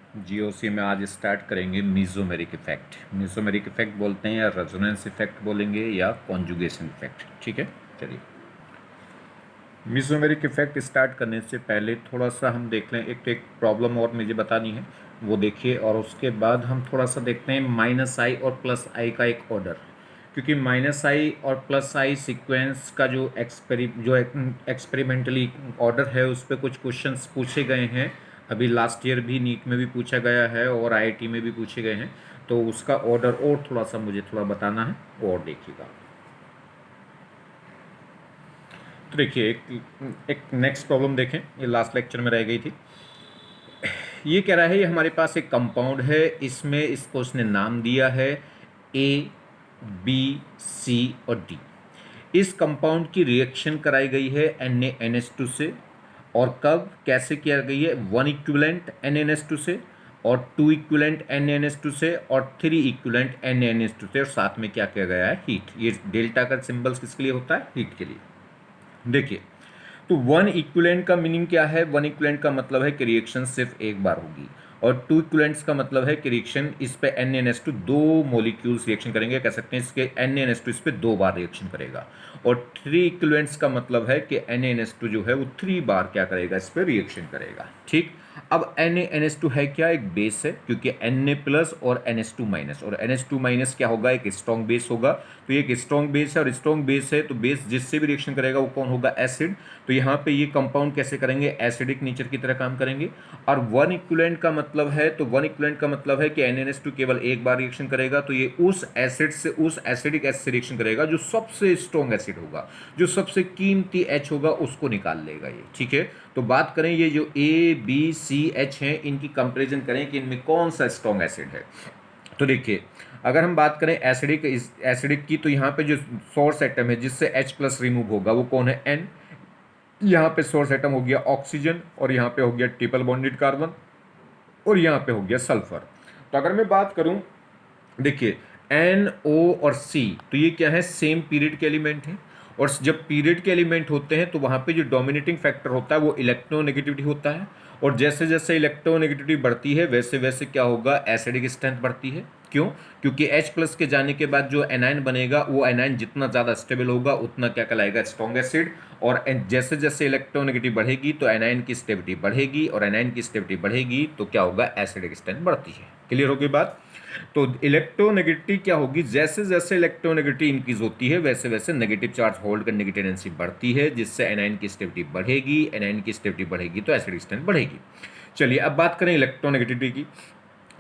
GOC में आज start करेंगे मीजोमेरिक इफेक्ट। मीजोमेरिक इफेक्ट बोलते हैं या रेजोनेंस इफेक्ट बोलेंगे या कॉन्जुगेशन इफेक्ट। ठीक है, चलिए। मीजोमेरिक इफेक्ट स्टार्ट करने से पहले थोड़ा सा हम देख लें, एक प्रॉब्लम और मुझे बतानी है, वो देखिए, और उसके बाद हम थोड़ा सा देखते हैं माइनस आई और प्लस आई का एक ऑर्डर। क्योंकि माइनस आई और प्लस आई सीक्वेंस का जो एक्सपेरिमेंटली ऑर्डर है, उस पर कुछ क्वेश्चंस पूछे गए हैं। अभी लास्ट ईयर भी नीट में भी पूछा गया है और आईआईटी में भी पूछे गए हैं। तो उसका ऑर्डर और थोड़ा सा मुझे थोड़ा बताना है, वो और देखिएगा। तो देखिए, एक नेक्स्ट प्रॉब्लम देखें, ये लास्ट लेक्चर में रह गई थी। ये कह रहा है, ये हमारे पास एक कंपाउंड है, इसमें इसको उसने नाम दिया है ए, बी, सी और डी। इस कंपाउंड की रिएक्शन कराई गई है NaNH2 से, और कब कैसे किया गई है, 1 इक्विवेलेंट NaNH2 से, और 2 इक्विवेलेंट NaNH2 से, और 3 इक्विवेलेंट NaNH2 से, और साथ में क्या किया गया है, हीट। ये डेल्टा का सिंबल्स किसके लिए होता है, हीट के लिए। देखिए, तो 1 इक्विवेलेंट का मीनिंग क्या है, 1 इक्विवेलेंट का मतलब है कि रिएक्शन सिर्फ एक बार होगी, और 2 इक्विवेलेंट्स का मतलब है कि रिएक्शन इस पे NaNH2 दो मॉलिक्यूल्स रिएक्शन करेंगे, कह सकते हैं इसके NaNH2 इस पे दो बार रिएक्शन करेगा। और 3 इक्विवेलेंट्स का मतलब है कि NaNH2 जो है वो 3 बार क्या करेगा, इस पे रिएक्शन करेगा। ठीक, अब NaNH2 है क्या, एक बेस है, क्योंकि Na प्लस और NH2 माइनस, और NH2 माइनस क्या होगा, एक स्ट्रॉन्ग बेस होगा। तो ये एक स्ट्रॉन्ग बेस है, और स्ट्रॉन्ग बेस है तो बेस जिससे भी रिएक्शन करेगा वो कौन होगा, एसिड। तो यहाँ पे ये कंपाउंड कैसे करेंगे, एसिडिक नेचर की तरह काम करेंगे। और 1 इक्विवेलेंट का मतलब है, तो 1 इक्विवेलेंट का मतलब है कि NaNH2 केवल एक बार रिएक्शन करेगा, तो ये उस एसिड से, उस एसिडिक एसिड से रिएक्शन करेगा जो सबसे स्ट्रॉन्ग एसिड होगा, जो सबसे कीमती H होगा, उसको निकाल लेगा ये। ठीक है, तो बात करें ये जो A B C H हैं, इनकी कंपेरिजन करें कि इनमें कौन सा स्ट्रॉन्ग एसिड है। तो देखिए, अगर हम बात करें एसिडिक की, तो यहाँ पे जो सोर्स एटम है जिससे H प्लस रिमूव होगा वो कौन है, N। यहाँ पे सोर्स एटम हो गया ऑक्सीजन, और यहाँ पे हो गया ट्रिपल बॉन्डेड कार्बन, और यहाँ पे हो गया सल्फर। तो अगर मैं बात करूँ, देखिए, NO और C, तो ये क्या है, सेम पीरियड के एलिमेंट हैं। और जब पीरियड के एलिमेंट होते हैं तो वहाँ पे जो डोमिनेटिंग फैक्टर होता है वो इलेक्ट्रोनेगेटिविटी होता है। और जैसे जैसे इलेक्ट्रोनेगेटिविटी बढ़ती है वैसे वैसे क्या होगा, एसिडिक स्ट्रेंथ बढ़ती है। क्यों, क्योंकि H प्लस के जाने के बाद जो एनायन बनेगा, वो एनायन जितना ज़्यादा स्टेबल होगा उतना क्या कहलाएगा, स्ट्रॉन्ग एसिड। और जैसे जैसे इलेक्ट्रोनेगेटिव बढ़ेगी तो एनायन की स्टेबिलिटी बढ़ेगी, और एनायन की स्टेबिलिटी बढ़ेगी तो क्या होगा, एसिडिक स्ट्रेंथ बढ़ती है। क्लियर होगी बात। तो इलेक्ट्रोनेगेटिविटी क्या होगी, जैसे जैसे इलेक्ट्रोनेगेटिविटी इंक्रीज होती है वैसे वैसे नेगेटिव चार्ज होल्ड करने की टेंडेंसी बढ़ती है, जिससे एनायन की स्टेबिलिटी बढ़ेगी। एनायन की स्टेबिलिटी बढ़ेगी तो एसिडिक स्ट्रेंथ बढ़ेगी। चलिए, अब बात करें इलेक्ट्रोनेगेटिविटी की।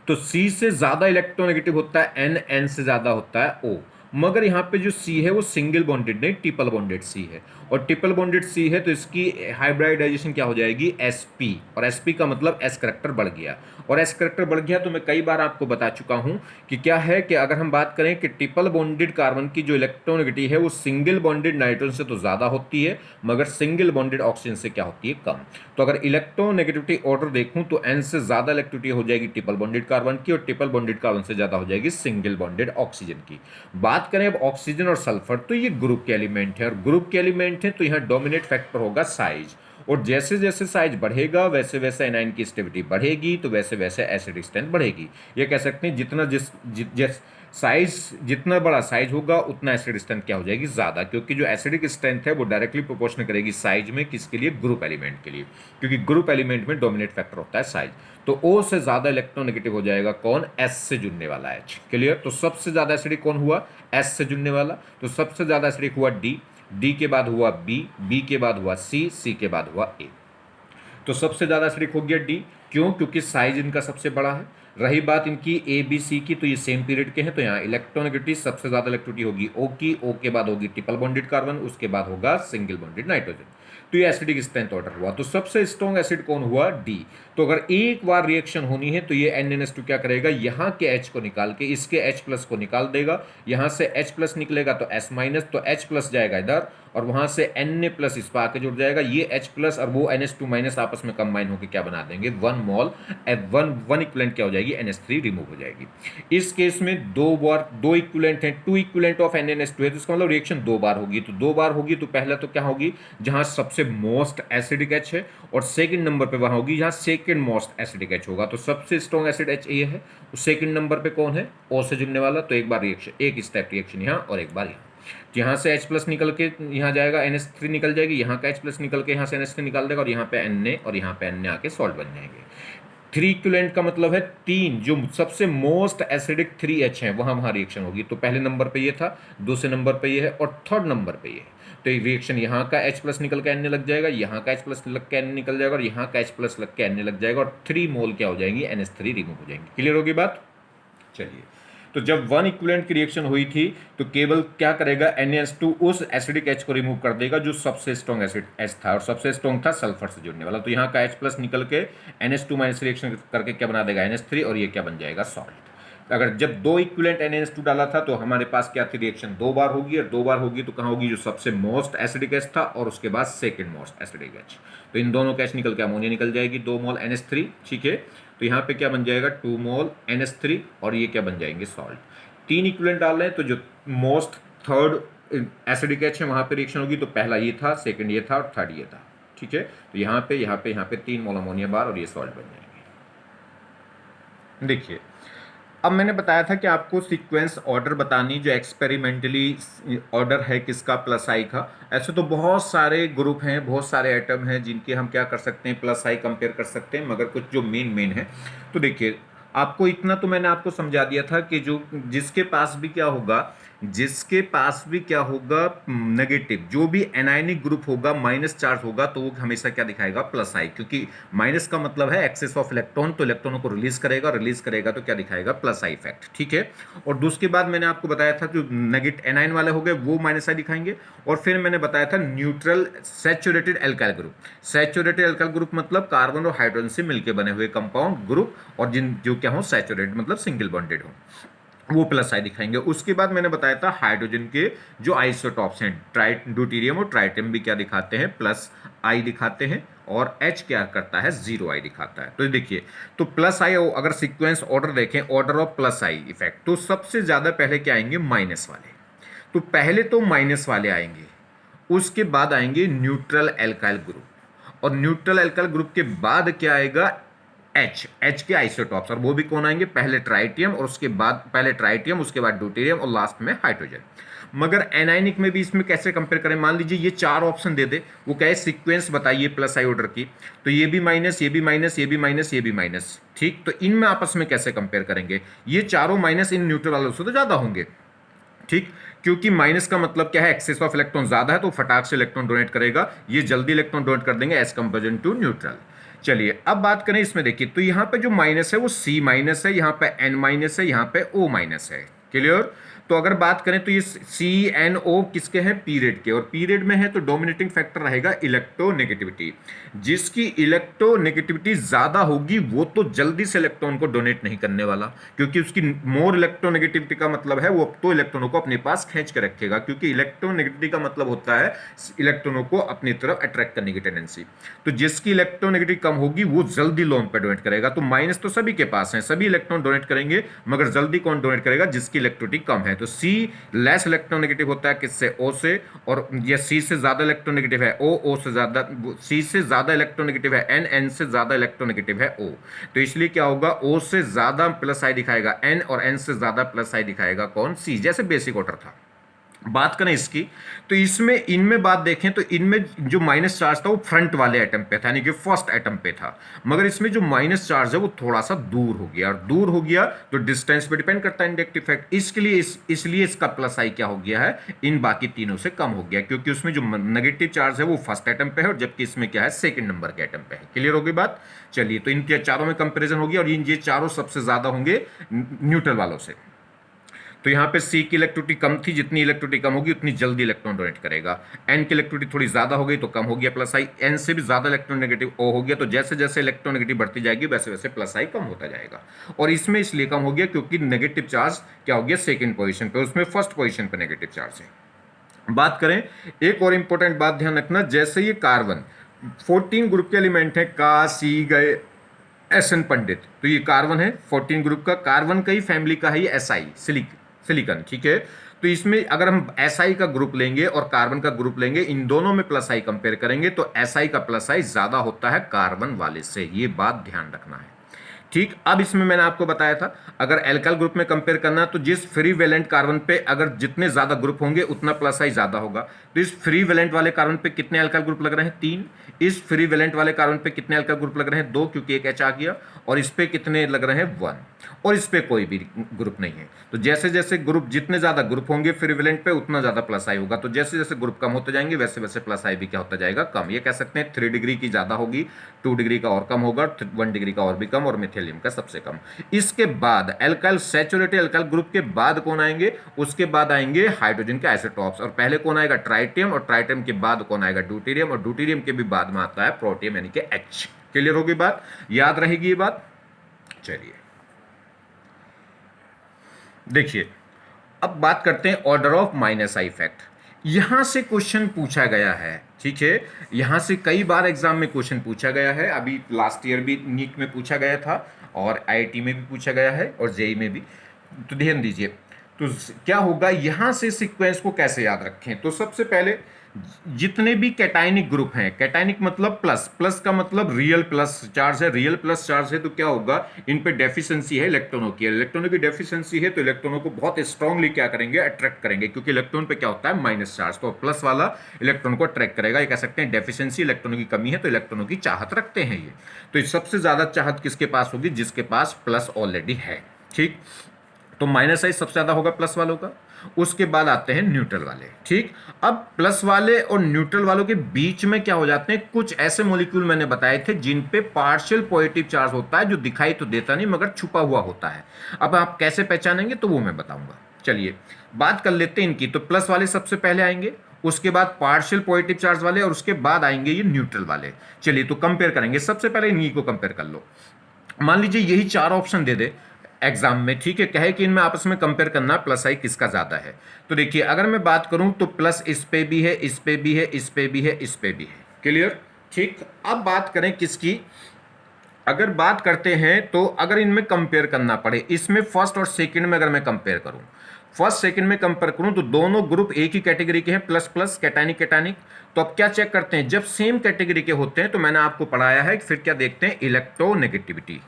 तो C से ज्यादा इलेक्ट्रोनेगेटिव होता है N से ज्यादा होता है O। मगर यहाँ पे जो C है वो सिंगल बॉन्डेड नहीं, ट्रिपल बॉन्डेड C है। और ट्रिपल बॉन्डेड C है तो इसकी हाइब्रिडाइजेशन क्या हो जाएगी, Sp। और Sp का मतलब S करेक्टर बढ़ गया। और S करेक्टर बढ़ गया तो मैं कई बार आपको बता चुका हूं कि क्या है, कि अगर हम बात करें कि ट्रिपल बॉन्डेड कार्बन की जो इलेक्ट्रोनेगेटिविटी है वो सिंगल बॉन्डेड नाइट्रोजन से तो ज्यादा होती है, मगर सिंगल बॉन्डेड ऑक्सीजन से क्या होती है, कम। तो अगर इलेक्ट्रोनेगेटिविटी ऑर्डर देखूं तो N से ज्यादा इलेक्ट्रिसिटी हो जाएगी ट्रिपल बॉन्डेड कार्बन की, और ट्रिपल बॉन्डेड कार्बन से ज्यादा हो जाएगी सिंगल बॉन्डेड ऑक्सीजन की। बात करें अब ऑक्सीजन और सल्फर, तो ये ग्रुप के एलिमेंट है, और ग्रुप के एलिमेंट है तो यहाँ डोमिनेट फैक्टर होगा साइज। और जैसे जैसे साइज बढ़ेगा वैसे वैसे एनायन की स्टेबिलिटी बढ़ेगी, तो वैसे वैसे एसिडिक स्ट्रेंथ बढ़ेगी। ये कह सकते हैं जितना जिस साइज, जितना बड़ा साइज होगा उतना एसिड स्ट्रेंथ क्या हो जाएगी, ज्यादा, क्योंकि जो एसिडिक स्ट्रेंथ है वो डायरेक्टली प्रोपोर्शनल करेगी साइज में, किसके लिए, ग्रुप एलिमेंट के लिए, क्योंकि ग्रुप एलिमेंट में डोमिनेट फैक्टर होता है साइज। तो O से ज्यादा इलेक्ट्रोनेगेटिव हो जाएगा कौन, S से जुड़ने वाला H। क्लियर। तो सबसे ज्यादा एसिडिक कौन हुआ, S से जुड़ने वाला। तो सबसे ज्यादा एसिडिक हुआ D के बाद हुआ B के बाद हुआ C के बाद हुआ A। तो सबसे ज्यादा एसिडिक हो गया डी। क्यों, क्योंकि साइज इनका सबसे बड़ा है। रही बात इनकी ए बी सी की, तो ये सेम पीरियड के हैं, तो यहाँ इलेक्ट्रोनेगेटिविटी सबसे ज्यादा इलेक्ट्रिसिटी होगी ओ की, ओ के बाद होगी ट्रिपल बॉन्डेड कार्बन, उसके बाद होगा सिंगल बॉन्डेड नाइट्रोजन। तो ये एसिडिक स्ट्रेंथ ऑर्डर हुआ। तो सबसे स्ट्रॉन्ग एसिड कौन हुआ, डी। तो अगर एक बार रिएक्शन होनी है तो ये NaNH2 क्या करेगा, यहाँ के H को निकाल के इसके H प्लस को निकाल देगा। यहाँ से H प्लस निकलेगा तो S माइनस, तो H प्लस जाएगा इधर, और वहां से Na प्लस इस पर आके जुड़ जाएगा। ये H प्लस और वो NH2 माइनस आपस में कंबाइन होकर क्या बना देंगे, 1 मोल, वन इक्विवेलेंट क्या हो जाएगी, NH3 रिमूव हो जाएगी। इस केस में दो इक्विवेलेंट हैं, 2 इक्विवेलेंट ऑफ NaNH2 है, तो इसका मतलब रिएक्शन दो बार होगी। तो दो बार होगी तो पहला तो क्या होगी, जहां सबसे सबसे मोस्ट एसिडिक एच है, और सेकंड नंबर पे वहां होगी जहां सेकंड मोस्ट एसिडिक एच होगा। तो सबसे स्ट्रॉन्ग एसिड एच ये है, सेकंड नंबर पे कौन है, ओ से जुड़ने वाला। तो एक बार रिएक्शन, एक स्टेप रिएक्शन यहाँ और एक बार यहाँ। यहाँ से H प्लस निकल के यहाँ जाएगा, NH3 निकल जाएगी, यहाँ का H प्लस निकल के यहाँ से NH3 निकाल देगा, और यहाँ पे Na और यहाँ पे Na आके सॉल्ट बन जाएंगे। थ्री इक्विवेलेंट का मतलब है तीन, जो सबसे मोस्ट एसिडिक 3H हैं वहाँ रिएक्शन होगी। तो पहले नंबर पे ये था, दूसरे नंबर पे ये है, और थर्ड नंबर पे ये है। तो ये रिएक्शन यहाँ का H प्लस निकल के Na लग जाएगा, यहाँ का H प्लस लग के Na निकल जाएगा, और यहाँ का H प्लस लग के Na लग जाएगा, और 3 मोल क्या हो जाएंगी, NH3 रिमूव हो जाएंगी। क्लियर होगी बात? चलिए, तो जब वन इक्विवेलेंट की रिएक्शन हुई थी तो केवल क्या करेगा, NaS2 उस एसिडिक H को रिमूव कर देगा जो सबसे स्ट्रॉन्ग एसिड H था, और सबसे स्ट्रॉन्ग था सल्फर से जुड़ने वाला। तो यहाँ का H प्लस निकल के NH2 माइनस रिएक्शन करके क्या बना देगा, NH3, और ये क्या बन जाएगा, सॉल्ट। अगर जब दो इक्विवेलेंट NaS2 डाला था तो हमारे पास क्या थी, रिएक्शन दो बार होगी, और दो बार होगी तो कहाँ होगी, जो सबसे मोस्ट एसिडिक H था और उसके बाद सेकेंड मोस्ट एसिडिक H। तो इन दोनों का H निकल के अमोनिया निकल जाएगी, 2 मोल NH3, ठीक है। तो यहाँ पे क्या बन जाएगा, 2 मोल NH3, और ये क्या बन जाएंगे, सॉल्ट। तीन इक्विवेलेंट डाल रहे हैं तो जो मोस्ट थर्ड एसिडिक एच है वहां पे रिएक्शन होगी। तो पहला ये था, सेकंड ये था, और थर्ड ये था, ठीक है। तो यहाँ पे 3 मोल अमोनिया बार, और ये सॉल्ट बन जाएंगे। देखिए, अब मैंने बताया था कि आपको सीक्वेंस ऑर्डर बतानी, जो एक्सपेरिमेंटली ऑर्डर है किसका, प्लस आई का। ऐसे तो बहुत सारे ग्रुप हैं, बहुत सारे एटम हैं जिनके हम क्या कर सकते हैं, प्लस आई कंपेयर कर सकते हैं, मगर कुछ जो मेन है। तो देखिए, आपको इतना तो मैंने आपको समझा दिया था कि जो जिसके पास भी क्या होगा, नेगेटिव, जो भी एनायनिक ग्रुप होगा, माइनस चार्ज होगा, तो वो हमेशा क्या दिखाएगा, प्लस आई, क्योंकि माइनस का मतलब है एक्सेस ऑफ इलेक्ट्रॉन, तो इलेक्ट्रॉनों को रिलीज करेगा तो क्या दिखाएगा, प्लस आई इफेक्ट, ठीक है। और दूसरे बाद मैंने आपको बताया था जो नेगेटिव एनायन वाले हो गए वो माइनस आई दिखाएंगे। और फिर मैंने बताया था न्यूट्रल सैचुरेटेड एल्काइल ग्रुप मतलब कार्बन और हाइड्रोजन से मिलकर बने हुए कंपाउंड ग्रुप, और जो क्या हो, सैचुरेटेड मतलब सिंगल बॉन्डेड हो, वो प्लस आई दिखाएंगे। उसके बाद मैंने बताया था हाइड्रोजन के जो आइसोटॉप्स हैं, ड्यूटेरियम और ट्राइटियम भी क्या दिखाते हैं, प्लस आई दिखाते हैं, और H क्या करता है, 0 आई दिखाता है। तो देखिए, तो प्लस आई, अगर सीक्वेंस ऑर्डर देखें, order of plus I effect, तो सबसे ज्यादा पहले क्या आएंगे, माइनस वाले। तो पहले तो माइनस वाले आएंगे, उसके बाद आएंगे न्यूट्रल एल्काइल ग्रुप, और न्यूट्रल एल्काइल ग्रुप के बाद क्या आएगा, H के आइसोटॉप्स, और वो भी कौन आएंगे, पहले ट्राइटियम, और उसके बाद उसके बाद ड्यूटेरियम, और लास्ट में हाइड्रोजन। मगर एनायनिक में भी इसमें कैसे कंपेयर करें, मान लीजिए ये 4 ऑप्शन दे दे, वो कहे सीक्वेंस बताइए प्लस आई ऑर्डर की, तो ये भी माइनस, ये भी माइनस, ये भी माइनस, ये भी माइनस, ठीक। तो इनमें आपस में कैसे कंपेयर करेंगे, ये चारों माइनस इन न्यूट्रल वालों से तो ज्यादा होंगे, ठीक, क्योंकि माइनस का मतलब क्या है, एक्सेस ऑफ इलेक्ट्रॉन ज्यादा है, तो फटाक से इलेक्ट्रॉन डोनेट करेगा, ये जल्दी इलेक्ट्रॉन डोनेट कर देंगे एज कंपेरिजन टू न्यूट्रल। चलिए, अब बात करें इसमें, देखिए, तो यहां पे जो माइनस है वो C माइनस है, यहां पे N माइनस है, यहां पे O माइनस है, क्लियर। तो अगर बात करें तो ये CNO किसके हैं, पीरियड के, और पीरियड में है तो डोमिनेटिंग फैक्टर रहेगा इलेक्ट्रोनेगेटिविटी। जिसकी इलेक्ट्रोनेगेटिविटी ज्यादा होगी वो तो जल्दी से इलेक्ट्रॉन को डोनेट नहीं करने वाला, क्योंकि उसकी मोर इलेक्ट्रोनेगेटिविटी का मतलब है वो तो इलेक्ट्रॉनों को अपने पास खींच के रखेगा, क्योंकि इलेक्ट्रोनेगेटिविटी का मतलब होता है इलेक्ट्रॉनों को अपनी तरफ अट्रैक्ट करने की टेंडेंसी। तो जिसकी इलेक्ट्रोनेगेटिविटी कम होगी वो जल्दी लोन पर डोनेट करेगा। तो माइनस तो सभी के पास है, सभी इलेक्ट्रॉन डोनेट करेंगे, मगर जल्दी कौन डोनेट करेगा, जिसकी इलेक्ट्रिसिटी कम है। तो C लेस इलेक्ट्रोनेगेटिव होता है किससे, O से, और ये C से ज्यादा इलेक्ट्रोनेगेटिव है O से ज्यादा, C से ज्यादा इलेक्ट्रोनेगेटिव है N से ज्यादा इलेक्ट्रोनेगेटिव है O। तो इसलिए क्या होगा, O से ज्यादा प्लस आई दिखाएगा N, और N से ज्यादा प्लस आई दिखाएगा कौन, C, जैसे बेसिक ऑर्डर था। बात करें इसकी, तो इसमें इनमें बात देखें तो इनमें जो माइनस चार्ज था वो फ्रंट वाले एटम पे था, यानी कि फर्स्ट एटम पे था, मगर इसमें जो माइनस चार्ज है वो थोड़ा सा दूर हो गया, और दूर हो गया तो डिस्टेंस पे डिपेंड करता है इंडायरेक्ट इफेक्ट। इसलिए इसका प्लस आई क्या हो गया है, इन बाकी तीनों से कम हो गया, क्योंकि उसमें जो नेगेटिव चार्ज है वो फर्स्ट एटम पे है, और जबकि इसमें क्या है, सेकंड नंबर के एटम पे है। क्लियर होगी बात? चलिए, तो इन चारों में कंपेरिजन होगी, और ये चारों सबसे ज्यादा होंगे न्यूट्रल वालों से। तो यहाँ पे C की इलेक्ट्रिसिटी कम थी, जितनी इलेक्ट्रिसिटी कम होगी उतनी जल्दी इलेक्ट्रॉन डोनेट करेगा। N की इलेक्ट्रिसिटी थोड़ी ज्यादा हो गई तो कम हो गया प्लस आई, N से भी ज्यादा इलेक्ट्रोनेगेटिव O हो गया, तो जैसे जैसे इलेक्ट्रोनेगेटिव बढ़ती जाएगी वैसे वैसे प्लस आई कम होता जाएगा। और इसमें इसलिए कम हो गया क्योंकि नेगेटिव चार्ज क्या हो गया, सेकेंड पोजिशन पे, उसमें फर्स्ट पोजिशन पे नेगेटिव चार्ज है। बात करें, एक और इंपॉर्टेंट बात ध्यान रखना, जैसे ये कार्बन 14 ग्रुप के एलिमेंट है, का, सी गए, SN पंडित, तो ये कार्बन है 14 ग्रुप का, कार्बन का ही फैमिली का है ये SI, सिलिकन, ठीक है। तो इसमें अगर हम SI का ग्रुप लेंगे और कार्बन का ग्रुप लेंगे, इन दोनों में प्लस आई कंपेयर करेंगे तो SI का प्लस आई ज्यादा होता है कार्बन वाले से, ये बात ध्यान रखना है। ठीक, अब इसमें मैंने आपको बताया था अगर एल्काइल ग्रुप में कंपेयर करना तो जिस फ्री वैलेंट कार्बन पे अगर जितने ज्यादा ग्रुप होंगे उतना प्लस आई ज्यादा होगा। तो इस फ्री वैलेंट वाले कार्बन पे कितने एल्काइल ग्रुप लग रहे हैं? 3। इस फ्री वैलेंट वाले कार्बन पे कितने एल्काइल ग्रुप लग रहे हैं? 2, क्योंकि एक H आ गया। और इस पे कितने लग रहे हैं? 1। और इस पे कोई भी ग्रुप नहीं है। तो जैसे जैसे ग्रुप, जितने ज्यादा ग्रुप होंगे फ्री वैलेंट पे उतना ज्यादा प्लस आई होगा। तो जैसे जैसे ग्रुप कम होते जाएंगे वैसे वैसे प्लस आई भी क्या होता जाएगा? कम। ये कह सकते हैं 3 डिग्री की ज्यादा होगी, 2 डिग्री का और कम होगा, 1 डिग्री का और भी कम, और मिथेलियम का सबसे कम। इसके बाद एल्काइल सैचुरेटेड एल्काइल ग्रुप के बाद कौन आएंगे? उसके बाद आएंगे हाइड्रोजन के आइसोटॉप्स, और पहले कौन आएगा? ट्राइटियम, और ट्राइटियम के बाद कौन आएगा? ड्यूटेरियम, और ड्यूटेरियम के भी बाद में आता है प्रोटियम यानी कि H। क्लियर होगी बात? याद रहेगी ये बात? चलिए देखिए, अब बात करते हैं order of minus I effect. यहां से क्वेश्चन पूछा गया है, ठीक है, यहां से कई बार एग्जाम में क्वेश्चन पूछा गया है। अभी लास्ट ईयर भी नीट में पूछा गया था, और IIT में भी पूछा गया है, और JEE में भी। तो ध्यान दीजिए, तो क्या होगा, यहां से सीक्वेंस को कैसे याद रखें? तो सबसे पहले जितने भी कैटाइनिक ग्रुप हैं, कैटाइनिक मतलब प्लस, प्लस का मतलब रियल प्लस चार्ज है, रियल प्लस चार्ज है, तो क्या होगा, इन पे डेफिशिएंसी है इलेक्ट्रॉनों की, इलेक्ट्रॉनों की डेफिशिएंसी है तो इलेक्ट्रॉनों को बहुत स्ट्रांगली क्या करेंगे? अट्रैक्ट करेंगे, क्योंकि इलेक्ट्रॉन पे क्या होता है? माइनस चार्ज, तो प्लस वाला इलेक्ट्रॉन को अट्रैक्ट करेगा। ये कह सकते हैं डेफिशिएंसी, इलेक्ट्रॉनों की कमी है तो इलेक्ट्रॉनों की चाहत रखते हैं ये। तो सबसे ज्यादा चाहत किसके पास होगी? जिसके पास प्लस ऑलरेडी है। ठीक, तो माइनस आई सबसे ज्यादा होगा प्लस वालों का। उसके बाद आते हैं न्यूट्रल वाले। ठीक, अब प्लस वाले और न्यूट्रल वालों के बीच में क्या हो जाते हैं? कुछ ऐसे मॉलिक्यूल मैंने बताए थे जिन पे पार्शियल पॉजिटिव चार्ज होता है, जो दिखाई तो देता नहीं मगर छुपा हुआ होता है। अब आप कैसे पहचानेंगे तो वो मैं बताऊंगा। चलिए बात कर लेते हैं इनकी। तो प्लस वाले सबसे पहले आएंगे, उसके बाद पार्शियल पॉजिटिव चार्ज वाले, और उसके बाद आएंगे ये न्यूट्रल वाले। चलिए तो कंपेयर करेंगे। सबसे पहले इन्हीं को कंपेयर कर लो। मान लीजिए यही 4 ऑप्शन दे दे एग्जाम में, ठीक है, कहे कि इनमें आपस में कंपेयर करना प्लस आई किसका ज्यादा है। तो देखिए, अगर मैं बात करूं तो प्लस इस पे भी है, इस पे भी है, इस पे भी है, इस पे भी है। क्लियर? ठीक, अब बात करें किसकी? अगर बात करते हैं तो अगर इनमें कंपेयर करना पड़े, इसमें फर्स्ट और सेकंड में अगर मैं कंपेयर करूं, फर्स्ट सेकंड में कंपेयर करूं तो दोनों ग्रुप एक ही कैटेगरी के हैं, प्लस प्लस, कैटाइनिक कैटाइनिक। तो अब क्या चेक करते हैं? जब सेम कैटेगरी के होते हैं तो मैंने आपको पढ़ाया है, फिर क्या देखते हैं? इलेक्ट्रोनेगेटिविटी,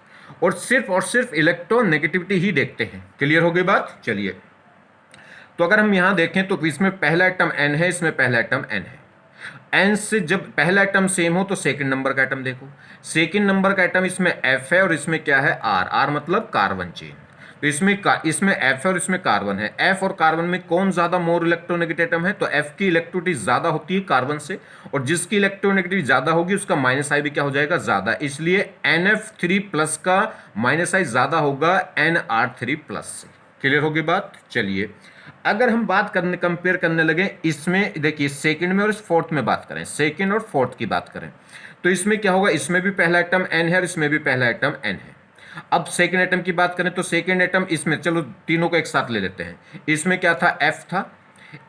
और सिर्फ इलेक्ट्रोनेगेटिविटी ही देखते हैं। क्लियर हो गई बात? चलिए, तो अगर हम यहां देखें तो इसमें पहला एटम N है, इसमें पहला एटम N है। N से जब पहला एटम सेम हो तो सेकंड नंबर का एटम देखो, सेकंड नंबर का एटम इसमें F है और इसमें क्या है? R। R मतलब कार्बन चेन। तो इसमें F है और इसमें कार्बन है। F और कार्बन में कौन ज्यादा मोर इलेक्ट्रोनेगेटिव एटम है? तो F की इलेक्ट्रिसिटी ज्यादा होती है कार्बन से, और जिसकी इलेक्ट्रोनेगेटिविटी ज्यादा होगी उसका माइनस आई भी क्या हो जाएगा? ज्यादा। इसलिए NF3 प्लस का माइनस आई ज्यादा होगा NR3 प्लस से। क्लियर होगी बात? चलिए, अगर हम बात करने कंपेयर करने लगे, इसमें देखिए सेकंड में और इस फोर्थ में बात करें, सेकंड और फोर्थ की बात करें, तो इसमें क्या होगा? इसमें भी पहला एटम N है और इसमें भी पहला एटम N है। अब सेकंड एटम की बात करें तो सेकंड एटम इसमें, चलो तीनों को एक साथ ले लेते हैं। इसमें क्या था? F था,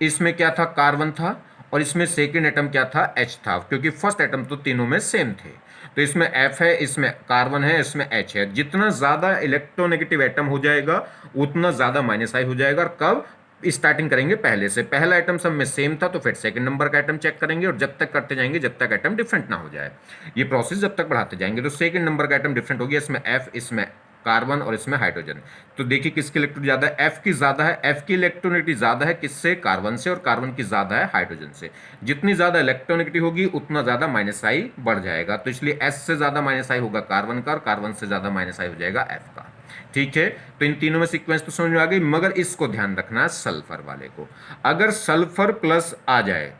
इसमें क्या था? कार्बन था, और इसमें सेकंड एटम क्या था? H था, क्योंकि फर्स्ट एटम तो तीनों में सेम थे। तो इसमें F है, इसमें कार्बन है, इसमें H है। जितना ज्यादा इलेक्ट्रोनेगेटिव एटम हो जाएगा उतना ज्यादा माइनस आई हो जाएगा। और कब? स्टार्टिंग करेंगे पहले से, पहला आइटम सब में सेम था तो फिर सेकंड नंबर का आइटम चेक करेंगे, और जब तक करते जाएंगे जब तक आइटम डिफरेंट ना हो जाए। ये प्रोसेस जब तक बढ़ाते जाएंगे। तो सेकंड नंबर का आइटम डिफरेंट हो गया, इसमें F, इसमें कार्बन और इसमें हाइड्रोजन। तो देखिए किसकी इलेक्ट्रॉन ज्यादा है? F की ज्यादा है। F की इलेक्ट्रोनेगेटिविटी ज्यादा है किससे? कार्बन से, और कार्बन की ज्यादा है हाइड्रोजन से। जितनी ज्यादा इलेक्ट्रोनेगेटिविटी होगी उतना ज्यादा माइनस आई बढ़ जाएगा। तो इसलिए S से ज्यादा माइनस आई होगा कार्बन का, और कार्बन से ज्यादा माइनस आई हो जाएगा F का। ठीक है, तो इन तीनों में सीक्वेंस तो समझ में आ गई, मगर इसको ध्यान रखना सल्फर वाले को। अगर सल्फर प्लस आ जाए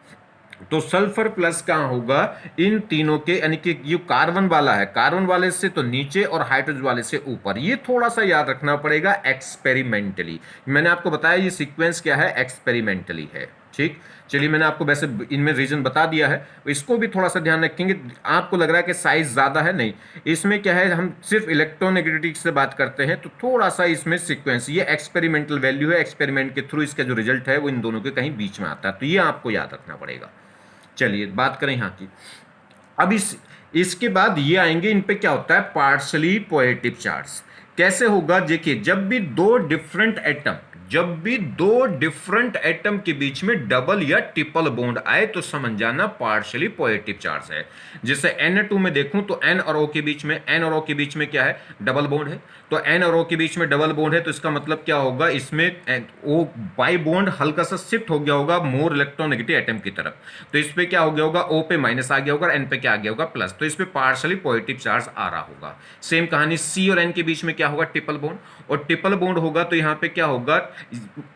तो सल्फर प्लस कहां होगा? इन तीनों के, यानी कि ये कार्बन वाला है, कार्बन वाले से तो नीचे और हाइड्रोजन वाले से ऊपर। ये थोड़ा सा याद रखना पड़ेगा एक्सपेरिमेंटली। मैंने आपको बताया ये सीक्वेंस क्या है? एक्सपेरिमेंटली है। ठीक, चलिए मैंने आपको वैसे इनमें रीजन बता दिया है, इसको भी थोड़ा सा ध्यान रखेंगे। आपको लग रहा है कि साइज ज्यादा है, नहीं, इसमें क्या है, हम सिर्फ इलेक्ट्रोनेगेटिविटी से बात करते हैं तो थोड़ा सा इसमें सीक्वेंस, ये एक्सपेरिमेंटल वैल्यू है, एक्सपेरिमेंट के थ्रू इसका जो रिजल्ट है वो इन दोनों के कहीं बीच में आता है, तो ये आपको याद रखना पड़ेगा। चलिए बात करें यहाँ की। अब इसके बाद ये आएंगे, इन पे क्या होता है? Partially positive charge. कैसे होगा? देखिए, जब भी दो डिफरेंट एटम जब भी दो डिफरेंट एटम के बीच में डबल या ट्रिपल बॉन्ड आए तो समझ जाना पार्शियली पॉजिटिव चार्ज है। जैसे N2 में देखूं तो N और O के बीच में, N और O के बीच में क्या है, डबल बॉन्ड है। तो N और O के बीच में डबल बॉन्ड है तो इसका मतलब क्या होगा, इसमें O बाई बॉन्ड हल्का सा शिफ्ट हो गया होगा मोर इलेक्ट्रोनेगेटिव एटम की तरफ। तो इस पे क्या हो गया होगा, O पे माइनस आ गया होगा और N पे क्या आ गया होगा, प्लस। तो इस पे पार्शियली पॉजिटिव चार्ज आ रहा होगा। सेम कहानी C और N के बीच में क्या होगा, ट्रिपल बॉन्ड। और ट्रिपल बॉन्ड होगा तो यहाँ पे क्या होगा,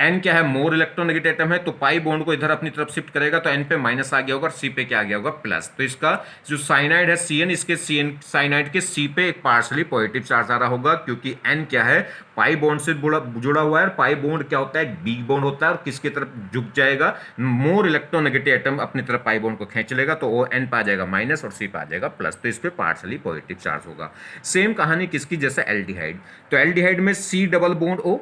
N क्या है, मोर इलेक्ट्रोनेगेटिव एटम है, तो पाई बॉन्ड को इधर अपनी तरफ शिफ्ट करेगा तो N पे माइनस आ गया होगा और C पे क्या आ गया होगा, प्लस। तो इसका जो साइनाइड है CN, इसके CN साइनाइड के C पे एक पार्शियली पॉजिटिव चार्ज आ रहा होगा, क्योंकि N क्या है, पाई बॉन्ड से जुड़ा हुआ है। पाई बॉन्ड क्या होता है, वीक बॉन्ड होता है और किसकी तरफ झुक जाएगा, मोर इलेक्ट्रोनेगेटिव एटम अपनी तरफ पाई बॉन्ड को खींच लेगा तो वो N पे आ जाएगा माइनस और C पे आ जाएगा प्लस। तो इस पे पार्शियली पॉजिटिव चार्ज होगा। सेम कहानी किसकी, जैसे एल्डिहाइड। तो एल्डिहाइड में C double bond O,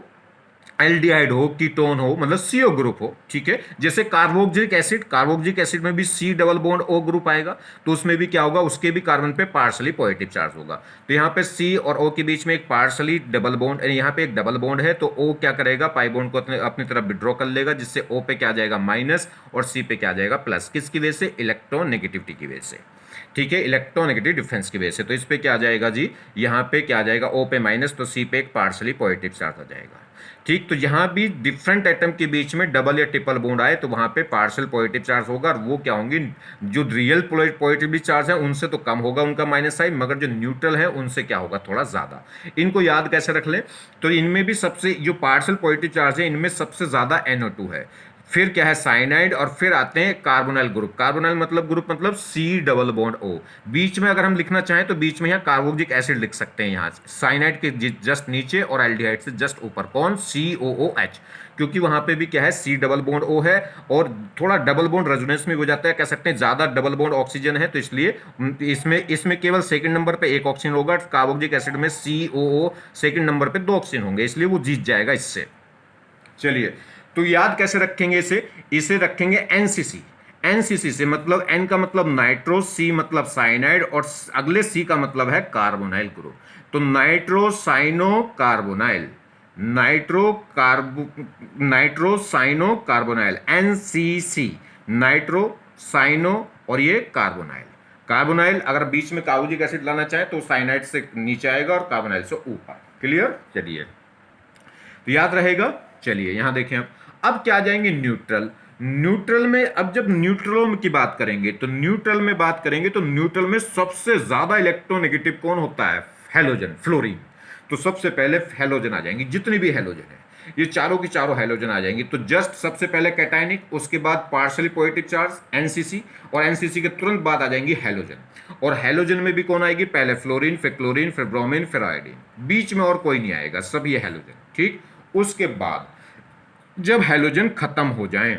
aldehyde हो, कीटोन हो, मतलब CO ग्रुप हो, ठीक है। जैसे कार्बोक्सिलिक एसिड, कार्बोक्सिलिक एसिड में भी C double bond O group आएगा तो उसमें भी क्या होगा, उसके भी कार्बन पे पार्शियली पॉजिटिव चार्ज होगा। तो यहाँ पे C और O के बीच में एक पार्शियली डबल बॉन्ड, यहाँ पे एक डबल बॉन्ड है तो O क्या करेगा, पाई बॉन्ड को अपनी तरफ विड्रॉ कर लेगा, जिससे O पे क्या आ जाएगा माइनस और C पे क्या आ जाएगा प्लस। किसकी वजह से, इलेक्ट्रोनेगेटिविटी की वजह से, ठीक है, इलेक्ट्रोनेगेटिव डिफरेंस की वजह से। तो इस पे क्या आ जाएगा जी, यहाँ पे क्या आ जाएगा, O पे माइनस तो C पे एक पार्शियली पॉजिटिव चार्ज आ जाएगा। ठीक, तो जहां भी डिफरेंट एटम के बीच में डबल या ट्रिपल बॉन्ड आए तो वहां पे पार्शियल पॉजिटिव चार्ज होगा, और वो क्या होंगी, जो रियल पॉजिटिव चार्ज है उनसे तो कम होगा उनका माइनस साइन, मगर जो न्यूट्रल है उनसे क्या होगा, थोड़ा ज्यादा। इनको याद कैसे रख लें, तो इनमें भी सबसे जो पार्शियल पॉजिटिव चार्ज है इनमें सबसे ज्यादा NO2 है, फिर क्या है साइनाइड, और फिर आते हैं कार्बोनाइल ग्रुप। कार्बोनाइल मतलब ग्रुप मतलब C डबल बॉन्ड O। बीच में अगर हम लिखना चाहें तो बीच में यहाँ कार्बोक्सिलिक एसिड लिख सकते हैं, यहाँ साइनाइड के जस्ट नीचे और एल्डिहाइड से जस्ट ऊपर, कौन, COOH, क्योंकि वहां पे भी क्या है, C डबल बॉन्ड O है और थोड़ा डबल बॉन्ड रेजोनेंस में हो जाता है, कह सकते हैं ज्यादा डबल बॉन्ड ऑक्सीजन है तो इसलिए इसमें केवल सेकंड नंबर पे एक ऑक्सीजन होगा। कार्बोक्सिलिक एसिड में COO सेकंड नंबर पे 2 ऑक्सीजन होंगे, इसलिए वो जीत जाएगा इससे। चलिए, तो याद कैसे रखेंगे इसे रखेंगे NCC। NCC से मतलब N का मतलब नाइट्रो, C मतलब साइनाइड और अगले C का मतलब है कार्बोनाइल ग्रुप। तो नाइट्रोसाइनो कार्बोनाइल, नाइट्रोसाइनो कार्बोनाइल, NCC, नाइट्रोसाइनो और ये कार्बोनाइल। कार्बोनाइल अगर बीच में कार्बोक्सिलिक एसिड लाना चाहे तो साइनाइड से नीचे आएगा और कार्बोनाइल से ऊपर। क्लियर, चलिए तो याद रहेगा। चलिए यहां देखें, अब क्या आ जाएंगे, न्यूट्रल। न्यूट्रल में अब जब न्यूट्रलों की बात करेंगे तो न्यूट्रल में सबसे ज्यादा इलेक्ट्रोनेगेटिव कौन होता है, हैलोजन, फ्लोरीन। तो सबसे पहले हैलोजन आ जाएंगे, जितनी भी हैलोजन है ये चारों की चारों हैलोजन आ जाएंगी। तो जस्ट सबसे पहले कैटायनिक, उसके बाद पार्शियली पॉजिटिव चार्ज NCC, और NCC के तुरंत बाद आ जाएंगी हैलोजन। और हैलोजन में भी कौन आएगी, पहले फ्लोरीन, फिर क्लोरीन, फिर ब्रोमीन, फिर आयोडीन, बीच में और कोई नहीं आएगा, सब ये हैलोजन। ठीक, उसके बाद जब हैलोजन खत्म हो जाएं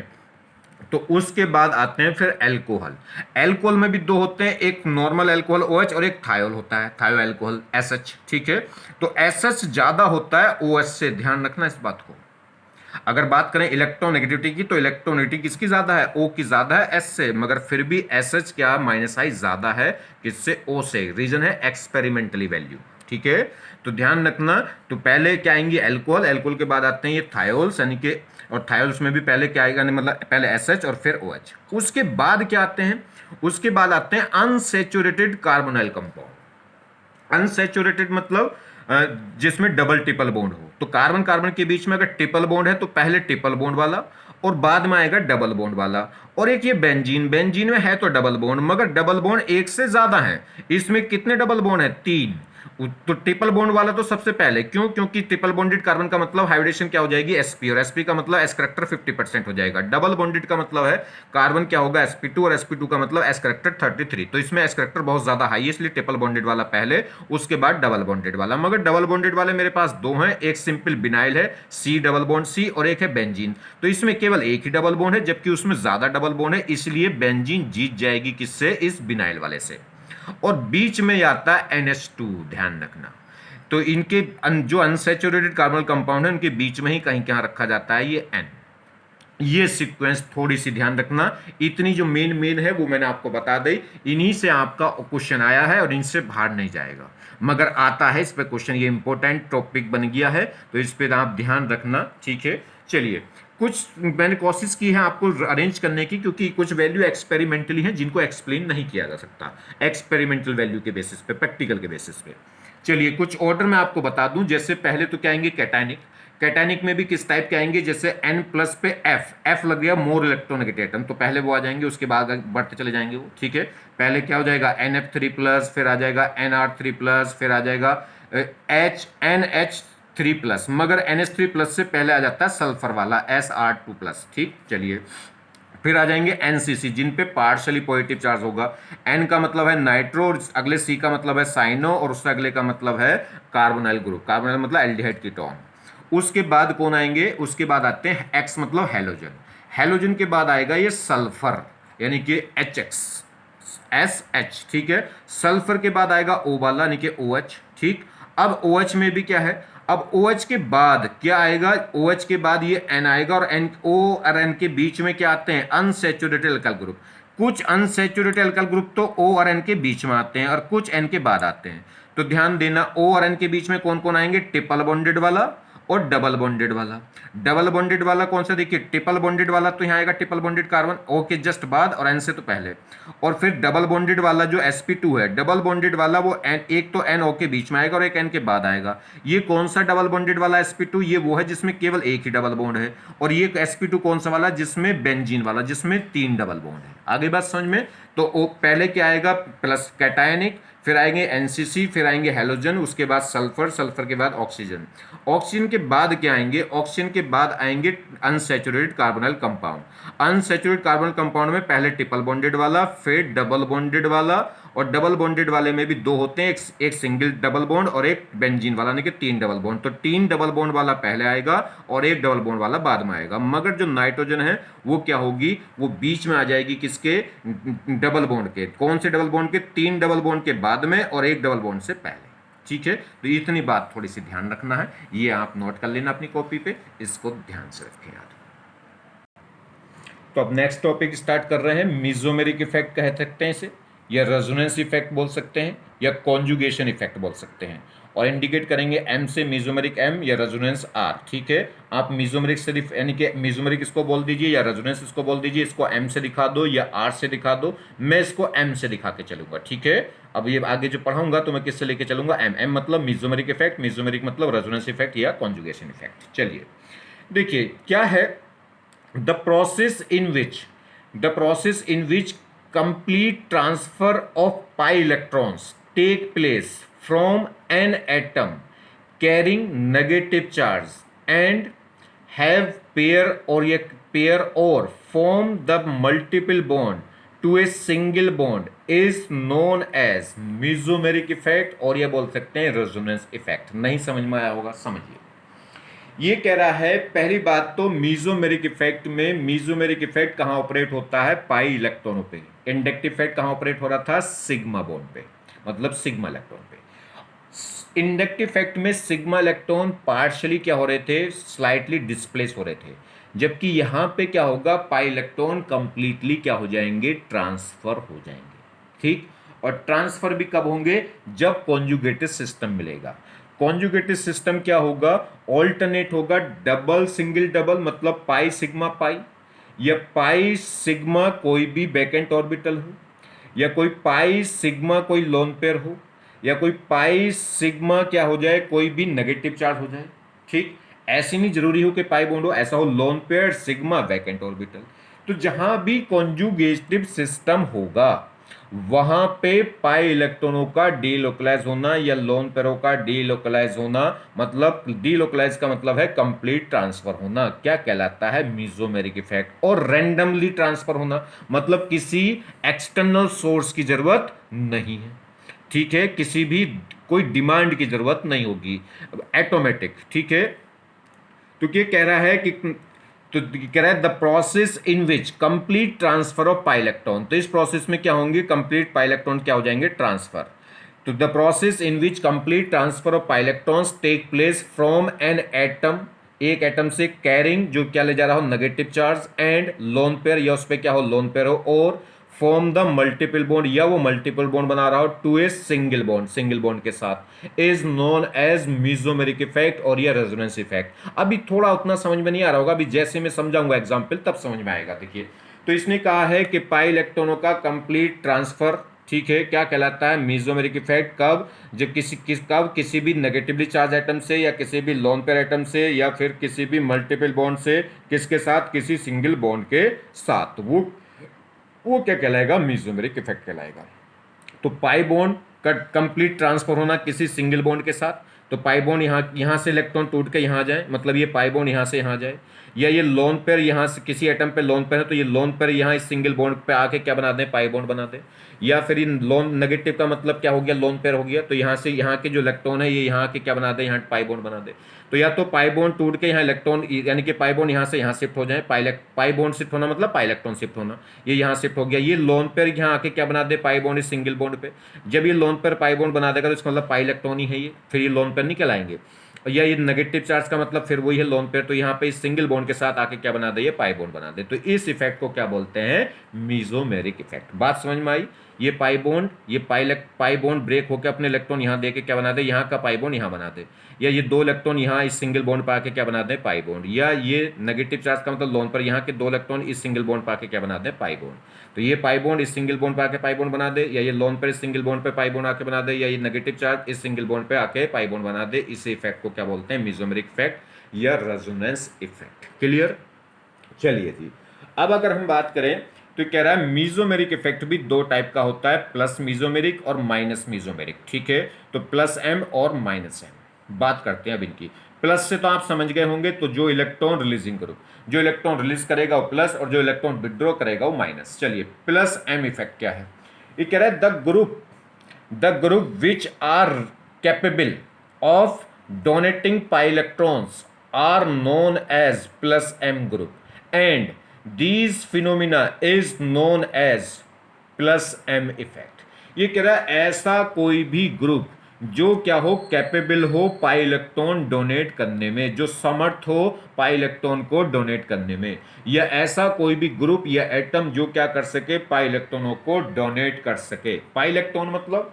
तो उसके बाद आते हैं फिर एल्कोहल। एल्कोहल में भी 2 होते हैं, एक नॉर्मल एल्कोहल OH और एक थायोल होता है, थायो एल्कोहल SH। ठीक है, तो SH ज्यादा होता है OH से, ध्यान रखना इस बात को। अगर बात करें इलेक्ट्रोनेगेटिविटी की तो इलेक्ट्रोनेगेटिविटी किसकी ज्यादा है, O की ज्यादा है S से, मगर फिर भी SH क्या माइनस आई ज्यादा है किससे, O से। रीजन है एक्सपेरिमेंटली वैल्यू। ठीक है, तो ध्यान रखना। तो पहले क्या आएंगे, एल्कोहल, एल्कोहल के बाद आते हैं ये थायोल्स, यानी कि, और थायोल्स में भी पहले क्या आएगा, मतलब पहले SH और फिर OH। उसके बाद क्या आते हैं, उसके बाद आते हैं अनसैचुरेटेड कार्बोनाइल कंपाउंड। अनसैचुरेटेड मतलब जिसमें डबल ट्रिपल बॉन्ड हो। तो कार्बन कार्बन के बीच में अगर ट्रिपल बॉन्ड है तो पहले ट्रिपल बॉन्ड वाला और बाद में आएगा डबल बॉन्ड वाला। और एक ये बेंजीन, बेंजीन में है तो डबल बॉन्ड, मगर डबल बॉन्ड एक से ज्यादा है। इसमें कितने डबल बॉन्ड है, 3। तो ट्रिपल बॉन्ड वाला तो सबसे पहले, क्यों, क्योंकि ट्रिपल बॉन्डेड कार्बन का मतलब हाइब्रिडेशन क्या हो जाएगी, sp, और sp का मतलब s करेक्टर 50% हो जाएगा। डबल बॉन्डेड का मतलब है कार्बन क्या होगा, sp2, और sp2 का मतलब s करेक्टर 33। तो इसमें s करेक्टर बहुत ज्यादा हाई है, इसलिए ट्रिपल बॉन्डेड वाला पहले, उसके बाद डबल बॉन्डेड वाला। मगर डबल बॉन्डेड वाले मेरे पास 2 हैं, एक सिंपल बिनाइल है C डबल बॉन्ड C, और एक है बेंजीन। तो इसमें केवल एक ही डबल बॉन्ड है, जबकि उसमें ज्यादा डबल बॉन्ड है, इसलिए बेंजीन जीत जाएगी किससे, इस बिनाइल वाले से। और बीच में आता है NH2, ध्यान रखना। तो इनके जो अनसैचुरेटेड कार्बोनिल कंपाउंड है उनके बीच में ही कहीं कहां रखा जाता है ये N। ये सीक्वेंस थोड़ी सी ध्यान रखना, इतनी जो मेन है वो मैंने आपको बता दी। इन्हीं से आपका क्वेश्चन आया है और इनसे बाहर नहीं जाएगा, मगर आता है इस पे क्वेश्चन, ये इंपॉर्टेंट टॉपिक बन गया है तो इस पे आप ध्यान रखना। ठीक है, चलिए, कुछ मैंने कोशिश की है आपको अरेंज करने की, क्योंकि कुछ वैल्यू एक्सपेरिमेंटली हैं जिनको एक्सप्लेन नहीं किया जा सकता एक्सपेरिमेंटल वैल्यू के बेसिस पे, प्रैक्टिकल के बेसिस पे। चलिए कुछ ऑर्डर मैं आपको बता दूं, जैसे पहले तो क्या आएंगे कैटायनिक, कैटायनिक में भी किस टाइप के आएंगे, जैसे N प्लस पे F लग गया मोर इलेक्ट्रोनेगेटिव एटम, तो पहले वो आ जाएंगे, उसके बाद बढ़ते चले जाएंगे वो, ठीक है। पहले क्या हो जाएगा NF3 प्लस, फिर आ जाएगा NR3 प्लस, फिर आ जाएगा NH3 प्लस, मगर NH3 प्लस से पहले आ जाता है सल्फर वाला SR2 प्लस, ठीक। चलिए फिर आ जाएंगे NCC जिन पे पार्शली पॉजिटिव चार्ज होगा। N का मतलब है नाइट्रो, अगले C का मतलब है साइनो, और उससे अगले का मतलब है कार्बोनाइल ग्रुप, कार्बोनाइल मतलब एल्डिहाइड कीटोन। उसके बाद कौन आएंगे, उसके बाद आते हैं X मतलब हेलोजन, हेलोजन के बाद आएगा ये सल्फर यानी कि HX SH, ठीक है। सल्फर के बाद आएगा O वाला यानी कि OH, ठीक। अब OH में भी क्या है, अब OH के बाद क्या आएगा, OH के बाद ये N आएगा, और N O और N के बीच में क्या आते हैं, अनसैचुरेटेड अल्काइल ग्रुप। कुछ अनसैचुरेटेड अल्काइल ग्रुप तो O और N के बीच में आते हैं और कुछ N के बाद आते हैं। तो ध्यान देना, O और N के बीच में कौन कौन आएंगे, ट्रिपल बॉन्डेड वाला और डबल बॉन्डेड वाला। डबल बॉन्डेड वाला कौन सा, देखिए ट्रिपल बॉन्डेड वाला तो यहाँ आएगा ट्रिपल बॉन्डेड कार्बन O के जस्ट बाद और N से तो पहले, और फिर डबल बॉन्डेड वाला जो sp2 है, डबल बॉन्डेड वाला वो एक तो NO के बीच में आएगा और एक N के बाद आएगा। ये कौन सा डबल बॉन्डेड वाला sp2, ये वो है जिसमें केवल एक ही डबल बॉन्ड है, और ये sp2 कौन सा वाला, जिसमें बेंजीन वाला, जिसमें 3 डबल बॉन्ड है। आगे बात समझ में, तो पहले क्या आएगा प्लस कैटायनिक, फिर आएंगे NCC, फिर आएंगे हेलोजन, उसके बाद सल्फर, सल्फर के बाद ऑक्सीजन, ऑक्सीजन के बाद क्या आएंगे, ऑक्सीजन के बाद आएंगे unsaturated carbonyl compound. Unsaturated carbonyl compound में पहले ट्रिपल बॉन्डेड वाला, फिर डबल बॉन्डेड वाला, और डबल बॉन्डेड वाले में भी दो होते हैं, एक सिंगल डबल बॉन्ड और एक बेंजीन वाला, यानी कि 3 डबल बॉन्ड। तो 3 डबल बॉन्ड वाला पहले आएगा और एक डबल बॉन्ड वाला बाद में आएगा, मगर जो नाइट्रोजन है वो क्या होगी, वो बीच में आ जाएगी, किसके, डबल बॉन्ड के। कौन से डबल बॉन्ड के, 3 डबल बॉन्ड के बाद में और एक डबल बॉन्ड से पहले, ठीक है। तो इतनी बात थोड़ी सी ध्यान रखना है, ये आप नोट कर लेना अपनी कॉपी पे, इसको ध्यान से रखें याद। तो अब नेक्स्ट टॉपिक स्टार्ट कर रहे हैं, मीजोमेरिक इफेक्ट कह सकते हैं इसे, या रेजोनेंस इफेक्ट बोल सकते हैं, या कॉन्जुगेशन इफेक्ट बोल सकते हैं, और इंडिकेट करेंगे M से, मीजोमेरिक M या रेजोनेंस R, ठीक है। आप मीजोमेरिक से यानी कि मीजोमेरिक इसको बोल दीजिए या रेजोनेंस इसको बोल दीजिए, इसको M से दिखा दो या R से दिखा दो, मैं इसको M से दिखा के चलूंगा, ठीक है। अब ये आगे जो पढ़ाऊंगा तो मैं किससे लेके चलूंगा, M मतलब मीजोमेरिक इफेक्ट, मीजोमेरिक मतलब रेजोनेंस इफेक्ट या कॉन्जुगेशन इफेक्ट। चलिए देखिए क्या है, the process in which complete transfer of pi electrons take place from an atom carrying negative charge and have pair or form the multiple bond to a single bond is known as mesomeric effect, और ये बोल सकते हैं resonance effect। नहीं समझ में आया होगा, समझिए। ये कह रहा है, पहली बात तो मीजोमेरिक इफेक्ट में, मीजोमेरिक इफेक्ट कहां ऑपरेट होता है, पाई इलेक्ट्रॉनों पे। इंडक्टिव इफेक्ट कहां ऑपरेट हो रहा था, सिग्मा बॉन्ड पे, मतलब सिग्मा इलेक्ट्रॉन पे। इंडक्टिव इफेक्ट में सिग्मा इलेक्ट्रॉन पार्शियली क्या हो रहे थे, स्लाइटली डिस्प्लेस हो रहे थे, जबकि यहां पे क्या होगा, पाई इलेक्ट्रॉन कंप्लीटली क्या हो जाएंगे, ट्रांसफर हो जाएंगे, ठीक। और ट्रांसफर भी कब होंगे, जब कॉन्जुगेटेड सिस्टम मिलेगा। कॉन्जुगेटेड सिस्टम क्या होगा, ऑल्टरनेट होगा, डबल सिंगल डबल मतलब पाई सिग्मा पाई, या पाई सिग्मा कोई भी वैकेंट ऑर्बिटल हो, या कोई पाई सिग्मा कोई लोन पेयर हो, या कोई पाई सिग्मा क्या हो जाए, कोई भी नेगेटिव चार्ज हो जाए, ठीक। ऐसी नहीं जरूरी हो कि पाई बॉन्ड हो, ऐसा हो lone pair sigma vacant orbital. तो जहां भी कॉन्जुगेटिव सिस्टम होगा वहां पे पाई इलेक्ट्रॉनों का डीलोकलाइज होना या लोन पेयरों का डीलोकलाइज होना, मतलब डीलोकलाइज का मतलब है कंप्लीट ट्रांसफर होना, क्या कहलाता है, मीजोमेरिक इफेक्ट। और रैंडमली ट्रांसफर होना मतलब किसी एक्सटर्नल सोर्स की जरूरत नहीं है, ठीक है, किसी भी कोई डिमांड की जरूरत नहीं होगी, ऑटोमेटिक, ठीक है। तो क्या कह रहा है कि, तो कह रहा है the process in which complete transfer of pi electron, तो इस प्रोसेस में क्या होंगे, कंप्लीट पाई इलेक्ट्रॉन क्या हो जाएंगे, ट्रांसफर। तो the process in which complete transfer of pi electrons take place from an atom, एक एटम से कैरिंग जो क्या ले जा रहा हो, negative charge, and lone pair या उस पर क्या हो, लोन पेयर हो, और फॉर्म द मल्टीपल बॉन्ड, या वो मल्टीपल बॉन्ड बना रहा हो टू ए सिंगल बॉन्ड के साथ, is known as mesomeric effect और या रेजोनेंस इफेक्ट। अभी थोड़ा उतना समझ में नहीं आ रहा होगा, अभी जैसे मैं समझाऊंगा एग्जाम्पल तब समझ में आएगा। देखिए, तो इसने कहा है कि पाई इलेक्ट्रॉनों का कंप्लीट ट्रांसफर, ठीक है, क्या कहलाता है, मीजोमेरिक इफेक्ट। कब, जब किसी भी नेगेटिवली चार्ज एटम से या किसी भी लोन पेयर एटम से या फिर किसी भी मल्टीपल बॉन्ड से, किसके साथ, किसी सिंगल बॉन्ड के साथ, वो क्या कहलाएगा, मीजोमेरिक इफेक्ट कहलाएगा। तो पाई बॉन्ड का कंप्लीट ट्रांसफर होना किसी सिंगल बॉन्ड के साथ, तो पाई बॉन्ड यहाँ से इलेक्ट्रॉन टूट के यहाँ जाए, मतलब ये पाई बॉन्ड यहाँ से यहाँ जाए, या ये लोन पेयर यहाँ से किसी एटम पे लोन पेयर है तो ये लोन पेयर यहाँ इस सिंगल बॉन्ड पे आके क्या बना दें, पाई बॉन्ड बना दे। या फिर इन लोन नेगेटिव का मतलब क्या हो गया, लोन पेयर हो गया, तो यहाँ से यहाँ के जो इलेक्ट्रॉन है ये यहाँ के क्या बना दे, यहाँ पाई बॉन्ड बना दे। तो या तो पाई बॉन्ड टूट के यहाँ इलेक्ट्रॉन, यानी कि पाई बॉन्ड यहाँ से यहाँ शिफ्ट हो जाए, पाई बॉन्ड शिफ्ट होना मतलब पाई इलेक्ट्रॉन शिफ्ट होना, ये यहाँ शिफ्ट हो गया। ये लोन पेयर यहाँ आके क्या बना दे, पाई बॉन्ड इस सिंगल बॉन्ड पे। जब ये लोन पेयर पाई बॉन्ड बना देगा तो इसका मतलब पाई इलेक्ट्रॉन ही है ये, फिर ये लोन पेयर नहीं कहलाएंगे। या ये नेगेटिव चार्ज का मतलब फिर वही है लोन पेयर, तो यहाँ पे इस सिंगल बॉन्ड के साथ आके क्या बना दे, ये पाई बॉन्ड बना दे। तो इस इफेक्ट को क्या बोलते हैं, मीजोमेरिक इफेक्ट। बात समझ में आई। ये पाई बॉन्ड, ये पाई बॉन्ड ब्रेक होकर अपने इलेक्ट्रॉन यहाँ दे के क्या बना दे, यहाँ का पाई बॉन्ड यहाँ बना दे। या ये दो इलेक्ट्रॉन यहाँ इस सिंगल बॉन्ड पर आके क्या बना दे, पाई बॉन्ड। या ये नेगेटिव चार्ज का मतलब लोन पर यहाँ के दो इलेक्ट्रॉन इस सिंगल बॉन्ड पर आके क्या बना दे, पाई बॉन्ड। तो ये पाई बॉन्ड इस सिंगल बॉन्ड पर आके पाई बॉन्ड बना दे, या ये लोन पर इस सिंगल बॉन्ड पे पाई बॉन्ड आके बना दे, या ये नेगेटिव चार्ज इस सिंगल बॉन्ड पे आके पाई बॉन्ड बना दे। इस इफेक्ट को क्या बोलते हैं, मीजोमेरिक इफेक्ट या रेजोनेंस इफेक्ट। क्लियर। चलिए जी, अब अगर हम बात करें तो कह रहा है मीजोमेरिक इफेक्ट भी दो टाइप का होता है, प्लस मीजोमेरिक और माइनस मीजोमेरिक। ठीक है, तो प्लस एम और माइनस एम बात करते हैं अब इनकी। प्लस से तो आप समझ गए होंगे, तो जो इलेक्ट्रॉन रिलीजिंग ग्रुप, जो इलेक्ट्रॉन रिलीज करेगा वो प्लस और जो इलेक्ट्रॉन विड्रॉ करेगा वो माइनस। चलिए, प्लस एम इफेक्ट क्या है, ये कह रहा है the group which are capable of donating pi electrons are known as plus M group and these phenomena is known as plus M effect. ये कह रहा है ऐसा कोई भी ग्रुप जो क्या हो, कैपेबल हो पाई इलेक्ट्रॉन डोनेट करने में, जो समर्थ हो पाई इलेक्ट्रॉन को डोनेट करने में, या ऐसा कोई भी ग्रुप या एटम जो क्या कर सके, पाई इलेक्ट्रॉनों को डोनेट कर सके। पाई इलेक्ट्रॉन मतलब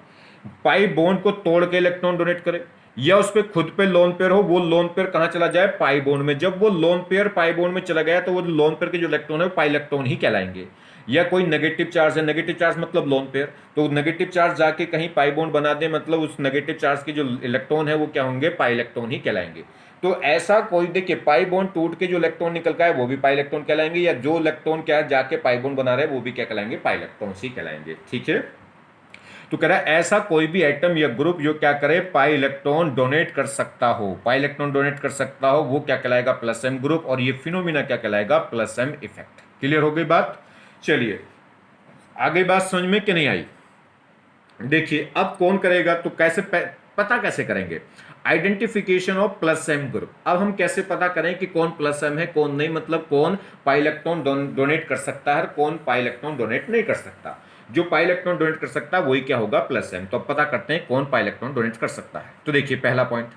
पाई बॉन्ड को तोड़ के इलेक्ट्रॉन डोनेट करे, या उस पर खुद पे लोन पेयर हो, वो लोन पेयर कहां चला जाए, पाई बॉन्ड में। जब वो लोन पेयर पाई बॉन्ड में चला गया तो वो लोन पेयर के जो इलेक्ट्रॉन है वो पाई इलेक्ट्रॉन ही कहलाएंगे। या कोई नेगेटिव चार्ज है, नेगेटिव चार्ज मतलब लोन पेयर, तो नेगेटिव चार्ज जाके कहीं पाई बॉन्ड बना दे, मतलब उस नेगेटिव चार्ज के जो इलेक्ट्रॉन है वो क्या होंगे, पाई इलेक्ट्रॉन ही कहलाएंगे। तो ऐसा कोई, देखिए, पाई बॉन्ड टूट के जो इलेक्ट्रॉन निकल का है वो भी पाई इलेक्ट्रॉन कहलाएंगे, या जो इलेक्ट्रॉन क्या है जाके पाई बॉन्ड बना रहे हैं वो भी क्या कहलाएंगे, पाई इलेक्ट्रॉन ही कहलाएंगे। ठीक है, तो कह रहा है ऐसा कोई भी एटम या ग्रुप जो क्या करे, पाई इलेक्ट्रॉन डोनेट कर सकता हो, पाई इलेक्ट्रॉन डोनेट कर सकता हो, वो क्या कहलाएगा, प्लस एम ग्रुप, और ये फिनोमिना क्या कहलाएगा, प्लस एम इफेक्ट। क्लियर हो गई बात। चलिए, आगे बात समझ में कि नहीं आई। देखिए, अब कौन करेगा, तो कैसे पता कैसे करेंगे, identification of plus M group. अब हम कैसे पता करें कि कौन प्लस एम है कौन नहीं, मतलब कौन पाई इलेक्ट्रॉन डोनेट कर सकता है, कौन पाई इलेक्ट्रॉन डोनेट नहीं कर सकता। जो पाई इलेक्ट्रॉन डोनेट कर सकता है वही क्या होगा, प्लस एम। तो अब पता करते हैं कौन पाई इलेक्ट्रॉन डोनेट कर सकता है। तो देखिए, पहला point,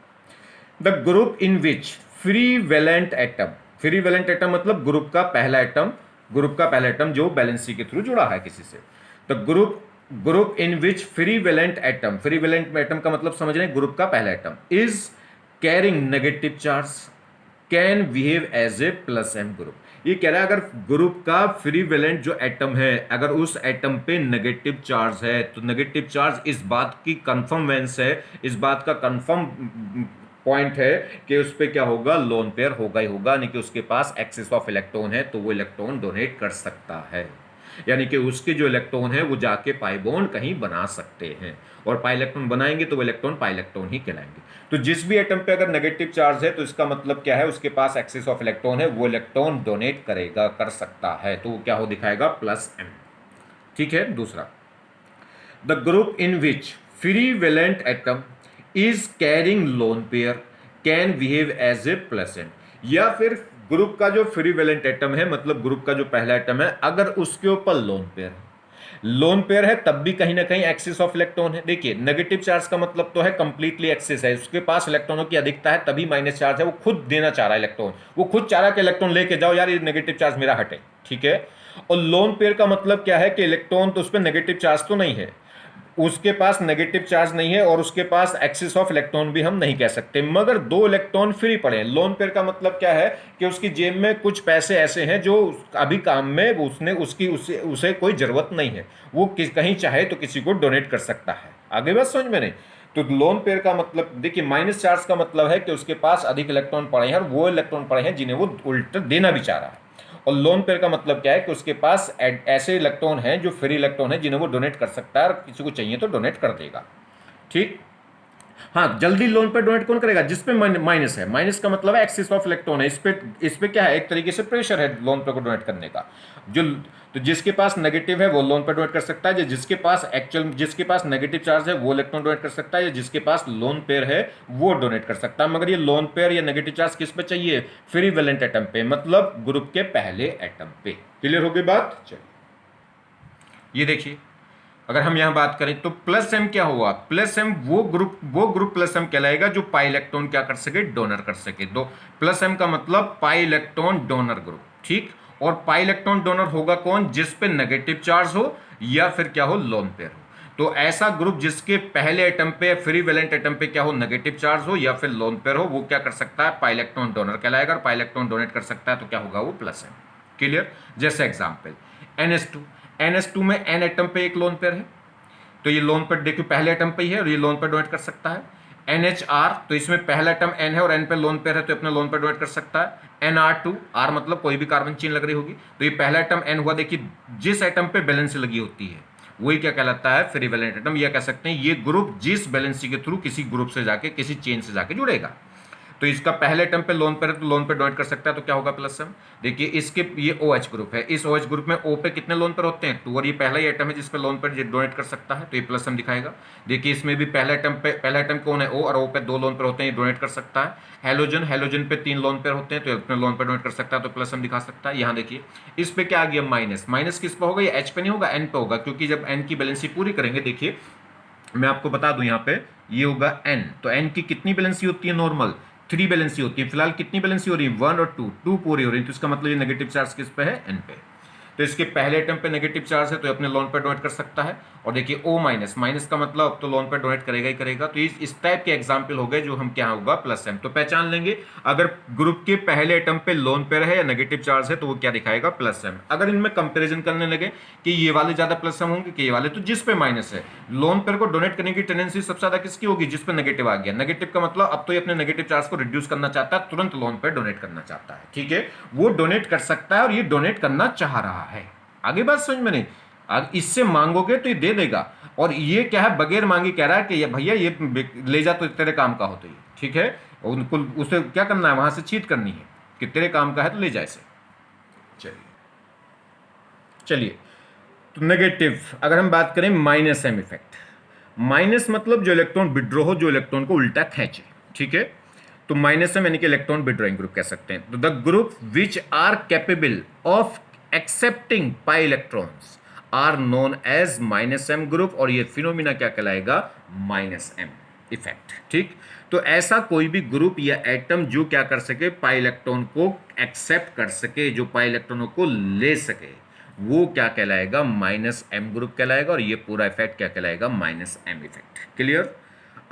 the group in which free valent atom, free valent atom मतलब ग्रुप का पहला एटम जो वैलेंसी के थ्रू जुड़ा है किसी से। तो group in which free valent atom का मतलब समझ रहे हैं, ग्रुप का पहला atom is carrying negative charge can behave as a plus M group. ये कह रहा है अगर ग्रुप का फ्री वैलेंट जो एटम है, अगर उस एटम पे नेगेटिव चार्ज है, तो नेगेटिव चार्ज इस बात की कंफर्मेंस है, इस बात का कंफर्म पॉइंट है कि उस पर क्या होगा, लोन पेयर होगा ही होगा, यानी कि उसके पास एक्सेस ऑफ इलेक्ट्रॉन है, तो वो इलेक्ट्रॉन डोनेट कर सकता है, यानी कि उसके जो इलेक्ट्रॉन है वो जाके पाई बॉन्ड कहीं बना सकते हैं, और पाई इलेक्ट्रॉन बनाएंगे तो वो इलेक्ट्रॉन पाई इलेक्ट्रॉन ही कहलाएंगे। तो जिस भी एटम पे अगर नेगेटिव चार्ज है तो इसका मतलब क्या है, उसके पास एक्सेस ऑफ इलेक्ट्रॉन है, वो इलेक्ट्रॉन डोनेट करेगा, कर सकता है, तो वो क्या हो दिखाएगा, प्लस एम। ठीक है। दूसरा, the group in which free valent atom is carrying lone pair can behave as a plus M. या फिर ग्रुप का जो फ्री वैलेंट एटम है, मतलब ग्रुप का जो पहला एटम है, अगर उसके ऊपर लोन पेयर है तब भी कहीं ना कहीं एक्सेस ऑफ इलेक्ट्रॉन है। देखिए, नेगेटिव चार्ज का मतलब तो है कंप्लीटली एक्सेस है, उसके पास इलेक्ट्रॉनों की अधिकता है, तभी माइनस चार्ज है, वो खुद देना चाह रहा है इलेक्ट्रॉन, वो खुद चाह रहा है कि इलेक्ट्रॉन लेके जाओ यार, ये नेगेटिव चार्ज मेरा हटे। ठीक है। और लोन पेयर का मतलब क्या है कि इलेक्ट्रॉन तो उस पर नेगेटिव चार्ज तो नहीं है, उसके पास नेगेटिव चार्ज नहीं है और उसके पास एक्सिस ऑफ इलेक्ट्रॉन भी हम नहीं कह सकते, मगर दो इलेक्ट्रॉन फ्री पड़े हैं। लोन पेयर का मतलब क्या है कि उसकी जेब में कुछ पैसे ऐसे हैं जो अभी काम में उसने उसकी उसे कोई जरूरत नहीं है, वो कहीं चाहे तो किसी को डोनेट कर सकता है। आगे बात समझ में नहीं? तो लोन पेयर का मतलब देखिए, माइनस चार्ज का मतलब है कि उसके पास अधिक इलेक्ट्रॉन पड़े हैं और वो इलेक्ट्रॉन पड़े हैं जिन्हें वो उल्टा देना भी चाह रहा है। और लोन पेयर का मतलब क्या है कि उसके पास ऐसे इलेक्ट्रॉन हैं जो फ्री इलेक्ट्रॉन हैं जिन्हें वो डोनेट कर सकता है और किसी को चाहिए तो डोनेट कर देगा। ठीक। हाँ, जल्दी लोन पे डोनेट कौन करेगा? जिस पे माइनस है। माइनस का मतलब है एक्सिस ऑफ इलेक्ट्रॉन है, इस पे क्या है, एक तरीके से प्रेशर है लोन पे को डोनेट करने का। जो तो जिसके पास नेगेटिव है वो लोन पे डोनेट कर सकता है, जिसके पास नेगेटिव चार्ज है वो इलेक्ट्रॉन डोनेट कर सकता है, या जिसके पास लोन पेयर है वो डोनेट कर सकता है। मगर ये लोन पेयर या नेगेटिव चार्ज किस पे चाहिए? फ्री वैलेंट एटम पे, मतलब ग्रुप के पहले एटम पे। क्लियर हो गई बात? चलिए ये देखिए, अगर हम यहां बात करें तो प्लस एम क्या हुआ? प्लस एम वो ग्रुप प्लस एम कहलाएगा जो पाई इलेक्ट्रॉन क्या कर सके? डोनर कर सके। दो प्लस एम का मतलब पाई इलेक्ट्रॉन डोनर ग्रुप। ठीक। और पाई इलेक्ट्रॉन डोनर होगा कौन? जिस पे नेगेटिव चार्ज हो या फिर क्या हो? लोन पेयर हो। तो ऐसा ग्रुप जिसके पहले एटम पे फ्री वैलेंट एटम पे क्या हो? नेगेटिव चार्ज हो या फिर लोन पेयर हो, वो क्या कर सकता है? पाई इलेक्ट्रॉन डोनर कहलाएगा। और पाई इलेक्ट्रॉन डोनेट कर सकता है तो क्या होगा? वो प्लस एम। क्लियर? जैसे एग्जाम्पल NH2, NH2 में n एटम पे एक लोन पेयर है, तो ये लोन पर देखिए पहले एटम पे ही है और ये लोन पर डोनेट कर सकता है। NHR, तो इसमें पहला एटम N है और N पे लोन पेयर है तो अपने लोन पर डोनेट कर सकता है। NR2, R मतलब कोई भी कार्बन चेन लग रही होगी, तो ये पहला एटम N हुआ। देखिए जिस एटम पे बैलेंसी लगी होती है वही क्या कहलाता है? Free valent atom. या कह सकते हैं ये ग्रुप जिस बैलेंसी के थ्रू किसी ग्रुप से जाके किसी चेन से जाके जुड़ेगा। तो इसका पहले एटम पे लोन पर है तो लोन पे डोनेट कर सकता है तो क्या होगा? Plus M. देखिए इसके ये OH ग्रुप है, इस OH ग्रुप में O पे कितने लोन पर होते हैं? 2, और ये पहला ही एटम है जिस पे लोन पर डोनेट कर सकता है तो ये प्लस एम दिखाएगा। देखिए इसमें भी पहला एटम कौन है? O, और O पे 2 लोन पर होते हैं, ये डोनेट कर सकता है। हेलोजन पे 3 लोन पर होते हैं तो अपने लोन पर डोनेट कर सकता है तो प्लस एम दिखा सकता है। यहाँ देखिए इस पे क्या आ गया? माइनस। माइनस किस पे होगा? ये H पे नहीं होगा, N पे होगा, क्योंकि जब N की बैलेंसी पूरी करेंगे, देखिए मैं आपको बता दूं यहाँ पे ये होगा N, तो N की कितनी बैलेंसी होती है? नॉर्मल 3 बैलेंसी होती है। फिलहाल कितनी बैलेंसी हो रही है? 1 और 2 पूरी हो रही है, तो इसका मतलब ये नेगेटिव चार्ज किस पे है? N पे। तो इसके पहले एटम पे नेगेटिव चार्ज है तो अपने लोन पर डोनेट कर सकता है। और देखिए O माइनस, माइनस का मतलब अब तो लोन पर डोनेट करेगा ही करेगा। तो इस टाइप के एग्जाम्पल हो गए जो हम क्या होगा? Plus M. तो पहचान लेंगे अगर ग्रुप के पहले एटम पे लोन पेयर है या नेगेटिव चार्ज है तो वो क्या दिखाएगा? Plus M. अगर इनमें कंपेरिजन करने लगे कि ये वाले ज्यादा प्लस एम होंगे कि ये वाले, तो जिस पे माइनस है लोन पेयर को डोनेट करने की टेंडेंसी सबसे ज्यादा किसकी होगी? जिस पे नेगेटिव आ गया। नेगेटिव का मतलब अब तो ये अपने नेगेटिव चार्ज को रिड्यूस करना चाहता है, तुरंत लोन पर डोनेट करना चाहता है। ठीक है, वो डोनेट कर सकता है और ये डोनेट करना चाह रहा है। आगे बात समझ में नहीं? इससे मांगोगे तो ये दे देगा, और ये क्या है? बगैर मांगी कह रहा है कि ये भैया ये ले जा तो तेरे काम का हो, तो ये ठीक है। उनको उसे क्या करना है? वहां से चीट करनी है कि तेरे काम का है तो ले जा इसे। चलिए चलिए, तो नेगेटिव अगर हम बात करें माइनस एम इफेक्ट। माइनस मतलब जो इलेक्ट्रॉन विड्रॉ हो, जो इलेक्ट्रॉन को उल्टा खींचे। ठीक है, तो माइनस एम यानी कि इलेक्ट्रॉन विड्रॉइंग ग्रुप कह सकते हैं। तो the group which are capable of accepting pi electrons are known as minus M group, और ये फिनोमिना क्या कहलाएगा? Minus M effect. ठीक, तो ऐसा कोई भी ग्रुप या एटम जो क्या कर सके? पाई इलेक्ट्रॉन को एक्सेप्ट कर सके, जो पाई इलेक्ट्रॉनों को ले सके, वो क्या कहलाएगा? माइनस एम ग्रुप कहलाएगा। और ये पूरा इफेक्ट क्या कहलाएगा? Minus M effect. क्लियर?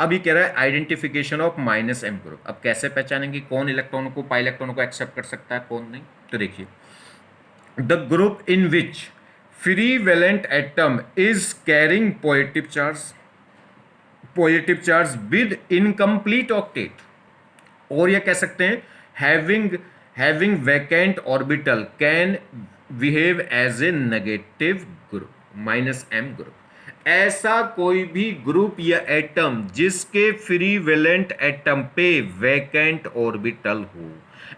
अब ये कह रहा है identification of minus M group. अब कैसे पहचानेंगे कौन इलेक्ट्रॉनों को, पाई इलेक्ट्रॉनों को एक्सेप्ट कर सकता है, कौन नहीं? तो देखिए, the group in which free valent atom is carrying positive charge with incomplete octet, और ये कह सकते हैं having vacant orbital can behave as a negative group, minus M group. ऐसा कोई भी ग्रुप या एटम जिसके फ्री वैलेंट एटम पे वैकेंट ऑर्बिटल हो।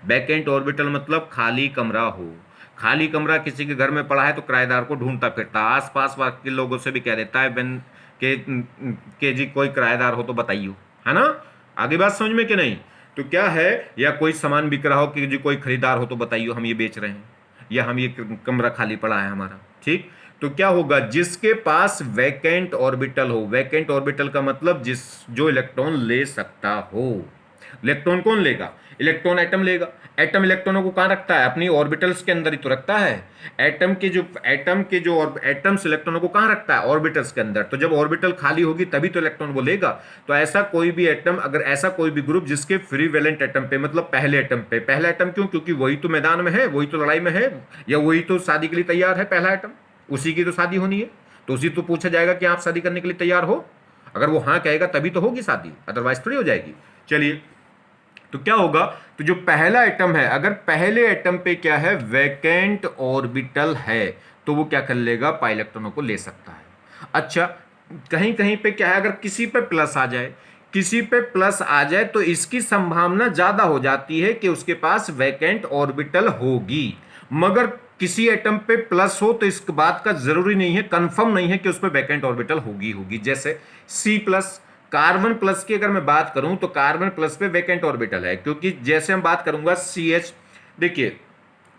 वैकेंट ऑर्बिटल मतलब खाली कमरा हो। खाली कमरा किसी के घर में पड़ा है तो किराएदार को ढूंढता फिरता, आसपास के लोगों से भी कह देता है बेन के जी कोई किराएदार हो तो बताइए, है ना? आगे बात समझ में कि नहीं? तो क्या है, या कोई सामान बिक रहा हो कि जी कोई खरीदार हो तो बताइए, हम ये बेच रहे हैं, या हम ये कमरा खाली पड़ा है हमारा। ठीक, तो क्या होगा? जिसके पास वैकेंट ऑर्बिटल हो। वैकेंट ऑर्बिटल का मतलब जो इलेक्ट्रॉन ले सकता हो। इलेक्ट्रॉन कौन लेगा? इलेक्ट्रॉन एटम लेगा। एटम इलेक्ट्रॉनों को कहाँ रखता है? अपनी ऑर्बिटल्स के अंदर ही तो रखता है। एटम्स इलेक्ट्रॉनों को कहाँ रखता है? ऑर्बिटल्स के अंदर। तो जब ऑर्बिटल खाली होगी तभी तो इलेक्ट्रॉन वो लेगा। तो ऐसा कोई भी एटम, अगर ऐसा कोई भी ग्रुप जिसके फ्री वैलेंट एटम पे, मतलब पहले एटम पे, पहला एटम क्यों? क्योंकि वही तो मैदान में है, वही तो लड़ाई में है, या वही तो शादी के लिए तैयार है। पहला एटम, उसी की तो शादी होनी है, तो उसी तो पूछा जाएगा कि आप शादी करने के लिए तैयार हो। अगर वो हाँ कहेगा तभी तो होगी शादी, अदरवाइज थोड़ी हो जाएगी। चलिए, तो क्या होगा? तो जो पहला एटम है, अगर पहले एटम पे क्या है? वैकेंट ऑर्बिटल है, तो वो क्या कर लेगा? पाई इलेक्ट्रॉनों को ले सकता है। अच्छा, कहीं कहीं पे क्या है? अगर किसी पे प्लस आ जाए, किसी पे प्लस आ जाए तो इसकी संभावना ज्यादा हो जाती है कि उसके पास वैकेंट ऑर्बिटल होगी। मगर किसी एटम पे प्लस हो तो इस बात का जरूरी नहीं है, कंफर्म नहीं है कि उस पर वैकेंट ऑर्बिटल होगी। जैसे सी प्लस, कार्बन प्लस की अगर मैं बात करूं तो कार्बन प्लस पे वैकेंट ऑर्बिटल है, क्योंकि जैसे हम बात करूंगा सी एच, देखिए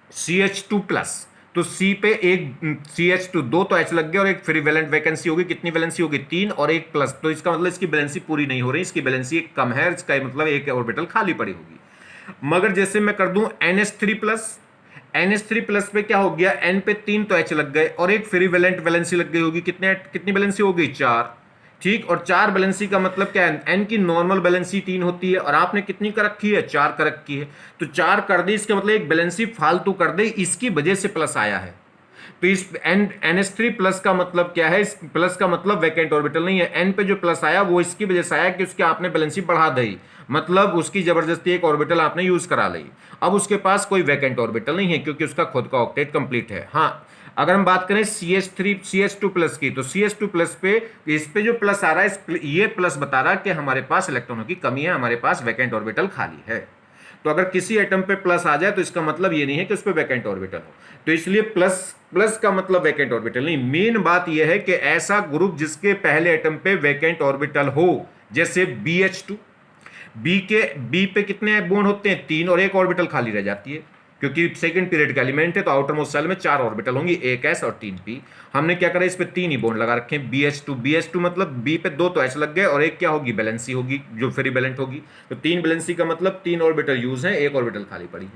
CH2 प्लस, तो C पे एक CH2, दो तो H लग गया और एक फ्री वैलेंट वैकेंसी होगी। कितनी वैलेंसी होगी? 3, और एक प्लस, तो इसका मतलब इसकी बैलेंसी पूरी नहीं हो रही, इसकी बैलेंसी एक कम है, इसका मतलब एक ऑर्बिटल खाली पड़ी होगी। मगर जैसे मैं कर दूं NH3 प्लस, NH3 प्लस पे क्या हो गया? N पे 3 तो H लग गए और एक फ्री वैलेंट वैलेंसी लग गई होगी। कितनी वैलेंसी हो गई? 4। ठीक, और 4 बैलेंसी का मतलब क्या है? N की नॉर्मल बैलेंसी 3 होती है और आपने कितनी कर रखी है? 4 कर रखी है। तो 4 कर दी, इसका मतलब एक बैलेंसी फालतू कर दे, इसकी वजह से प्लस आया है। तो इस NH3 प्लस का मतलब क्या है? इस प्लस का मतलब वैकेंट ऑर्बिटल नहीं है। N पे जो प्लस आया वो इसकी वजह से आया कि उसके आपने बैलेंसी बढ़ा दी, मतलब उसकी जबरदस्ती एक ऑर्बिटल आपने यूज करा ली। अब उसके पास कोई वैकेंट ऑर्बिटल नहीं है क्योंकि उसका खुद का ऑक्टेट कंप्लीट है। हाँ, अगर हम बात करें CH2 प्लस की, तो CH2 प्लस पे, इस पे जो प्लस आ रहा है, ये प्लस बता रहा है कि हमारे पास इलेक्ट्रॉनों की कमी है, हमारे पास वैकेंट ऑर्बिटल खाली है। तो अगर किसी एटम पे प्लस आ जाए तो इसका मतलब ये नहीं है कि उस पे वैकेंट ऑर्बिटल हो। तो इसलिए प्लस प्लस का मतलब वैकेंट ऑर्बिटल नहीं। मेन बात यह है कि ऐसा ग्रुप जिसके पहले एटम पे वैकेंट ऑर्बिटल हो, जैसे BH2, बी पे कितने बॉन्ड होते हैं? 3, और एक ऑर्बिटल खाली रह जाती है क्योंकि सेकंड पीरियड का एलिमेंट है, तो आउटर मोस्ट शेल में 4 ऑर्बिटल होंगी, एक S और 3 P। हमने क्या करा? इस पे 3 ही बॉन्ड लगा रखे हैं। BH2 मतलब B पे 2 तो H लग गए और एक क्या होगी? बैलेंसी होगी, जो फ्री बैलेंट होगी। तो 3 बैलेंसी का मतलब 3 ऑर्बिटल यूज है, एक ऑर्बिटल खाली पड़ी है,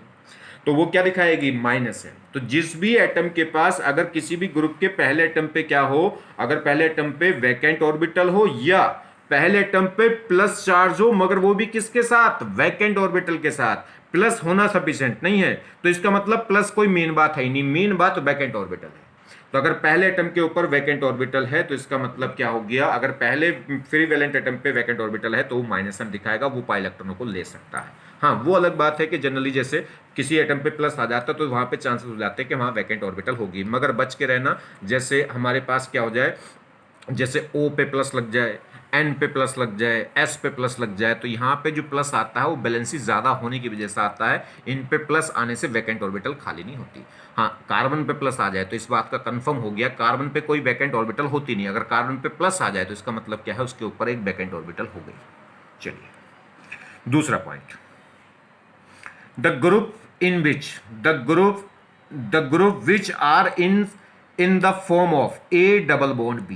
तो वो क्या दिखाएगी? माइनस है। तो जिस भी एटम के पास, अगर किसी भी ग्रुप के पहले एटम पे क्या हो, अगर पहले एटम पे वैकेंट ऑर्बिटल हो या पहले एटम पे प्लस चार्ज हो, मगर वो भी किसके साथ? वैकेंट ऑर्बिटल के साथ। प्लस होना सफिशिएंट नहीं है, तो इसका मतलब प्लस कोई मेन बात है ही नहीं, मेन बात वैकेंट ऑर्बिटल है। तो अगर पहले एटम के ऊपर वैकेंट ऑर्बिटल है तो इसका मतलब क्या हो गया? अगर पहले फ्री वैलेंट एटम पे वैकेंट ऑर्बिटल है तो वो माइनस एम दिखाएगा, वो पाई इलेक्ट्रॉनों को ले सकता है। हाँ, वो अलग बात है कि जनरली जैसे किसी एटम पे प्लस आ जाता है तो वहां पे चांसेस हो जाते हैं कि वहां वैकेंट ऑर्बिटल होगी, मगर बच के रहना। जैसे हमारे पास क्या हो जाए, जैसे O पे प्लस लग जाए, N पे प्लस लग जाए, S पे प्लस लग जाए, तो यहाँ पे जो प्लस आता है वो बैलेंसी ज़्यादा होने की वजह से आता है। इन पे प्लस आने से वैकेंट ऑर्बिटल खाली नहीं होती। हाँ, कार्बन पे प्लस आ जाए तो इस बात का कंफर्म हो गया, कार्बन पे कोई वैकेंट ऑर्बिटल होती नहीं। अगर कार्बन पे प्लस आ जाए तो इसका मतलब क्या है? उसके ऊपर एक वैकेंट ऑर्बिटल हो गई। चलिए, दूसरा point, the group in which the group which are in the form of A double bond B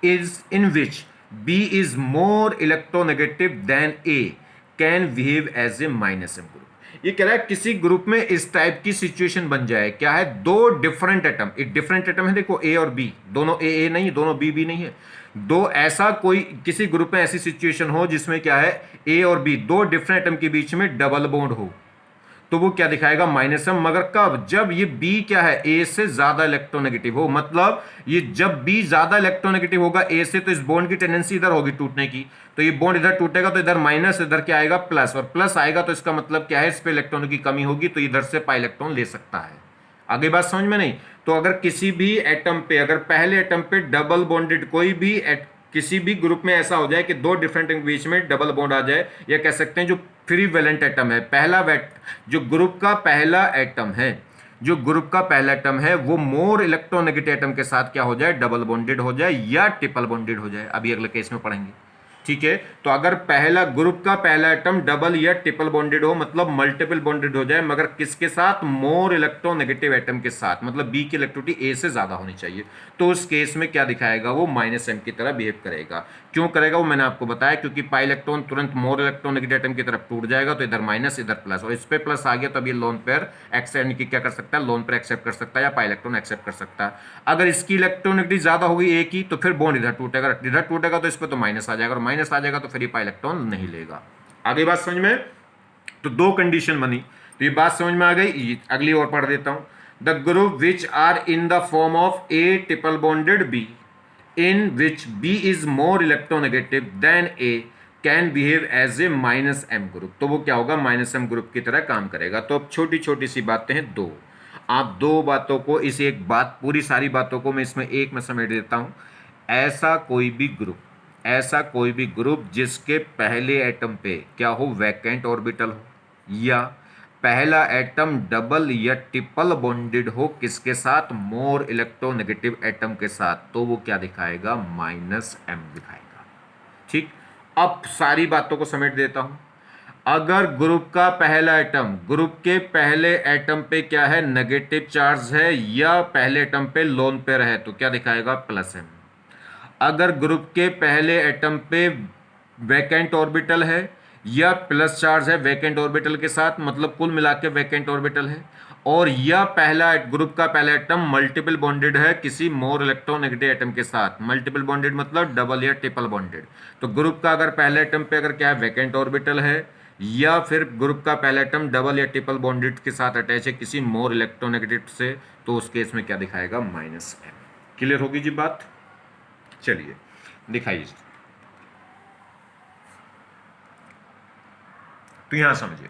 is in which B is more electronegative than A can behave as a minus M group। ये कह रहा है किसी group में इस type की situation बन जाए, क्या है? दो डिफरेंट एटम, एक डिफरेंट एटम है, देखो A और B, दोनों A नहीं, दोनों B नहीं है। दो ऐसा कोई किसी ग्रुप में ऐसी सिचुएशन हो जिसमें क्या है? A और B, दो डिफरेंट एटम के बीच में डबल बॉन्ड हो, तो वो क्या दिखाएगा? Minus M. मगर कब? जब ये B क्या है? A से ज्यादा इलेक्ट्रोनेगेटिव हो। मतलब ये जब B ज्यादा इलेक्ट्रोनेगेटिव होगा A से, तो इस बॉन्ड की टेंडेंसी इधर होगी टूटने की, तो ये बॉन्ड इधर टूटेगा तो इधर माइनस, इधर क्या आएगा? प्लस, और प्लस आएगा तो इसका मतलब क्या है? इस पे इलेक्ट्रॉनों की कमी होगी, तो इधर से पाई इलेक्ट्रॉन ले सकता है। आगे बात समझ में नहीं? तो अगर किसी भी एटम पे, अगर पहले एटम पे डबल बॉन्डेड कोई भी किसी भी ग्रुप में ऐसा हो जाए कि दो डिफरेंट के बीच में डबल बॉन्ड आ जाए, या कह सकते हैं जो फ्री वैलेंट एटम है, जो ग्रुप का पहला एटम है, जो ग्रुप का पहला एटम है वो मोर इलेक्ट्रोनेगेटिव एटम के साथ क्या हो जाए? डबल बॉन्डेड हो जाए या ट्रिपल बॉन्डेड हो जाए। अभी अगले केस में पढ़ेंगे। ठीक है। तो अगर पहला ग्रुप का पहला एटम डबल या ट्रिपल बॉन्डेड हो, मतलब मल्टीपल बॉन्डेड हो जाए, मगर किसके साथ, मोर इलेक्ट्रोनेगेटिव एटम के साथ, मतलब बी की इलेक्ट्रिसिटी ए से ज्यादा होनी चाहिए, तो उस केस में क्या दिखाएगा, वो माइनस एम की तरह बिहेव करेगा। क्यों करेगा वो मैंने आपको बताया, क्योंकि पाई इलेक्ट्रॉन तुरंत मोर इलेक्ट्रोनेगेटिव एटम की तरफ टूट जाएगा, तो इधर माइनस इधर प्लस, और इस पे प्लस आ गया तो अब ये लोन पेयर एक्सेप्ट की क्या कर सकता है, लोन पेयर एक्सेप्ट कर सकता है या पाई इलेक्ट्रॉन एक्सेप्ट कर सकता है। अगर इसकी इलेक्ट्रोनेगेटिव ज्यादा होगी ए की, तो फिर बॉन्ड इधर टूटेगा तो इस पर तो माइनस आ जाएगा, और माइनस आ जाएगा तो फिर ये पाई इलेक्ट्रॉन नहीं लेगा। आगे बात समझ में? तो दो कंडीशन बनी, तो ये बात समझ में आ गई। अगली और पढ़ देता हूं। The group which are in the form of A triple bonded B in which B is more electronegative than A can behave as a minus M group. तो वो क्या होगा, माइनस एम ग्रुप की तरह काम करेगा। तो अब छोटी छोटी सी बातें हैं दो, आप दो बातों को, इस एक बात, पूरी सारी बातों को मैं इसमें एक में समेट देता हूं। ऐसा कोई भी ग्रुप, ऐसा कोई भी ग्रुप जिसके पहले एटम पे क्या हो, वैकेंट ऑर्बिटल हो, या पहला एटम डबल या ट्रिपल बॉन्डेड हो, किसके साथ, मोर इलेक्ट्रोनेगेटिव एटम के साथ, तो वो क्या दिखाएगा, माइनस एम दिखाएगा। ठीक, अब सारी बातों को समेट देता हूं। अगर ग्रुप का पहला एटम, ग्रुप के पहले एटम पे क्या है, नेगेटिव चार्ज है, या पहले एटम पे लोन पेयर है, तो क्या दिखाएगा, प्लस एम। अगर ग्रुप के पहले एटम पे वैकेंट ऑर्बिटल है या प्लस चार्ज है वैकेंट ऑर्बिटल के साथ, मतलब कुल मिला के वैकेंट ऑर्बिटल है, और या पहला ग्रुप का पहला एटम मल्टीपल बॉन्डेड है किसी मोर इलेक्ट्रोनेगेटिव एटम के साथ, मल्टीपल बॉन्डेड मतलब डबल या ट्रिपल बॉन्डेड, तो ग्रुप का अगर पहले एटम पे अगर क्या है, वैकेंट ऑर्बिटल है, या फिर ग्रुप का पहला एटम डबल या ट्रिपल बॉन्डेड के साथ अटैच है किसी मोर इलेक्ट्रोनेगेटिव से, तो उस केस में क्या दिखाएगा, माइनस एम। क्लियर होगी जी बात? चलिए दिखाइए। तो यहां समझिए,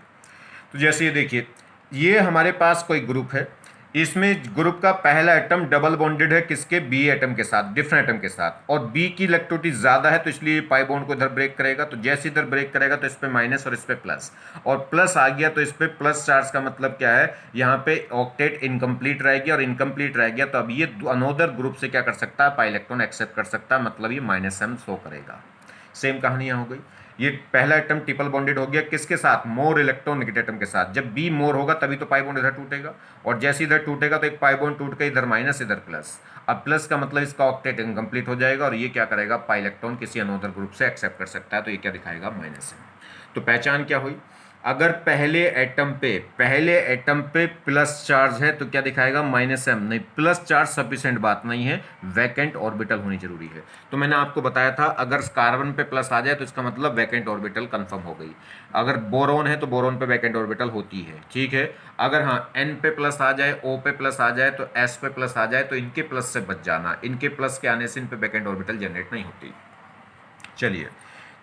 तो जैसे ये देखिए, ये हमारे पास कोई ग्रुप है, इसमें ग्रुप का पहला एटम डबल बॉन्डेड है किसके, बी एटम के साथ, डिफरेंट एटम के साथ, और बी की इलेक्ट्रिसिटी ज्यादा है, तो इसलिए पाई बॉन्ड को इधर ब्रेक करेगा, तो जैसे इधर ब्रेक करेगा तो इस पे माइनस और इस पे प्लस, और प्लस आ गया तो इस पे प्लस चार्ज का मतलब क्या है, यहाँ पे ऑक्टेट इनकम्प्लीट रहेगी, और इनकम्प्लीट रह गया तो अब ये अनोदर ग्रुप से क्या कर सकता है, पाई इलेक्ट्रॉन एक्सेप्ट कर सकता है, मतलब ये माइनस एम शो करेगा। सेम कहानी यहाँ हो गई, ये पहला एटम ट्रिपल बॉन्डेड हो गया किसके साथ, मोर इलेक्ट्रोनेगेटिव एटम के साथ, जब बी मोर होगा तभी तो पाई बॉन्ड इधर टूटेगा, और जैसे इधर टूटेगा तो एक पाई बॉन्ड टूट के इधर माइनस इधर प्लस, अब प्लस का मतलब इसका ऑक्टेट इनकम्प्लीट हो जाएगा, और ये क्या करेगा, पाई इलेक्ट्रॉन किसी अनोदर ग्रुप से एक्सेप्ट कर सकता है, तो ये क्या दिखाएगा, माइनस है। तो पहचान क्या हुई, अगर पहले एटम पे प्लस चार्ज है तो क्या दिखाएगा, माइनस एम। नहीं, प्लस चार्ज सफिशिएंट बात नहीं है, वैकेंट ऑर्बिटल होनी जरूरी है। तो मैंने आपको बताया था, अगर कार्बन पे प्लस आ जाए तो इसका मतलब वैकेंट ऑर्बिटल कंफर्म हो गई, अगर बोरोन है तो बोरोन पे वैकेंट ऑर्बिटल होती है, ठीक है। अगर हाँ एन पे प्लस आ जाए, ओ पे प्लस आ जाए, तो एस पे प्लस आ जाए, तो इनके प्लस से बच जाना, इनके प्लस के आने से इन पे वैकेंट ऑर्बिटल जनरेट नहीं होती। चलिए,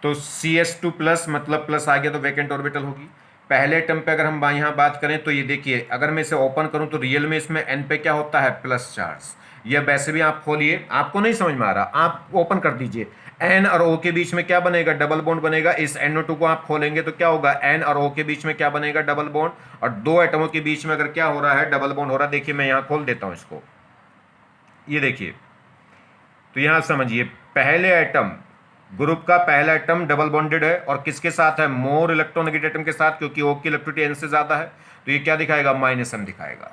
तो Cs2 प्लस मतलब प्लस आ गया तो वैकेंट ऑर्बिटल होगी। पहले एटम पे अगर हम यहाँ बात करें तो ये देखिए, अगर मैं इसे ओपन करूं तो रियल में इसमें n पे क्या होता है, प्लस चार्ज। ये वैसे भी आप खोलिए, आपको नहीं समझ में आ रहा, आप ओपन कर दीजिए, n और o के बीच में क्या बनेगा, डबल बॉन्ड बनेगा। इस NO2 को आप खोलेंगे तो क्या होगा, n और o के बीच में क्या बनेगा, डबल बॉन्ड। और दो एटमों के बीच में अगर क्या हो रहा है, डबल बॉन्ड हो रहा है। देखिए मैं यहाँ खोल देता हूँ इसको, ये देखिए, तो यहां समझिए, पहले एटम, ग्रुप का पहला एटम डबल बॉन्डेड है और किसके साथ है, मोर इलेक्ट्रोनेगेटिव एटम के साथ, क्योंकि ओ की इलेक्ट्रिसिटी एन से ज्यादा है, तो ये क्या दिखाएगा, माइनस एम दिखाएगा।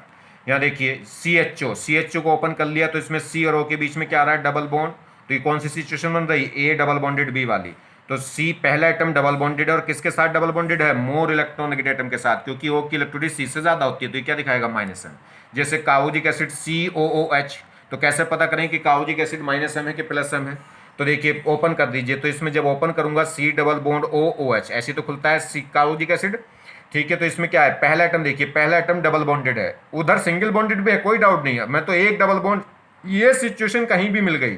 यहां देखिए CHO को ओपन कर लिया तो इसमें C और O के बीच में क्या आ रहा है, डबल बॉन्ड। तो ये कौन सी सिचुएशन बन रही, ए डबल बॉन्डेड बी वाली। तो C पहला एटम डबल बॉन्डेड है और किसके साथ डबल बॉन्डेड है, मोर इलेक्ट्रोनेगेटिव एटम के साथ, क्योंकि O की इलेक्ट्रिसिटी C से ज्यादा होती है, तो ये क्या दिखाएगा, माइनस एम। जैसे काउजिक एसिड COOH, तो कैसे पता करें कि काउजिक एसिड माइनस एम है कि प्लस एम है। तो देखिए ओपन कर दीजिए, तो इसमें जब ओपन करूंगा C डबल बॉन्ड OOH, ऐसे तो खुलता है C काउजिक एसिड, ठीक है। तो इसमें क्या है, पहला एटम देखिए, पहला एटम डबल बॉन्डेड है, उधर सिंगल बॉन्डेड भी है, कोई डाउट नहीं है, मैं तो एक डबल बॉन्ड, ये सिचुएशन कहीं भी मिल गई।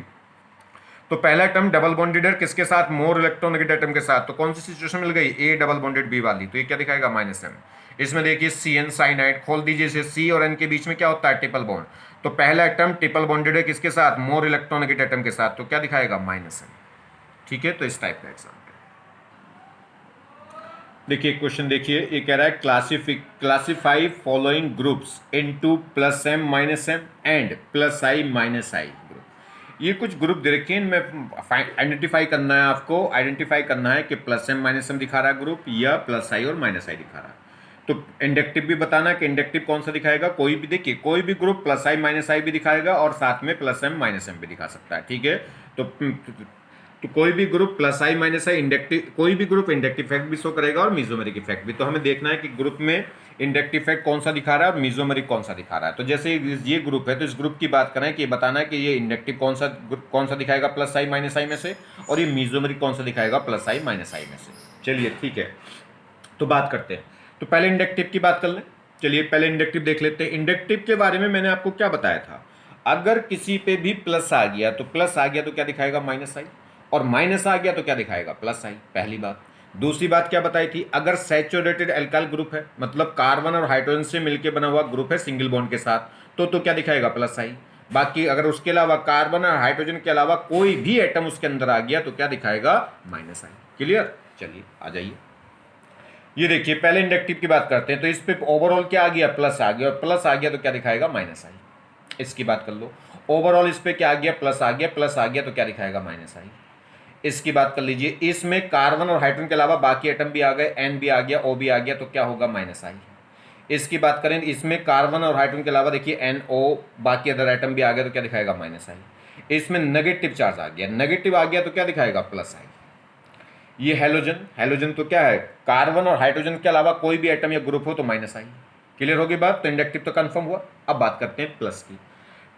तो पहला एटम डबल बॉन्डेड है किसके साथ, मोर इलेक्ट्रोनेगेटिव एटम के साथ, तो कौन सी सिचुएशन मिल गई, ए डबल बॉन्डेड बी वाली, तो ये क्या दिखाएगा, माइनस एम। इसमें देखिए CN साइनाइड, खोल दीजिए इसे, C और N के बीच में क्या होता है, ट्रिपल बॉन्ड। तो पहला एटम ट्रिपल बॉन्डेड है किसके साथ, मोर इलेक्ट्रोनेगेटिव एटम के साथ, तो क्या दिखाएगा, माइनस एम। ठीक है, तो इस टाइप का एग्जाम्पल देखिए, क्वेश्चन देखिए, ये कह रहा है classify following groups into plus M minus M and plus I minus I group. ये कुछ ग्रुप दे रखे हैं, इनमें आइडेंटिफाई करना है आपको, आइडेंटिफाई करना है कि प्लस एम माइनस एम दिखा रहा है ग्रुप या प्लस आई और माइनस आई दिखा रहा है। तो इंडक्टिव भी बताना कि इंडक्टिव कौन सा दिखाएगा, कोई भी देखिए कोई भी ग्रुप प्लस आई माइनस आई भी दिखाएगा और साथ में प्लस एम माइनस एम भी दिखा सकता है, ठीक है। तो कोई भी group plus I minus I inductive, कोई भी ग्रुप इंडक्टिव इफेक्ट भी शो करेगा और मीजोमेरिक इफेक्ट भी। तो हमें देखना है कि ग्रुप में इंडक्टिव इफेक्ट कौन सा दिखा रहा है और मीजोमेरिक कौन सा दिखा रहा है। तो जैसे ये ग्रुप है तो इस ग्रुप की बात करें कि ये बताना है कि ये इंडक्टिव कौन सा दिखाएगा प्लस आई माइनस आई में से, और ये मीजोमेरिक कौन सा दिखाएगा प्लस आई माइनस आई में से। चलिए ठीक है, तो बात करते हैं। तो पहले इंडक्टिव की बात कर लें। चलिए पहले इंडक्टिव देख लेते हैं। इंडक्टिव के बारे में मैंने आपको क्या बताया था, अगर किसी पे भी प्लस आ गया तो क्या दिखाएगा माइनस आई, और माइनस आ गया तो क्या दिखाएगा प्लस आई, पहली बात। दूसरी बात क्या बताई थी, अगर सैचुरेटेड एल्काइल ग्रुप है, मतलब कार्बन और हाइड्रोजन से मिलकर बना हुआ ग्रुप है सिंगल बॉन्ड के साथ, तो क्या दिखाएगा प्लस आई। बाकी अगर उसके अलावा कार्बन और हाइड्रोजन के अलावा कोई भी एटम उसके अंदर आ गया तो क्या दिखाएगा माइनस आई। क्लियर, चलिए आ जाइए। ये देखिए पहले इंडक्टिव की बात करते हैं। तो इस पे ओवरऑल क्या आ गया, प्लस आ गया, और प्लस आ गया तो क्या दिखाएगा माइनस आई। इसकी बात कर लो, ओवरऑल इस पे क्या आ गया, प्लस आ गया, प्लस आ गया तो क्या दिखाएगा माइनस आई। इसकी बात कर लीजिए, इसमें कार्बन और हाइड्रोजन के अलावा बाकी एटम भी आ गए, एन भी आ गया, ओ भी आ गया तो क्या होगा माइनस आई। इसकी बात करें, इसमें कार्बन और हाइड्रोजन के अलावा देखिए एन ओ बाकी अदर एटम भी आ गया तो क्या दिखाएगा माइनस आई। इसमें नेगेटिव चार्ज आ गया, नेगेटिव आ गया तो क्या दिखाएगा प्लस आई। ये हेलोजन, हेलोजन तो क्या है, कार्बन और हाइड्रोजन के अलावा कोई भी एटम या ग्रुप हो तो माइनस आई। क्लियर होगी बात, तो इंडक्टिव तो कंफर्म हुआ। अब बात करते हैं प्लस की।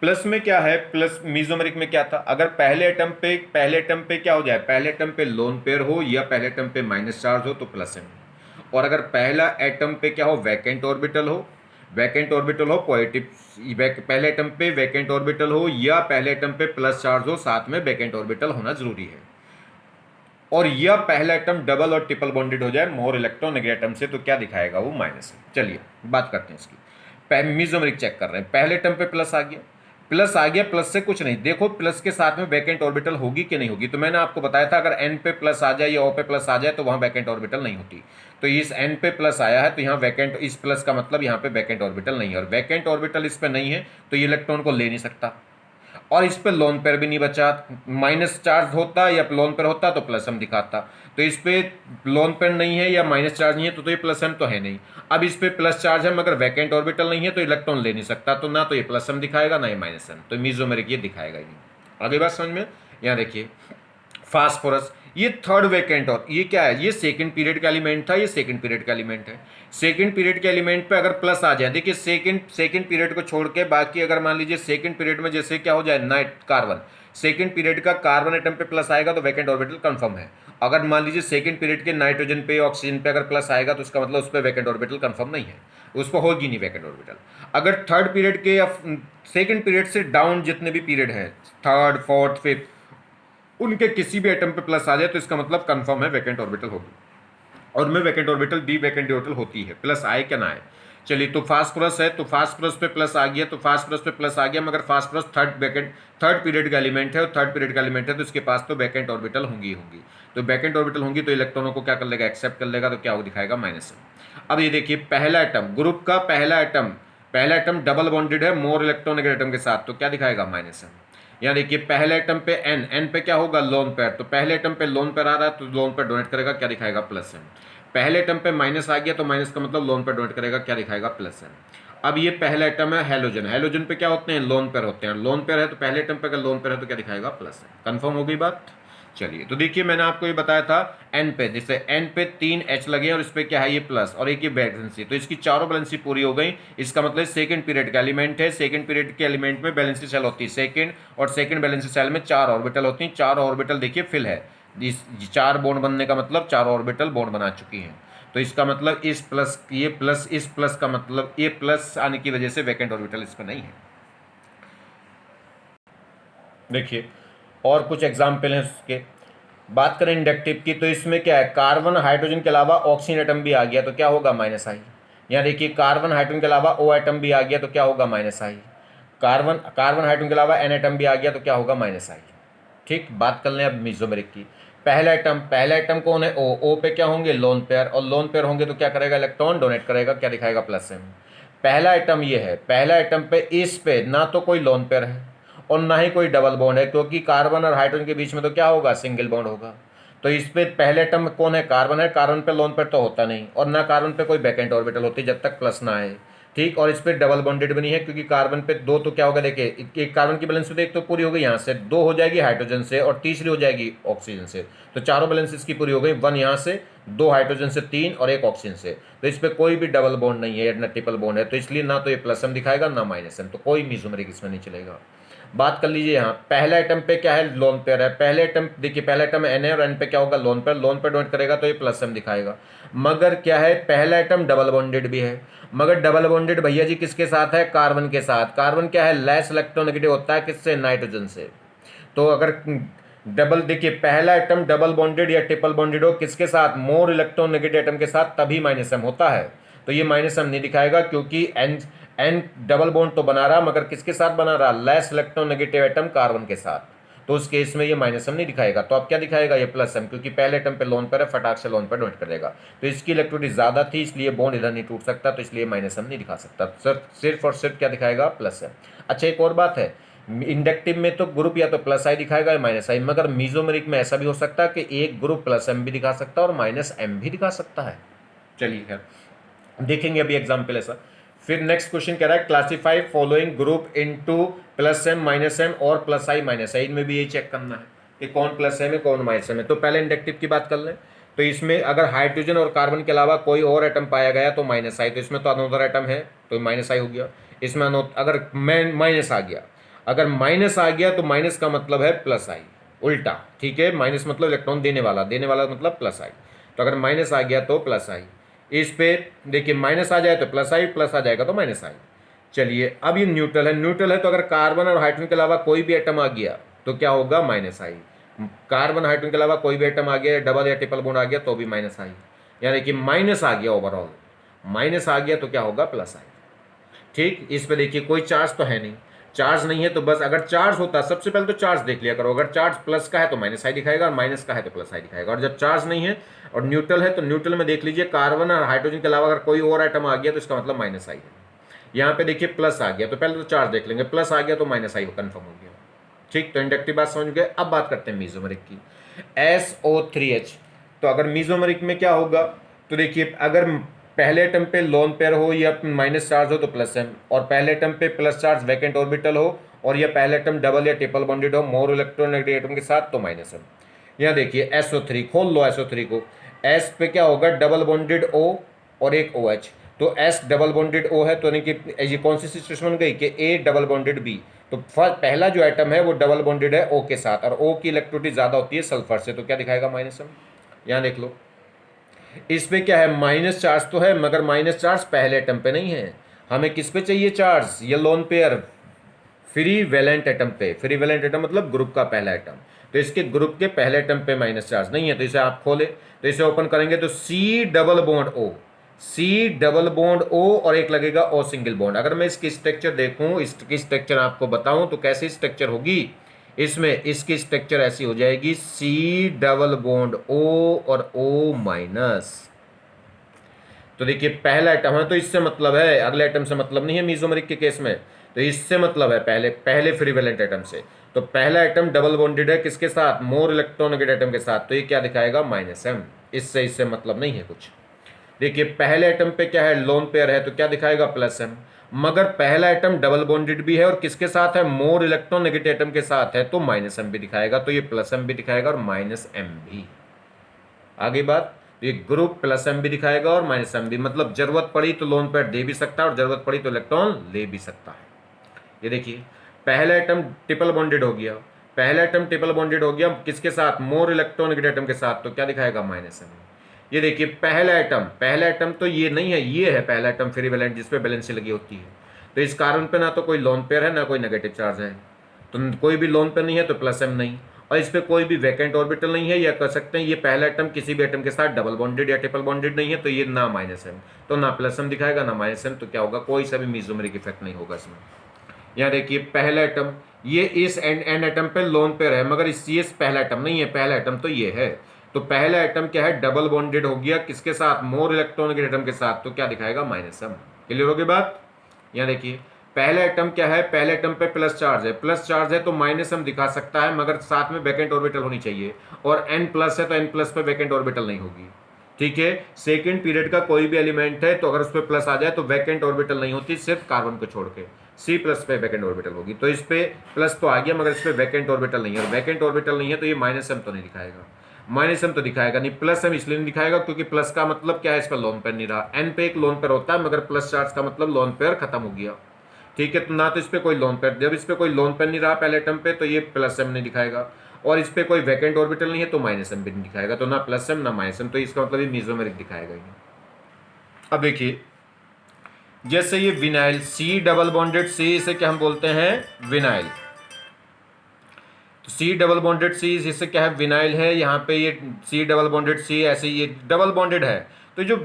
प्लस में क्या है, प्लस मीजोमेरिक में क्या था, अगर पहले एटम पे क्या हो जाए, पहले एटम पे लोन पेयर हो या पहले एटम पे माइनस चार्ज हो तो प्लस एम, और अगर पहला एटम पे क्या हो, वैकेंट ऑर्बिटल हो, पॉजिटिव, पहले एटम पे वैकेंट ऑर्बिटल हो या पहले एटम पे प्लस चार्ज हो, साथ में वैकेंट ऑर्बिटल होना जरूरी है, और यह पहला एटम डबल और ट्रिपल बॉन्डेड हो जाए मोर इलेक्ट्रॉनिक एटम से तो क्या दिखाएगा वो माइनस है। चलिए बात करते हैं इसकी। मीजोमेरिक चेक कर रहे हैं, पहले एटम पे प्लस आ गया, प्लस आ गया, प्लस से कुछ नहीं, देखो प्लस के साथ में वैकेंट ऑर्बिटल होगी कि नहीं होगी। तो मैंने आपको बताया था अगर एन पे प्लस आ जाए या ओ पे प्लस आ जाए तो वहां वैकेंट ऑर्बिटल नहीं होती। तो इस एन पे प्लस आया है तो यहाँ वैकेंट, इस प्लस का मतलब यहाँ पे वैकेंट ऑर्बिटल नहीं है, और वैकेंट ऑर्बिटल इस पे नहीं है तो ये इलेक्ट्रॉन को ले नहीं सकता, और इस पे लोन पेयर भी नहीं बचा। माइनस चार्ज होता या लोन पेयर होता तो प्लस एम दिखाता, तो इस पे लोन पेयर नहीं है या माइनस चार्ज नहीं है तो ये प्लस एम तो है नहीं। अब इस पे प्लस चार्ज है मगर वैकेंट ऑर्बिटल नहीं है तो इलेक्ट्रॉन ले नहीं सकता, तो ना तो ये प्लस एम दिखाएगा ना ये माइनस एम, तो मीजोमेरिक ये दिखाएगा ही नहीं। आगे बात समझ में, यहाँ देखिए फास्फोरस, ये थर्ड वैकेंट, और ये क्या है, ये सेकंड पीरियड का एलिमेंट था, ये सेकंड पीरियड का एलिमेंट है। सेकंड पीरियड के एलिमेंट पे अगर प्लस आ जाए, देखिए सेकंड पीरियड को छोड़ के बाकी अगर मान लीजिए सेकंड पीरियड में जैसे क्या हो जाए, नाइट कार्बन, सेकंड पीरियड का कार्बन एटम पे प्लस आएगा तो वैकेंट ऑर्बिटल कंफर्म है। अगर मान लीजिए सेकंड पीरियड के नाइट्रोजन पे ऑक्सीजन पे अगर प्लस आएगा तो उसका मतलब उस पर वैकेंट ऑर्बिटल कंफर्म नहीं है, उस पर होगी नहीं वैकेंट ऑर्बिटल। अगर थर्ड पीरियड के या सेकंड पीरियड से डाउन जितने भी पीरियड है, थर्ड फोर्थ फिफ्थ, उनके किसी भी एटम पे प्लस आ जाए तो इसका मतलब कंफर्म है वैकेंट ऑर्बिटल होगी, और उनमें vacant orbital D vacant orbital होती है, प्लस आए क्या ना आए। चलिए तो फास्फोरस है, तो फास्फोरस पे प्लस आ गया, तो फास्फोरस पे प्लस आ गया मगर फास्फोरस थर्ड पीरियड का एलिमेंट है, और थर्ड पीरियड का एलिमेंट है तो इसके पास तो वैकेंट ऑर्बिटल होंगी होंगी, तो वैकेंट ऑर्बिटल होंगी तो इलेक्ट्रॉनों को क्या कर लेगा, एक्सेप्ट कर लेगा, तो क्या वो दिखाएगा माइनस है। अब ये देखिए पहला एटम, ग्रुप का पहला एटम डबल बॉन्डेड है मोर इलेक्ट्रॉनिक एटम के साथ तो क्या दिखाएगा माइनस है। यहाँ देखिए पहले एटम पे एन पे क्या होगा लोन पेयर, तो पहले एटम पे लोन पेयर आ रहा है तो लोन पेयर डोनेट करेगा, क्या दिखाएगा प्लस एन। पहले एटम पे माइनस आ गया तो माइनस का मतलब लोन पेयर डोनेट करेगा, क्या दिखाएगा प्लस एन। अब ये पहला एटम है हेलोजन, हेलोजन पे क्या होते हैं, लोन पेयर होते हैं, लोन पेयर है तो पहले एटम पे अगर लोन पेयर है तो क्या दिखाएगा प्लस एन। कंफर्म हो गई बात। चलिए तो देखिए मैंने आपको ये बताया था एन पे, जैसे एन पे 3 एच लगे और इस पे क्या है ये प्लस और एक ये वैलेंसी, तो इसकी चारों वैलेंसी पूरी हो गई। इसका मतलब सेकंड पीरियड का एलिमेंट है, सेकंड पीरियड के एलिमेंट में वैलेंसी सेल होती है सेकंड, और सेकंड वैलेंसी सेल में 4 ऑर्बिटल होती हैं, 4 ऑर्बिटल देखिए फिल है, इस 4 बॉन्ड बनने का मतलब 4 ऑर्बिटल बॉन्ड बना चुकी हैं, तो इसका मतलब इस प्लस इस प्लस का मतलब ये प्लस आने की वजह से वैकेंट ऑर्बिटल इसमें नहीं है। देखिए और कुछ एग्जाम्पल हैं उसके। बात करें इंडक्टिव की तो इसमें क्या है, कार्बन हाइड्रोजन के अलावा ऑक्सीजन एटम भी आ गया तो क्या होगा माइनस आई। यहाँ देखिए कार्बन हाइड्रोजन के अलावा ओ एटम भी आ गया तो क्या होगा माइनस आई। कार्बन हाइड्रोजन के अलावा एन एटम भी आ गया तो क्या होगा माइनस आई। ठीक, बात कर लें अब मीजोमेरिक की। पहला एटम कौन है, ओ पे क्या होंगे लोन पेयर, और लोन पेयर होंगे तो क्या करेगा इलेक्ट्रॉन डोनेट करेगा, क्या दिखाएगा प्लस एम। पहला एटम ये है, पहला एटम पे इस पे ना तो कोई लोन पेयर है और ना ही कोई डबल बॉन्ड है, क्योंकि कार्बन और हाइड्रोजन के बीच में तो क्या होगा, सिंगल बॉन्ड होगा। तो इस पे पहले एटम कौन है, कार्बन है, कार्बन पे लोन पेयर तो होता नहीं, और ना कार्बन पे कोई वैकेंट ऑर्बिटल होती जब तक प्लस ना आए, ठीक। और इस पे डबल बॉन्डेड भी नहीं है, क्योंकि कार्बन पे दो तो क्या होगा, देखिए एक कार्बन की बैलेंस तो एक तो पूरी हो गई यहाँ से, दो हो जाएगी हाइड्रोजन से और तीसरी हो जाएगी ऑक्सीजन से, तो चारों बैलेंस इसकी पूरी हो गई, वन यहाँ से, दो हाइड्रोजन से तीन और एक ऑक्सीजन से। तो इस पे कोई भी डबल बॉन्ड नहीं है, ना ट्रिपल बॉन्ड है, तो इसलिए ना तो ये प्लस एम दिखाएगा ना माइनस एम, तो कोई मीजोमेरिक इसमें नहीं चलेगा। बात कर लीजिए यहाँ पहला आइटम पे क्या है, लोन पेयर है। पहले आइटम देखिए, पहला आइटम एन है और एन पे क्या होगा, lone pair, lone pair donate करेगा तो ये प्लस एम दिखाएगा। मगर क्या है, पहला आइटम डबल बॉन्डेड भी है, मगर डबल बॉन्डेड भैया जी किसके साथ है, कार्बन के साथ। कार्बन क्या है, लेस इलेक्ट्रोनेगेटिव होता है, किससे, नाइट्रोजन से। तो अगर डबल देखिए, पहला एटम डबल बॉन्डेड या ट्रिपल बॉन्डेड हो किसके साथ, मोर इलेक्ट्रोनेगेटिव एटम के साथ, तभी माइनस एम होता है। तो ये माइनस एम नहीं दिखाएगा, क्योंकि एन एन डबल बॉन्ड तो बना रहा, मगर किसके साथ बना रहा, लेस इलेक्ट्रोनेगेटिव एटम कार्बन के साथ। तो उस केस में ये माइनस एम नहीं दिखाएगा। तो अब क्या दिखाएगा, ये प्लस एम, क्योंकि पहले एटम पे लोन पर है, फटाक से लोन पर डोनेट करेगा। तो इसकी इलेक्ट्रिसिटी ज्यादा थी, इसलिए बॉन्ड इधर नहीं टूट सकता, तो इसलिए माइनस एम नहीं दिखा सकता। सर सिर्फ और सिर्फ क्या दिखाएगा, प्लस एम। अच्छा एक और बात है, इंडक्टिव में तो ग्रुप या तो प्लस आई दिखाएगा या माइनस आई, मगर मीजोमेरिक में ऐसा भी हो सकता है कि एक ग्रुप प्लस एम भी दिखा सकता है और माइनस एम भी दिखा सकता है। चलिए खैर देखेंगे अभी एग्जाम्पल ऐसा। फिर नेक्स्ट क्वेश्चन कह रहा है, classify following group into plus M minus M और प्लस आई माइनस आई। इनमें भी यही चेक करना है कि कौन प्लस एम है कौन माइनस एम है। तो पहले इंडक्टिव की बात कर लें। तो इसमें अगर हाइड्रोजन और कार्बन के अलावा कोई और एटम पाया गया तो माइनस आई, तो इसमें तो अनोदर एटम है तो माइनस आई हो गया। इसमें अगर माइनस आ गया, अगर माइनस आ गया तो माइनस का मतलब है प्लस आई, उल्टा, ठीक है। माइनस मतलब इलेक्ट्रॉन देने वाला, देने वाला मतलब प्लस आई। तो अगर माइनस आ गया तो प्लस आई। इस पे देखिए माइनस आ जाए तो प्लस आई, प्लस आ जाएगा तो माइनस आई। चलिए अब ये न्यूट्रल है, न्यूट्रल है तो अगर कार्बन और हाइड्रोजन के अलावा कोई भी एटम आ गया तो क्या होगा, माइनस आई। कार्बन हाइड्रोजन के अलावा कोई भी एटम आ गया, डबल या ट्रिपल बॉन्ड आ गया तो भी माइनस आई, यानी कि माइनस आ गया, ओवरऑल माइनस आ गया तो क्या होगा, प्लस आई। ठीक। इस पे देखिए कोई चार्ज तो है नहीं, चार्ज नहीं है तो बस, अगर चार्ज होता सबसे पहले तो चार्ज देख लिया करो, अगर चार्ज प्लस का है तो माइनस आई दिखाएगा और माइनस का है तो प्लस आई दिखाएगा। और जब चार्ज नहीं है और न्यूट्रल है तो न्यूट्रल में देख लीजिए कार्बन और हाइड्रोजन के अलावा अगर कोई और आइटम आ गया तो इसका मतलब माइनस आई है। यहाँ पे देखिए प्लस आ गया तो पहले तो चार्ज देख लेंगे, प्लस आ गया तो माइनस आई कंफर्म हो गया। ठीक। तो इंडक्टिव बात समझ गए। अब बात करते हैं मीजोमेरिक की, SO3H। तो अगर मीजोमेरिक में क्या होगा, तो देखिए अगर पहले एटम पे लोन पेयर हो या माइनस चार्ज हो तो प्लस एम, और पहले एटम पे प्लस चार्ज वैकेंट ऑर्बिटल हो और या पहले एटम डबल या ट्रिपल बॉन्डेड हो मोर इलेक्ट्रोनेगेटिव एटम के साथ तो माइनस एम। यहाँ देखिए SO3 खोल लो, SO3 को, S पे क्या होगा, डबल बॉन्डेड O और एक OH। तो S डबल बॉन्डेड O है तो यानी कि ये कौन सी सिचुएशन बन गई कि A डबल बॉन्डेड B। तो पहला जो आइटम है वो डबल बॉन्डेड है O के साथ और O की इलेक्ट्रिसिटी ज्यादा होती है सल्फर से, तो क्या दिखाएगा, माइनस एम। यहाँ देख लो इस पे क्या है, माइनस चार्ज तो है मगर माइनस चार्ज पहले एटम पे नहीं है, हमें किस पे चाहिए चार्ज, ये lone pair free valent atom पे। फ्री वैलेंट एटम मतलब ग्रुप का पहला एटम, तो इसके ग्रुप के पहले एटम पे माइनस चार्ज नहीं है। तो इसे आप खोले तो इसे ओपन करेंगे तो C double bond O, C double bond O और एक लगेगा O सिंगल बॉन्ड। अगर मैं इसकी स्ट्रक्चर देखूं, इसकी स्ट्रक्चर आपको बताऊं तो कैसी स्ट्रक्चर होगी, इसमें इसकी स्ट्रक्चर ऐसी हो जाएगी, C डबल बॉन्ड O और O माइनस। तो देखिए पहला आइटम है तो इससे मतलब है, अगले आइटम से मतलब नहीं है मीजोमेरिक के केस में, तो इससे मतलब है पहले फ्री वैलेंट आइटम से। तो पहला आइटम डबल बॉन्डेड है किसके साथ, मोर इलेक्ट्रोनेगेटिव आइटम के साथ, तो ये क्या दिखाएगा, माइनस एम। इससे मतलब नहीं है कुछ। देखिए पहले आइटम पे क्या है, लोन पेयर है तो क्या दिखाएगा, प्लस एम। मगर पहला आइटम डबल बॉन्डेड भी है और किसके साथ है, मोर इलेक्ट्रोनेगेटिव आइटम के साथ है, तो माइनस एम भी दिखाएगा। तो ये प्लस एम भी दिखाएगा और माइनस एम भी। आगे बात, ये ग्रुप प्लस एम भी दिखाएगा और माइनस एम भी, मतलब जरूरत पड़ी तो लोन पेयर दे भी सकता है और जरूरत पड़ी तो इलेक्ट्रॉन ले भी सकता है। ये देखिए पहला एटम ट्रिपल बॉन्डेड हो गया, पहला एटम ट्रिपल बॉन्डेड हो गया किसके साथ, मोर इलेक्ट्रोनेगेटिव एटम के साथ, तो क्या दिखाएगा, माइनस एम। ये देखिए पहला एटम तो ये नहीं है, ये है पहला एटम फ्री वैलेंट जिसपे बैलेंस लगी होती है। तो इस कार्बन पे ना तो कोई लोन पेयर है ना कोई नेगेटिव चार्ज है, तो कोई भी लोन पेयर नहीं है तो प्लस एम नहीं, और इस पे कोई भी वैकेंट ऑर्बिटल नहीं है, या कह सकते हैं ये पहला एटम किसी भी एटम के साथ डबल बॉन्डेड या ट्रिपल बॉन्डेड नहीं है, तो ये ना माइनस एम, तो ना प्लस एम दिखाएगा ना माइनस एम, तो क्या होगा, कोई सा भी मीजोमेरिक इफेक्ट नहीं होगा इसमें। यहाँ देखिए पहला एटम, ये इस एन एटम पे लोन पेयर है मगर ये पहला एटम नहीं है, पहला एटम तो ये है। तो पहला एटम क्या है, डबल बॉन्डेड हो गया किसके साथ, मोर इलेक्ट्रोनेगेटिव एटम के साथ, तो क्या दिखाएगा, माइनस एम। क्लियर होगी बात। यहाँ देखिए पहले एटम क्या है, पहले एटम पे प्लस चार्ज है, प्लस चार्ज है तो माइनस हम दिखा सकता है, मगर साथ में वैकेंट ऑर्बिटल होनी चाहिए, और n प्लस है तो n प्लस पे वैकेंट ऑर्बिटल नहीं होगी। ठीक है, सेकंड पीरियड का कोई भी एलिमेंट है तो अगर उस पर प्लस आ जाए तो वैकेंट ऑर्बिटल नहीं होती, सिर्फ कार्बन को छोड़ के सी प्लस पे वैकेंट ऑर्बिटल होगी। तो इस पे प्लस तो आ गया मगर इस पे वैकेंट ऑर्बिटल नहीं है, और वैकेंट ऑर्बिटल नहीं है तो ये माइनस एम तो नहीं दिखाएगा, माइनस एम तो दिखाएगा नहीं, प्लस एम इसलिए नहीं दिखाएगा क्योंकि प्लस का मतलब क्या है, इस पर लोन पेयर नहीं रहा, एन पे एक लोन पेयर होता है मगर प्लस चार्ज का मतलब लोन पेयर खत्म हो गया। ठीक है, तो ना तो इस पे कोई लोन पेयर, जब इस पे कोई लोन पेयर नहीं रहा पहले एटम पे तो ये प्लस एम नहीं दिखाएगा, और इस पे कोई वैकेंट ऑर्बिटल नहीं है तो माइनस एम भी नहीं दिखाएगा, तो ना प्लस एम ना माइनस एम, तो इसका मतलब ये मेसोमेरिक दिखाएगा ही। अब देखिए, जैसे ये विनाइल सी डबल बॉन्डेड सी, इसे क्या हम बोलते हैं, विनाइल। तो सी डबल बॉन्डेड सी इसे क्या है, विनाइल है। यहाँ पे ये सी डबल बॉन्डेड सी ऐसे ये डबल बॉन्डेड है, तो जो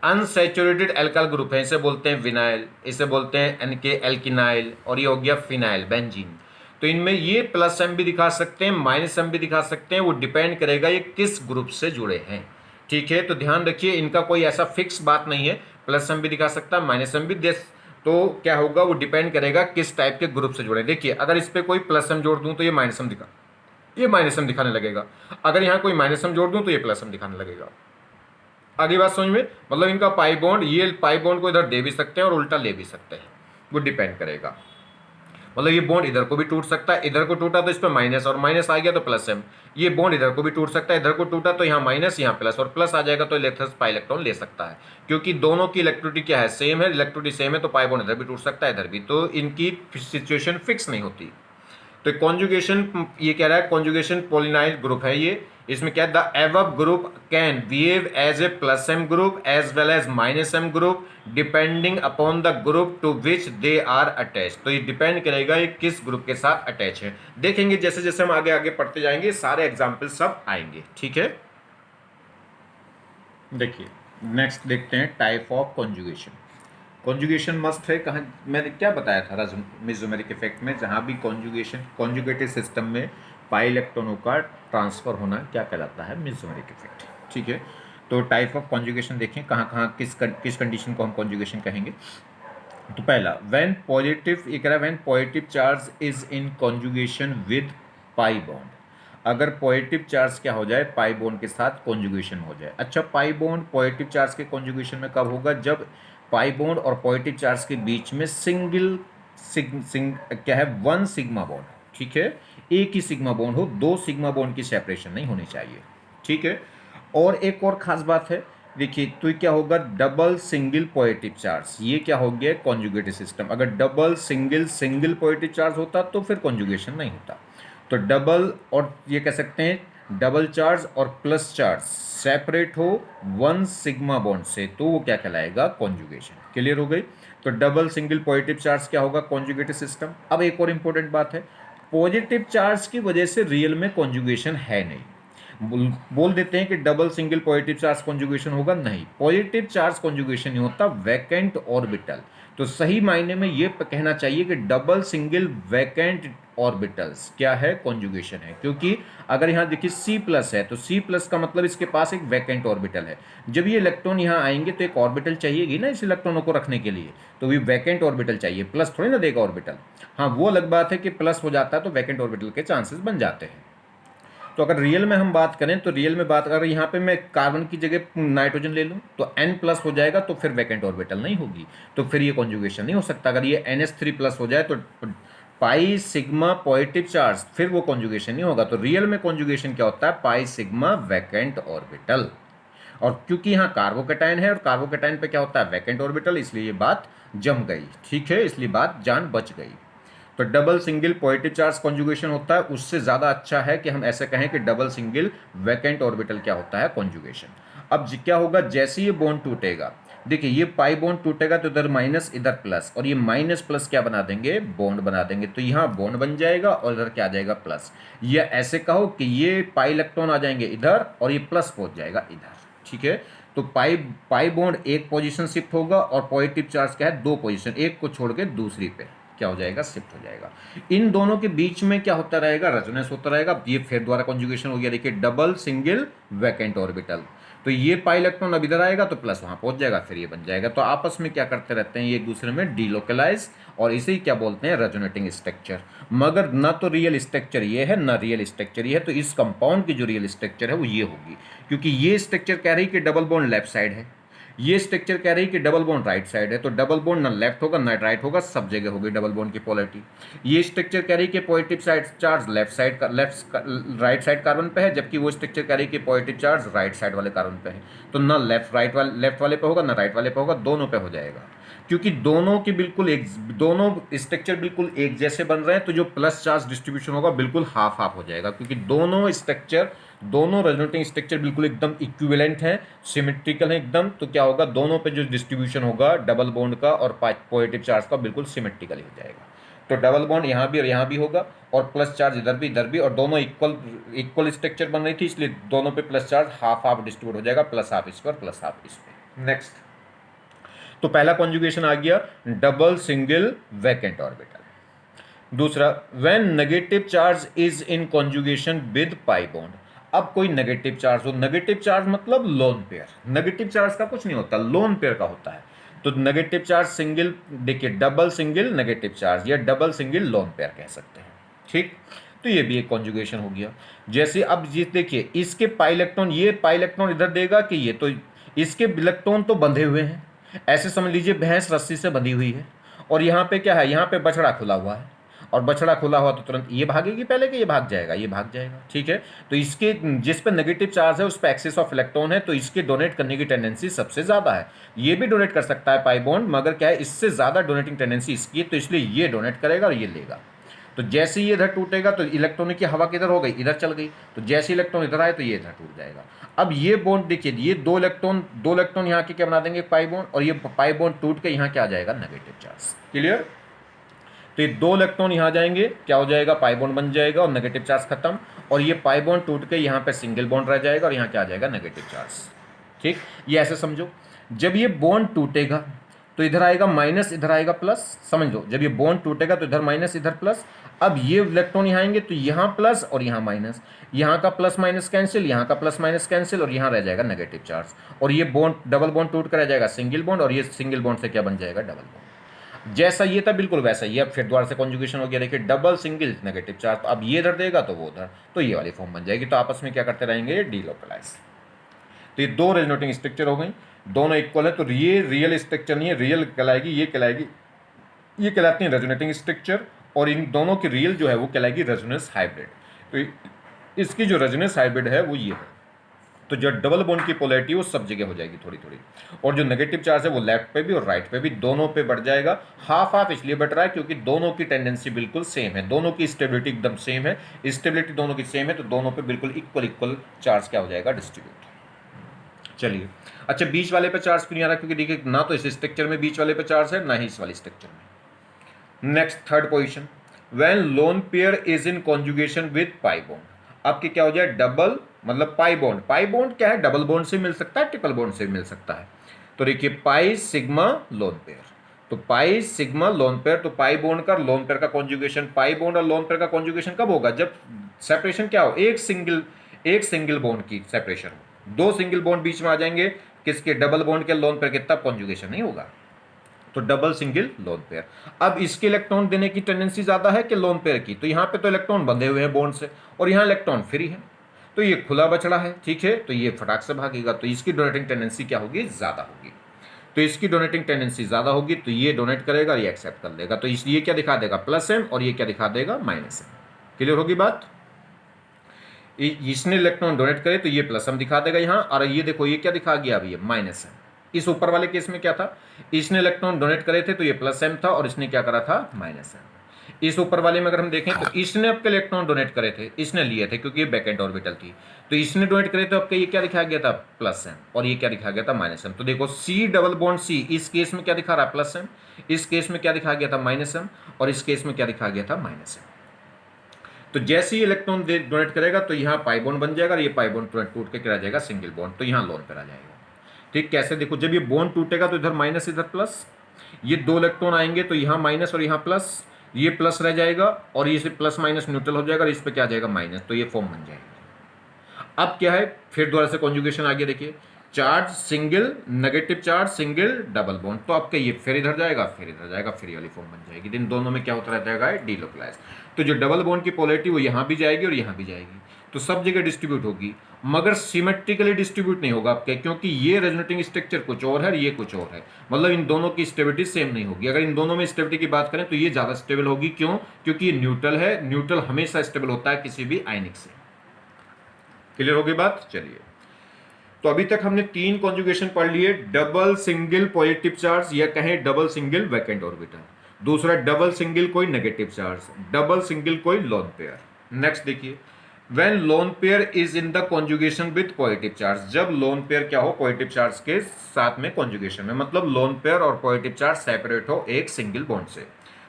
अनसैचुरेटेड एल्काइल ग्रुप है इसे बोलते हैं विनाइल, इसे बोलते हैं एनके एल्किनाइल, और ये हो गया फिनाइल बेंजीन। तो इनमें ये प्लस एम भी दिखा सकते हैं, माइनस एम भी दिखा सकते हैं, वो डिपेंड करेगा ये किस ग्रुप से जुड़े हैं। ठीक है, तो ध्यान रखिए इनका कोई ऐसा फिक्स बात नहीं है, प्लस एम भी दिखा सकता है, माइनस एम भी दे, तो क्या होगा वो डिपेंड करेगा किस टाइप के ग्रुप से जुड़े। देखिए अगर इस पे कोई प्लस एम जोड़ दूं तो ये माइनस एम ये माइनस एम दिखाने लगेगा, अगर यहाँ कोई माइनस एम जोड़ दूं तो ये प्लस एम दिखाने लगेगा। आगे बात समझ में, मतलब इनका पाई बॉन्ड, ये पाई बॉन्ड को इधर दे भी सकते हैं और उल्टा ले भी सकते हैं, वो डिपेंड करेगा। मतलब ये बॉन्ड इधर को भी टूट सकता है, इधर को टूटा तो इस पर माइनस और माइनस आ गया तो प्लस एम, ये बॉन्ड इधर को भी टूट सकता है, इधर को टूटा तो यहाँ माइनस यहाँ प्लस, और प्लस आ जाएगा तो इलेक्ट्रस पाई इलेक्ट्रॉन ले सकता है, क्योंकि दोनों की इलेक्ट्रिसिटी क्या है, सेम है, इलेक्ट्रिसिटी सेम है, तो पाई बॉन्ड इधर भी टूट सकता है इधर भी, तो इनकी सिचुएशन फिक्स नहीं होती। तो कॉन्जुगेशन, ये कह रहा है कॉन्जुगेशन पोलिनाइल ग्रुप है ये, इसमें क्या है, the above group can behave as a plus M group as well as minus M group depending upon the group to which they are attach. तो ये डिपेंड करेगा ये किस ग्रुप के साथ अटैच है। देखेंगे जैसे जैसे हम आगे आगे पढ़ते जाएंगे सारे एग्जाम्पल सब आएंगे। ठीक है, देखिए नेक्स्ट देखते हैं type of conjugation. Conjugation must है, कहाँ मैंने क्या बताया था मेसोमेरिक इफेक्ट में, जहाँ भी कॉन्जुगेशन कॉन्जुगेटेड सिस्टम में पाई इलेक्ट्रॉनों का ट्रांसफर होना क्या कहलाता है, मेसोमेरिक इफेक्ट। ठीक है, तो टाइप ऑफ कॉन्जुगेशन देखें कहाँ कहाँ किस कंडीशन को हम कॉन्जुगेशन कहेंगे। तो पहला, व्हेन पॉजिटिव, ये कह रहा है when positive charge is in conjugation with pi bond, अगर पॉजिटिव चार्ज क्या हो जाए, पाई बॉन्ड के साथ कॉन्जुगेशन हो जाए। अच्छा, पाई बॉन्ड पॉजिटिव चार्ज के कॉन्जुगेशन में कब होगा, जब पाई बॉन्ड और पॉजिटिव चार्ज के बीच में क्या है, वन सिग्मा बॉन्ड। ठीक है, एक ही सिग्मा बॉन्ड हो, दो सिग्मा बॉन्ड की सेपरेशन नहीं होनी चाहिए। ठीक है, और एक और खास बात है, देखिए तो क्या होगा, डबल सिंगल पॉजिटिव चार्ज, ये क्या हो गया, कॉन्जुगेटेड सिस्टम। अगर डबल सिंगल पॉजिटिव चार्ज होता तो फिर कॉन्जुगेशन नहीं होता। तो डबल, और ये कह सकते हैं डबल चार्ज और प्लस चार्ज सेपरेट हो वन सिग्मा बॉन्ड से, तो वो क्या कहलाएगा, कॉन्जुगेशन। क्लियर हो गई। तो डबल सिंगल पॉजिटिव चार्ज क्या होगा, कॉन्जुगेटेड सिस्टम। अब एक और इंपॉर्टेंट बात है, पॉजिटिव चार्ज की वजह से रियल में कॉन्जुगेशन है नहीं। बोल देते हैं कि double single positive charge conjugation होगा, नहीं, पॉजिटिव चार्ज कॉन्जुगेशन नहीं होता, वैकेंट ऑर्बिटल। तो सही मायने में ये कहना चाहिए कि डबल सिंगल वैकेंट ऑर्बिटल्स क्या है, कॉन्जुगेशन है। क्योंकि अगर यहाँ देखिए सी प्लस है तो सी प्लस का मतलब इसके पास एक वैकेंट ऑर्बिटल है, जब ये इलेक्ट्रॉन यहाँ आएंगे तो एक ऑर्बिटल चाहिएगी ना इस इलेक्ट्रॉनों को रखने के लिए, तो ये वैकेंट ऑर्बिटल चाहिए, प्लस थोड़ी ना देगा ऑर्बिटल। हाँ, वो अलग बात है कि प्लस हो जाता है तो वैकेंट ऑर्बिटल के चांसेस बन जाते हैं। तो अगर रियल में हम बात करें तो रियल में बात अगर यहाँ पे मैं कार्बन की जगह नाइट्रोजन ले लूँ तो N प्लस हो जाएगा, तो फिर वैकेंट ऑर्बिटल नहीं होगी, तो फिर ये कॉन्जुगेशन नहीं हो सकता। अगर ये NH3 प्लस हो जाए तो पाई सिग्मा पॉजिटिव चार्ज, फिर वो कॉन्जुगेशन नहीं होगा। तो रियल में कॉन्जुगेशन क्या होता है, पाई सिग्मा वैकेंट ऑर्बिटल। और क्योंकि यहाँ कार्बोकेटाइन है और कार्बोकेटाइन पे क्या होता है, वैकेंट ऑर्बिटल, इसलिए ये बात जम गई। ठीक है, इसलिए बात जान बच गई। तो double single positive charge conjugation होता है, उससे ज़्यादा अच्छा है कि हम ऐसे कहें कि डबल सिंगल वैकेंट ऑर्बिटल क्या होता है, कॉन्जुगेशन। अब क्या होगा, जैसे ये बॉन्ड टूटेगा, देखिए ये पाई बॉन्ड टूटेगा तो इधर माइनस इधर प्लस, और ये माइनस प्लस क्या बना देंगे, बॉन्ड बना देंगे, तो यहाँ बॉन्ड बन जाएगा और इधर क्या आ जाएगा, प्लस। या ऐसे कहो कि ये पाई इलेक्ट्रॉन आ जाएंगे इधर और ये प्लस पहुंच जाएगा इधर। ठीक है, तो पाई बॉन्ड एक पोजीशन शिफ्ट होगा और पॉजिटिव चार्ज क्या है, दो पोजीशन, एक को छोड़ के दूसरी पे क्या हो जाएगा, शिफ्ट हो जाएगा। इन दोनों के बीच में क्या होता रहेगा, रेजोनेंस होता रहेगा। ये फिर द्वारा कॉन्जुगेशन हो गया। देखिए डबल सिंगल वैकेंट ऑर्बिटल, तो ये पाई इलेक्ट्रॉन अब इधर आएगा तो प्लस वहाँ पहुँच जाएगा, फिर ये बन जाएगा। तो आपस में क्या करते रहते हैं, ये एक दूसरे में डीलोकलाइज, और इसे ही क्या बोलते हैं, रेजोनेटिंग स्ट्रक्चर। मगर ना तो रियल स्ट्रक्चर ये है, ना रियल स्ट्रक्चर ये है। तो इस कंपाउंड की जो रियल स्ट्रक्चर है वो ये होगी, क्योंकि ये स्ट्रक्चर कह रही कि डबल बॉन्ड लेफ्ट साइड है, ये स्ट्रक्चर कह रही कि डबल बॉन्ड राइट साइड है। तो डबल बॉन्ड ना लेफ्ट होगा ना राइट होगा, सब जगह होगी डबल बॉन्ड की पोलैरिटी। ये स्ट्रक्चर कह रही कि positive side charge left side का राइट साइड कार्बन पे है, जबकि वो स्ट्रक्चर कह रही कि पॉजिटिव चार्ज राइट साइड वाले कार्बन पे है। तो ना लेफ्ट वाले पे होगा ना राइट वाले पे होगा, दोनों पे हो जाएगा, क्योंकि दोनों की बिल्कुल एक, दोनों स्ट्रक्चर बिल्कुल एक जैसे बन रहे हैं। तो जो प्लस चार्ज डिस्ट्रीब्यूशन होगा बिल्कुल हाफ हाफ हो जाएगा, क्योंकि दोनों स्ट्रक्चर, दोनों रेजोनेटिंग स्ट्रक्चर बिल्कुल एकदम इक्विवेलेंट हैं, सिमेट्रिकल हैं एकदम। तो क्या होगा, दोनों पे जो डिस्ट्रीब्यूशन होगा डबल बॉन्ड का और पॉजिटिव चार्ज का बिल्कुल सिमेट्रिकली हो जाएगा। तो डबल बॉन्ड यहाँ भी और यहाँ भी होगा, और प्लस चार्ज इधर भी, और दोनों इक्वल स्ट्रक्चर बन रही थी, इसलिए दोनों पे plus charge half half distribute हो जाएगा, प्लस हाफ इस पर प्लस हाफ इस पर। नेक्स्ट, तो पहला कॉन्जुगेशन आ गया डबल सिंगल वैकेंट ऑर्बिटल। दूसरा, when negative charge is in conjugation with pi bond. अब कोई नेगेटिव चार्ज हो, नेगेटिव चार्ज मतलब लोन पेयर, नेगेटिव चार्ज का कुछ नहीं होता, लोन पेयर का होता है। तो नेगेटिव चार्ज सिंगल, देखिए डबल सिंगल नेगेटिव चार्ज या डबल सिंगल लोन पेयर कह सकते हैं, ठीक। तो ये भी एक कॉन्जुगेशन हो गया। जैसे अब ये देखिए, इसके पाई इलेक्ट्रॉन, ये पाई इलेक्ट्रॉन इधर देगा कि ये, तो इसके इलेक्ट्रॉन तो बंधे हुए हैं, ऐसे समझ लीजिए भैंस रस्सी से बंधी हुई है, और यहाँ पे क्या है, यहाँ पे बछड़ा खुला हुआ है, और बछड़ा खुला हुआ तो तुरंत ये भागेगी पहले कि ये भाग जाएगा, ये भाग जाएगा, ठीक है। तो इसके जिस पे नेगेटिव चार्ज है उस पे एक्सेस ऑफ इलेक्ट्रॉन है, तो इसके डोनेट करने की टेंडेंसी सबसे ज़्यादा है। ये भी डोनेट कर सकता है पाई बॉन्ड, मगर क्या है, इससे ज़्यादा डोनेटिंग टेंडेंसी इसकी है, तो इसलिए ये डोनेट करेगा और ये लेगा। तो जैसे ही इधर टूटेगा तो इलेक्ट्रॉन की हवा किधर हो गई, इधर चल गई। तो जैसे इलेक्ट्रॉन इधर आए तो ये इधर टूट जाएगा। अब ये बॉन्ड देखिए, ये दो इलेक्ट्रॉन यहाँ के क्या बना देंगे, पाई बॉन्ड, और ये पाई बॉन्ड टूट के यहाँ क्या आ जाएगा, नेगेटिव चार्ज। क्लियर। तो ये दो इलेक्ट्रॉन यहाँ जाएंगे, क्या हो जाएगा, पाई बॉन्ड बन जाएगा और नेगेटिव चार्ज खत्म। और ये पाई बॉन्ड टूट के यहाँ पे सिंगल बॉन्ड रह जाएगा और यहाँ क्या आ जाएगा, नेगेटिव चार्ज, ठीक। ये ऐसे समझो, जब ये बॉन्ड टूटेगा तो इधर आएगा माइनस, इधर आएगा प्लस, समझ लो। जब ये बॉन्ड टूटेगा तो इधर माइनस इधर प्लस। अब ये इलेक्ट्रॉन यहाँ आएंगे तो यहाँ प्लस और यहाँ माइनस, यहाँ का प्लस माइनस कैंसिल, यहाँ का प्लस माइनस कैंसिल, और यहाँ रह जाएगा नेगेटिव चार्ज। और ये बॉन्ड डबल बॉन्ड टूट कर रह जाएगा सिंगल बॉन्ड, और ये सिंगल बॉन्ड से क्या बन जाएगा, डबल बॉन्ड। जैसा ये था बिल्कुल वैसा ही। अब फिर दोबारा से कॉन्जुगेशन हो गया, देखिए डबल सिंगल नेगेटिव चार्ज। तो अब ये इधर देगा तो वो उधर, तो ये वाली फॉर्म बन जाएगी। तो आपस में क्या करते रहेंगे, डीलोकलाइज। तो ये दो रेजोनेटिंग स्ट्रक्चर हो गई, दोनों इक्वल है। तो ये रियल स्ट्रक्चर नहीं है, रियल कहलाएगी, ये कहलाएगी, ये कहलाती है रेजोनेटिंग स्ट्रक्चर, और इन दोनों की रियल जो है वो कहलाएगी रेजोनेंस हाइब्रिड। तो इसकी जो रेजोनेंस हाइब्रिड है वो ये है। तो जो डबल बॉन्ड की पोलैरिटी वो सब जगह हो जाएगी थोड़ी थोड़ी, और जो नेगेटिव चार्ज है वो लेफ्ट पे भी और राइट पे भी, दोनों पे बढ़ जाएगा। हाफ हाफ इसलिए बढ़ रहा है क्योंकि दोनों की टेंडेंसी बिल्कुल सेम है, दोनों की स्टेबिलिटी एकदम सेम है, स्टेबिलिटी दोनों की सेम है, तो दोनों पे बिल्कुल इक्वल चार्ज क्या हो जाएगा, डिस्ट्रीब्यूट। चलिए, अच्छा बीच वाले पे चार्ज क्यों नहीं आ रहा, क्योंकि देखिए ना तो इस स्ट्रक्चर में बीच वाले पे चार्ज है, ना ही इस वाली स्ट्रक्चर में। Next, third position, when lone pair is in conjugation with pi bond. आपके क्या हो जाए, डबल मतलब पाई बॉन्ड। पाई बॉन्ड क्या है, डबल बॉन्ड से मिल सकता है, ट्रिपल बॉन्ड से मिल सकता है। तो देखिए पाई सिग्मा लोन पेयर, तो पाई सिग्मा लोन पेयर, तो पाई बॉन्ड का लोन पेयर का कॉन्जुगेशन, पाई बॉन्ड और लोन पेयर का कॉन्जुगेशन कब होगा, जब सेपरेशन क्या हो, एक सिंगल बॉन्ड की सेपरेशन हो। दो सिंगल बॉन्ड बीच में आ जाएंगे किसके, डबल बॉन्ड के लोन पेयर के, तब कॉन्जुगेशन नहीं होगा। तो डबल सिंगल लोन पेयर। अब इसके इलेक्ट्रॉन देने की टेंडेंसी ज्यादा है कि लोन पेयर की, तो यहाँ पे तो इलेक्ट्रॉन बंधे हुए हैं बॉन्ड से, और यहाँ इलेक्ट्रॉन फ्री है, तो ये खुला बछड़ा है, ठीक है। तो ये फटाक से भागेगा, तो इसकी डोनेटिंग टेंडेंसी क्या होगी, ज्यादा होगी। तो इसकी डोनेटिंग टेंडेंसी ज्यादा होगी, तो ये डोनेट करेगा, ये एक्सेप्ट कर लेगा। तो इसलिए क्या दिखा देगा, प्लस एम, और ये क्या दिखा देगा, माइनस एम। क्लियर होगी बात। इसने इलेक्ट्रॉन डोनेट करे तो ये प्लस एम दिखा देगा यहाँ, और ये देखो ये क्या दिखा गया अभी, ये माइनस एम। इस ऊपर वाले केस में क्या था, इसने इलेक्ट्रॉन डोनेट करे थे तो ये प्लस एम था, और इसने क्या करा था, माइनस एम। इस ऊपर वाले में अगर हम देखें तो इसने आपके इलेक्ट्रॉन डोनेट करे थे, इसने लिए थे क्योंकि ये बैकेंड ऑर्बिटल थी, तो इसने डोनेट करे तो आपके ये क्या दिखा गया था, प्लस एम, और ये क्या दिखा गया था, माइनस एम। तो देखो सी डबल बॉन्ड सी, इस केस में क्या दिखा रहा है, प्लस एम, इस केस में क्या दिखा गया था, माइनस एम, और इस केस में क्या दिखा गया था, माइनस एम। तो जैसे ही इलेक्ट्रॉन डोनेट करेगा तो यहाँ पाई बॉन्ड बन जाएगा, और ये पाई बॉन्ड टूट के क्या आ जाएगा, सिंगल बॉन्ड, तो यहाँ लोन पर आ जाएगा। ठीक, कैसे देखो, जब ये बॉन्ड टूटेगा तो इधर माइनस इधर प्लस, ये दो इलेक्ट्रॉन आएंगे तो यहाँ माइनस और यहाँ प्लस, ये प्लस रह जाएगा, और ये से प्लस माइनस न्यूट्रल हो जाएगा, और इस पे क्या आ जाएगा, माइनस, तो ये फॉर्म बन जाएगा। अब क्या है, फिर दोबारा से कॉन्जुगेशन आ गया, देखिए charge single, negative charge single, double bond, तो आपका ये फिर इधर जाएगा, फिर इधर जाएगा, फिर ये वाली फॉर्म बन जाएगी। इन दोनों में क्या होता रहता है, डीलोकलाइज। तो जो डबल बॉन्ड की पोलैरिटी वो यहाँ भी जाएगी और यहाँ भी जाएगी, तो सब जगह डिस्ट्रीब्यूट होगी, मगर सिमेट्रिकली डिस्ट्रीब्यूट नहीं होगा आपके, क्योंकि ये रेजोनेटिंग स्ट्रक्चर कुछ और है, ये कुछ और है, मतलब इन दोनों की स्टेबिलिटी सेम नहीं होगी। अगर इन दोनों में स्टेबिलिटी की बात करें तो ये ज़्यादा स्टेबल होगी, क्यों? क्योंकि ये न्यूट्रल है, न्यूट्रल हमेशा स्टेबल होता है किसी भी आयनिक से। क्लियर होगी बात? चलिए, तो अभी तक हमने 3 कॉन्जुगेशन पढ़ लिए, डबल सिंगल पॉजिटिव चार्ज या कहें डबल सिंगल वैकेंट ऑर्बिटल, दूसरा डबल सिंगल कोई नेगेटिव चार्ज, डबल सिंगल कोई लोन पेयर। नेक्स्ट देखिए, when lone pair is in the conjugation with positive charge, जब लोन पेयर क्या हो, पॉजिटिव चार्ज के साथ में कॉन्जुगेशन में, मतलब लोन पेयर और पॉजिटिव चार्ज सेपरेट हो एक सिंगल बॉन्ड से।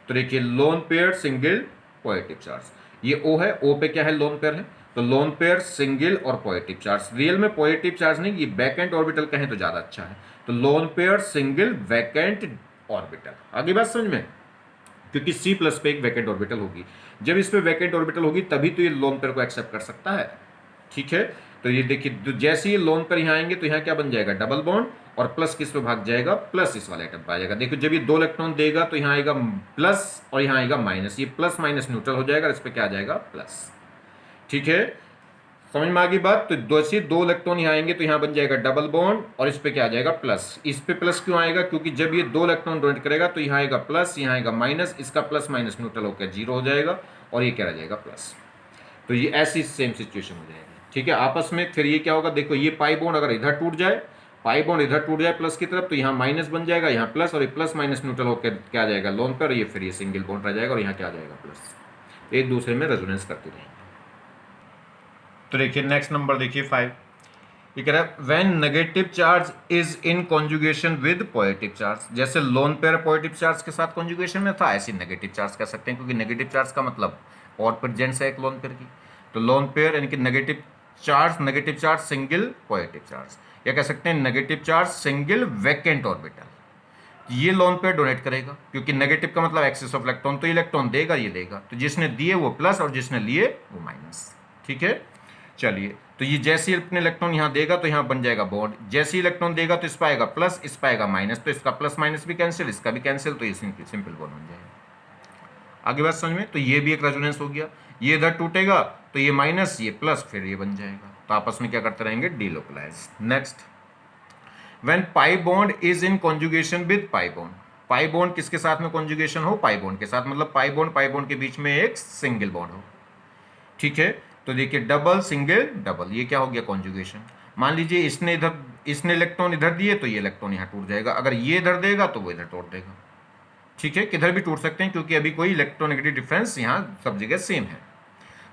तो देखिए, lone pair single positive charge, ये O है, O पे क्या है, लोन पेयर है, तो लोन पेयर सिंगल और पॉजिटिव चार्ज, रियल में पॉजिटिव चार्ज नहीं, ये वैकेंट ऑर्बिटल कहें तो ज्यादा अच्छा है, तो loan pair single vacant orbital. आगे बात समझ में, क्योंकि C प्लस पे एक वैकेंट ऑर्बिटल होगी, जब इस पे वैकेंट ऑर्बिटल होगी तभी तो ये लोन पेयर को एक्सेप्ट कर सकता है। ठीक है, तो ये देखिए, तो जैसे ये लोन पेयर यहाँ आएंगे तो यहाँ क्या बन जाएगा, डबल बॉन्ड, और प्लस किस पे भाग जाएगा, प्लस इस वाले एटम पे आ जाएगा। देखो, जब ये 2 इलेक्ट्रॉन देगा तो यहाँ आएगा प्लस और यहाँ आएगा माइनस, ये प्लस माइनस न्यूट्रल हो जाएगा, इस पे क्या आ जाएगा, प्लस। ठीक है, समझ में आ गई बात? तो दो इलेक्ट्रॉन यहाँ आएंगे तो यहाँ बन जाएगा डबल बॉन्ड और इस पे क्या आ जाएगा, प्लस। इस पे प्लस क्यों आएगा, क्योंकि जब ये 2 इलेक्ट्रॉन डोनेट करेगा तो यहाँ आएगा प्लस, यहाँ आएगा माइनस, इसका प्लस माइनस न्यूट्रल होकर 0 हो जाएगा और ये क्या रह जाएगा, प्लस। तो ये ऐसी सेम सिचुएशन हो जाएगी। ठीक है, आपस में फिर ये क्या होगा, देखो ये पाई बॉन्ड अगर इधर टूट जाए, पाई बॉन्ड इधर टूट जाए प्लस की तरफ, तो यहाँ माइनस बन जाएगा, यहाँ प्लस, और ये प्लस माइनस न्यूट्रल होकर क्या आ जाएगा, लोन पर, ये फिर ये सिंगल बॉन्ड रह जाएगा और यहाँ क्या आ जाएगा, प्लस। एक दूसरे में रेजोनेंस करते रहेंगे। तो देखिए, नेक्स्ट नंबर देखिए 5, ये कह रहा है when negative charge is in conjugation with positive charge, जैसे लोन पेयर पॉजिटिव चार्ज के साथ कॉन्जुगेशन में था, ऐसे नेगेटिव चार्ज कह सकते हैं, क्योंकि नेगेटिव चार्ज का मतलब और प्रेजेंस है एक लोन पेयर की। तो लोन पेयर यानी कि negative charge single positive charge, या कह सकते हैं negative charge single vacant orbital. ये लोन पेयर डोनेट करेगा, क्योंकि नेगेटिव का मतलब एक्सेस ऑफ इलेक्ट्रॉन, तो इलेक्ट्रॉन देगा, ये लेगा, तो जिसने दिए वो प्लस और जिसने लिए वो माइनस। ठीक है, चलिए, तो ये जैसे अपने इलेक्ट्रॉन यहाँ देगा तो यहाँ बन जाएगा बॉन्ड, जैसे इलेक्ट्रॉन देगा तो इस पर आएगा प्लस, इस पर आएगा माइनस, तो इसका प्लस माइनस भी कैंसिल, इसका भी कैंसिल, तो ये सिंपल बॉन्ड बन जाएगा। आगे बात समझ में, तो ये भी एक रेजोनेंस हो गया, ये इधर टूटेगा तो ये माइनस, ये प्लस, फिर ये बन जाएगा, तो आपस में क्या करते रहेंगे, delocalise. Next, when pi bond is in conjugation with pi bond, pi bond किसके साथ में कॉन्जुगेशन हो, पाई बॉन्ड के साथ, मतलब पाई बॉन्ड के बीच में एक सिंगल बॉन्ड हो। ठीक है, तो देखिए डबल सिंगल डबल, ये क्या हो गया, कॉन्जुगेशन। मान लीजिए इसने इलेक्ट्रॉन इधर दिए तो ये इलेक्ट्रॉन यहाँ टूट जाएगा, अगर ये इधर देगा तो वो इधर तोड़ देगा। ठीक है, किधर भी टूट सकते हैं, क्योंकि अभी कोई इलेक्ट्रोनेगेटिव डिफरेंस यहाँ सब जगह सेम है।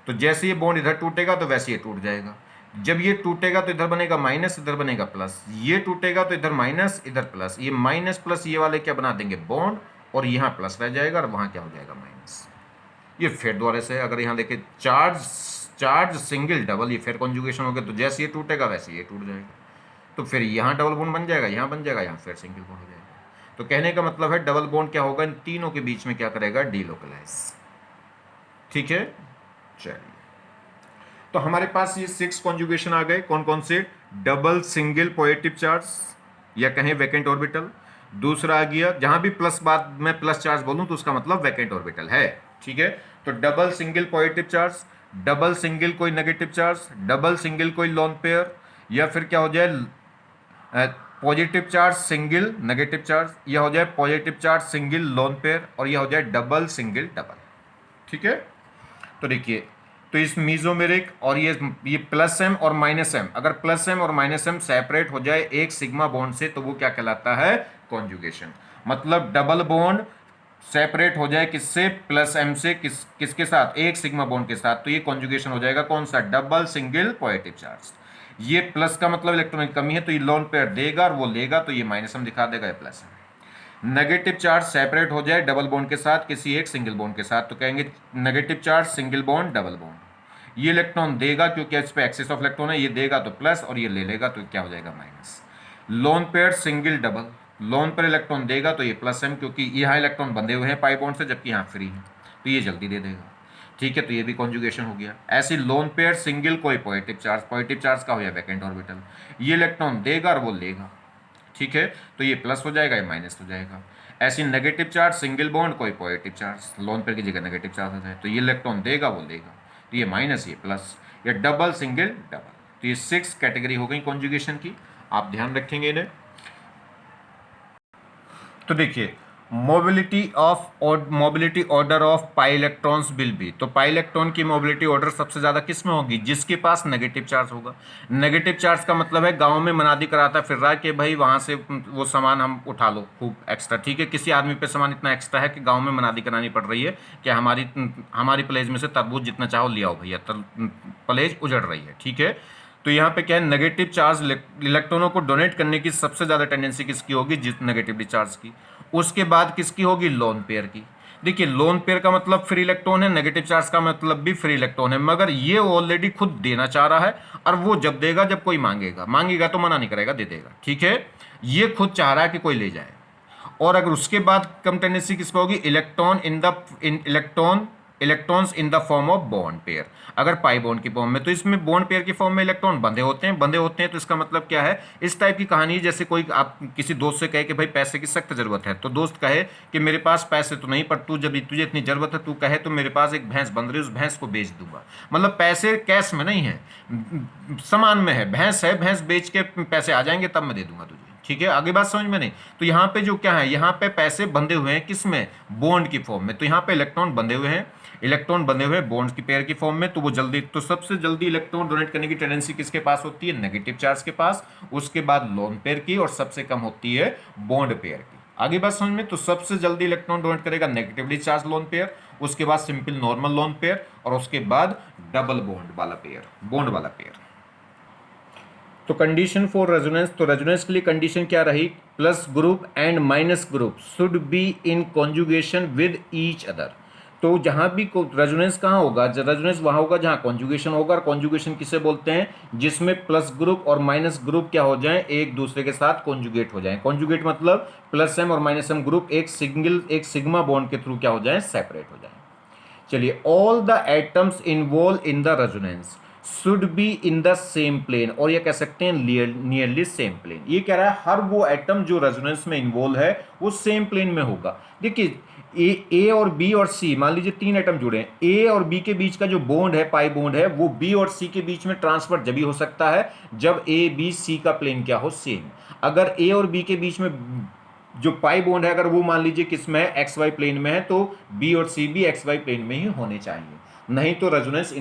तो जैसे ये बॉन्ड इधर टूटेगा तो वैसे ये टूट जाएगा, जब ये टूटेगा तो इधर बनेगा माइनस, इधर बनेगा प्लस, ये टूटेगा तो इधर माइनस, इधर प्लस, ये माइनस प्लस ये वाले क्या बना देंगे, बॉन्ड, और यहाँ प्लस रह जाएगा और वहाँ क्या हो जाएगा, माइनस। ये फिर दोबारा से अगर यहाँ देखे चार्ज सिंगल डबल, ये फिर कॉन्जुगेशन हो गया, तो जैसे ये टूटेगा वैसे ये टूट जाएगा, तो फिर यहाँ डबल बॉन्ड बन जाएगा, यहाँ बन जाएगा, यहाँ फिर सिंगल बॉन्ड हो जाएगा। तो कहने का मतलब है डबल बॉन्ड क्या होगा, इन तीनों के बीच में क्या करेगा, डीलोकलाइज। ठीक है, चलिए, तो हमारे पास ये 6 कॉन्जुगेशन आ गए, कौन कौन से, डबल सिंगल पॉजिटिव चार्ज या कहें वैकेंट ऑर्बिटल, दूसरा आ गया, जहां भी प्लस बाद में प्लस चार्ज बोलूं तो उसका मतलब वैकेंट ऑर्बिटल है। ठीक है, तो double single positive charge, double single कोई नेगेटिव चार्ज, डबल सिंगल कोई लोन पेयर, या फिर क्या हो जाए, positive charge single negative charge, यह हो जाए positive charge single lone pair, और यह हो जाए डबल सिंगल डबल। ठीक है, तो देखिए, तो इस मीजोमेरिक और ये प्लस एम और माइनस एम, अगर प्लस एम और माइनस एम सेपरेट हो जाए एक सिग्मा बॉन्ड से तो वो क्या कहलाता है, कॉन्जुगेशन। मतलब डबल बॉन्ड सेपरेट हो जाए किससे, प्लस एम से, किसके साथ, एक सिग्मा बॉन्ड के साथ, तो ये कॉन्जुगेशन हो जाएगा कौन सा, डबल सिंगल पॉजिटिव चार्ज। ये प्लस का मतलब इलेक्ट्रॉन की कमी है तो ये लोन पेयर देगा और वो लेगा, तो ये माइनस एम दिखा देगा, ये plus M. Negative charge separate हो जाए डबल बॉन्ड के साथ किसी एक सिंगल बॉन्ड के साथ, तो कहेंगे negative charge single bond double bond. ये इलेक्ट्रॉन देगा क्योंकि इस पे एक्सेस ऑफ इलेक्ट्रॉन है, ये देगा तो प्लस और ये ले लेगा तो क्या हो जाएगा, minus. Loan pair single double, loan पर इलेक्ट्रॉन देगा तो ये प्लस एम, क्योंकि यहाँ इलेक्ट्रॉन बंधे हुए हैं पाई बॉन्ड से जबकि यहाँ फ्री है, तो ये जल्दी दे देगा। ठीक है, तो ये भी कॉन्जुगेशन हो गया। ऐसे लोन पेयर सिंगल कोई पॉजिटिव चार्ज का हो या वैकेंट ऑर्बिटल, ये इलेक्ट्रॉन देगा और वो लेगा, ठीक है, तो ये प्लस हो जाएगा, ये माइनस हो जाएगा। ऐसी नेगेटिव चार्ज सिंगल बॉन्ड कोई पॉजिटिव चार्ज, लोन पेयर की जगह नेगेटिव चार्ज आ जाए, तो ये इलेक्ट्रॉन देगा वो लेगा, तो ये माइनस ये प्लस, या डबल सिंगल डबल। तो ये 6 कैटेगरी हो गई कॉन्जुगेशन की, आप ध्यान रखेंगे इन्हें। तो देखिए, mobility order of pi electrons will be, तो पाई इलेक्ट्रॉन की मोबिलिटी ऑर्डर सबसे ज्यादा किस में होगी, जिसके पास नेगेटिव चार्ज होगा। नेगेटिव चार्ज का मतलब है गांव में मनादी कराता फिर रहा है कि भाई वहां से वो सामान हम उठा लो खूब एक्स्ट्रा, ठीक है, किसी आदमी पे सामान इतना एक्स्ट्रा है कि गांव में मनादी करानी पड़ रही है कि हमारी प्लेज में से तरबूज जितना चाहो ले आओ भैया, प्लेज उजड़ रही है, ठीक है। तो यहाँ पे क्या है, नेगेटिव चार्ज इलेक्ट्रॉनों को डोनेट करने की सबसे ज़्यादा टेंडेंसी किसकी होगी, जिस नेगेटिवली चार्ज की। उसके बाद किसकी होगी, लोन पेयर की। देखिए, लोन पेयर का मतलब फ्री इलेक्ट्रॉन है, नेगेटिव चार्ज का मतलब भी फ्री इलेक्ट्रॉन है, मगर ये ऑलरेडी खुद देना चाह रहा है, और वो जब देगा जब कोई मांगेगा तो मना नहीं करेगा, दे देगा, ठीक है। ये खुद चाह रहा है कि कोई ले जाए। और अगर उसके बाद कम टेंडेंसी किस पे होगी, electrons in the form of bond pair, अगर पाई बॉन्ड की फॉर्म में, तो इसमें बॉन्ड पेयर की फॉर्म में इलेक्ट्रॉन बंधे होते हैं। तो इसका मतलब क्या है, इस टाइप की कहानी है जैसे कोई आप किसी दोस्त से कहे कि भाई पैसे की सख्त जरूरत है, तो दोस्त कहे कि मेरे पास पैसे तो नहीं, पर तुझे इतनी जरूरत है, तू कहे तो मेरे पास एक भैंस बंध रही है, उस भैंस को बेच दूंगा। मतलब पैसे कैश में नहीं है, सामान में है, भैंस बेच के पैसे आ जाएंगे तब मैं दे दूंगा तुझे, ठीक है। आगे बात समझ में नहीं। तो यहाँ पे जो क्या है, यहाँ पे पैसे बंधे हुए हैं किस में, बॉन्ड की फॉर्म में। तो यहाँ पे इलेक्ट्रॉन बंधे हुए हैं बॉन्ड की पेयर की फॉर्म में, तो वो जल्दी, तो सबसे जल्दी इलेक्ट्रॉन डोनेट करने की टेंडेंसी किसके पास होती है, नेगेटिव चार्ज के पास, उसके बाद लोन पेयर की, और सबसे कम होती है बॉन्ड पेयर की। आगे बात समझ में। तो सबसे जल्दी इलेक्ट्रॉन डोनेट करेगा नेगेटिवली चार्ज लोन पेयर, उसके बाद सिंपल नॉर्मल लोन पेयर, और उसके बाद डबल बॉन्ड वाला पेयर। तो कंडीशन फॉर रेजोनेंस, तो रेजोनेंस के लिए कंडीशन क्या रही, plus group and minus group should be in conjugation with each other. तो जहां भी रेजोनेंस कहाँ होगा, रेजोनेंस वहां होगा जहां कॉन्जुगेशन होगा। और कॉन्जुगेशन किसे बोलते हैं, जिसमें प्लस ग्रुप और माइनस ग्रुप क्या हो जाएं, एक दूसरे के साथ कॉन्जुगेट हो जाएं। कॉन्जुगेट मतलब प्लस एम और माइनस एम ग्रुप एक सिग्मा बॉन्ड के थ्रू क्या हो जाए, सेपरेट हो जाए। चलिए, all the atoms involve in the resonance should be in the same plane, और ये कह सकते हैं नियरली सेम प्लेन। ये कह रहा है हर वो एटम जो रेजोनेंस में इन्वॉल्व है वो सेम प्लेन में होगा। देखिए, ए और बी और सी, मान लीजिए 3 एटम जुड़े हैं, ए और बी के बीच का जो बॉन्ड है, पाई बॉन्ड है, वो बी और सी के बीच में ट्रांसफर जब भी हो सकता है जब ए बी सी का प्लेन क्या हो, सेम। अगर ए और बी के बीच में जो पाई बॉन्ड है, अगर वो मान लीजिए किस में है, एक्स वाई प्लेन में है, तो बी और सी भी एक्स वाई प्लेन में ही होने चाहिए। नहीं तो रेजोनेंस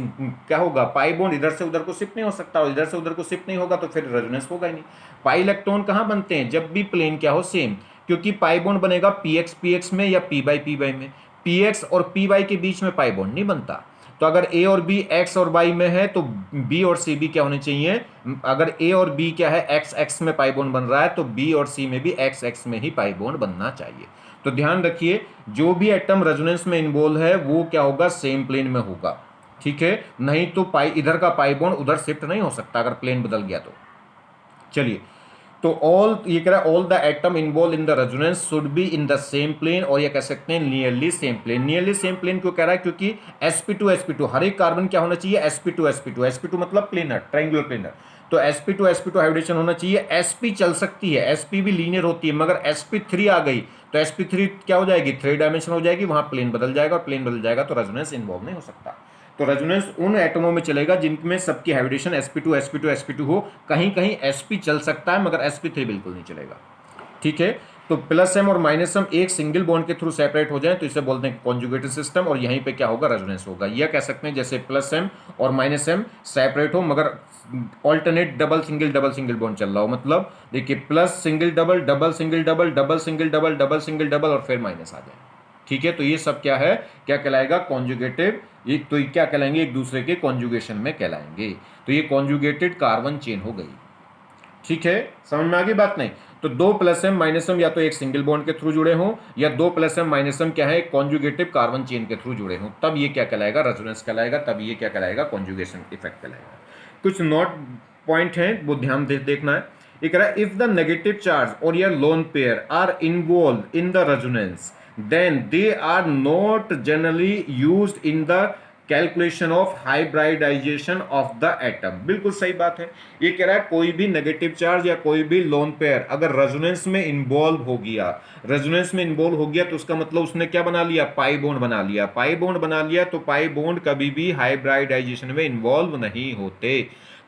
क्या होगा, पाई बॉन्ड इधर से उधर को शिफ्ट नहीं हो सकता, और इधर से उधर को शिफ्ट नहीं होगा तो फिर रेजोनेंस होगा ही नहीं। पाई इलेक्ट्रॉन कहाँ बनते हैं, जब भी प्लेन क्या हो, सेम, क्योंकि पाई बॉन्ड बनेगा पी एक्स में या पी बाई में। पी एक्स और पी वाई के बीच में पाई बॉन्ड नहीं बनता। तो अगर ए और बी एक्स और वाई में है तो बी और सी भी क्या होने चाहिए, अगर ए और बी क्या है, एक्स एक्स में पाई बॉन्ड बन रहा है, तो बी और सी में भी एक्स एक्स में ही पाई बॉन्ड बनना चाहिए। तो ध्यान रखिए, जो भी एटम रेजोनेंस में इन्वॉल्व है वो क्या होगा, सेम प्लेन में होगा, ठीक है। नहीं तो पाई इधर का पाई बॉन्ड उधर शिफ्ट नहीं हो सकता अगर प्लेन बदल गया तो। चलिए, तो ये कह रहा है all the atom involve in the resonance should be in the same plane, और ये कह सकते हैं nearly same plane. Nearly same plane क्यों कह रहा है, क्योंकि sp2 हर एक कार्बन क्या होना चाहिए, sp2 मतलब प्लेनर, ट्रायंगुलर प्लेनर। तो sp2 हाइब्रिडेशन होना चाहिए। sp चल सकती है, sp भी लीनियर होती है, मगर sp3 आ गई तो sp3 क्या हो जाएगी, 3 डायमेंशन हो जाएगी, वहां प्लेन बदल जाएगा, और प्लेन बदल जाएगा तो रेजोनेंस इन्वॉल्व नहीं हो सकता। तो रेजोनेंस उन एटमों में चलेगा जिनमें सबकी हाइब्रिडेशन sp2 हो। कहीं कहीं sp चल सकता है मगर sp3 बिल्कुल नहीं चलेगा, ठीक है। तो प्लस एम और माइनस एम एक सिंगल बॉन्ड के थ्रू सेपरेट हो जाए तो इसे बोलते हैं कॉन्जुगेटेड सिस्टम, और यहीं पे क्या होगा, रेजोनेंस होगा। यह कह सकते हैं जैसे प्लस एम और माइनस एम सेपरेट हो मगर ऑल्टरनेट डबल सिंगल बॉन्ड चल रहा हो। मतलब देखिए, plus single double, double single double, double single double, double single double, और फिर माइनस आ जाए, ठीक है। तो ये सब क्या है, क्या कहलाएगा, कॉन्जुगेटिव। तो ये क्या कहलाएंगे, एक दूसरे के कॉन्जुगेशन में कहलाएंगे। तो ये कॉन्जुगेटेड कार्बन चेन हो गई, ठीक है। समझ में आ गई बात नहीं। तो 2 प्लस एम माइनस एम या तो एक सिंगल बॉन्ड के थ्रू जुड़े हों, या 2 प्लस एम माइनस एम क्या है, कॉन्जुगेटिव कार्बन चेन के थ्रू जुड़े हों, तब ये क्या कहलाएगा, रेजोनेंस कहलाएगा। तब ये क्या कहलाएगा, कॉन्जुगेशन इफेक्ट कहलाएगा। कुछ नोट पॉइंट हैं वो ध्यान देखना है। ये कह रहा है, इफ द नेगेटिव चार्ज और your lone pair are involve in the resonance then they are not generally used in the calculation of hybridisation of the atom. बिल्कुल सही बात है। ये कह रहा है कोई भी नेगेटिव चार्ज या कोई भी लोन पेयर अगर रेजोनेंस में इन्वॉल्व हो गया, रेजोनेंस में इन्वॉल्व हो गया तो उसका मतलब उसने क्या बना लिया, पाई बॉन्ड बना लिया। पाई बॉन्ड बना लिया तो पाई बॉन्ड कभी भी हाइब्रिडाइजेशन में इन्वॉल्व नहीं होते।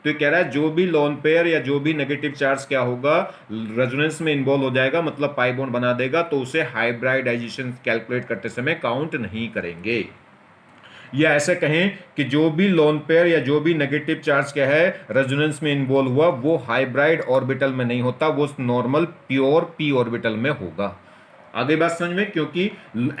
तो ये कह रहा है जो भी लोन पेयर या जो भी नेगेटिव चार्ज क्या होगा, रेजोनेंस में इन्वॉल्व हो जाएगा, मतलब पाई बॉन्ड बना देगा, तो उसे हाइब्रिडाइजेशन कैलकुलेट करते समय काउंट नहीं करेंगे। या ऐसे कहें कि जो भी लोन पेयर या जो भी नेगेटिव चार्ज क्या है रेजोनेंस में इन्वॉल्व हुआ वो हाइब्राइड ऑर्बिटल में नहीं होता, वो नॉर्मल प्योर पी ऑर्बिटल में होगा। आगे बात समझ में, क्योंकि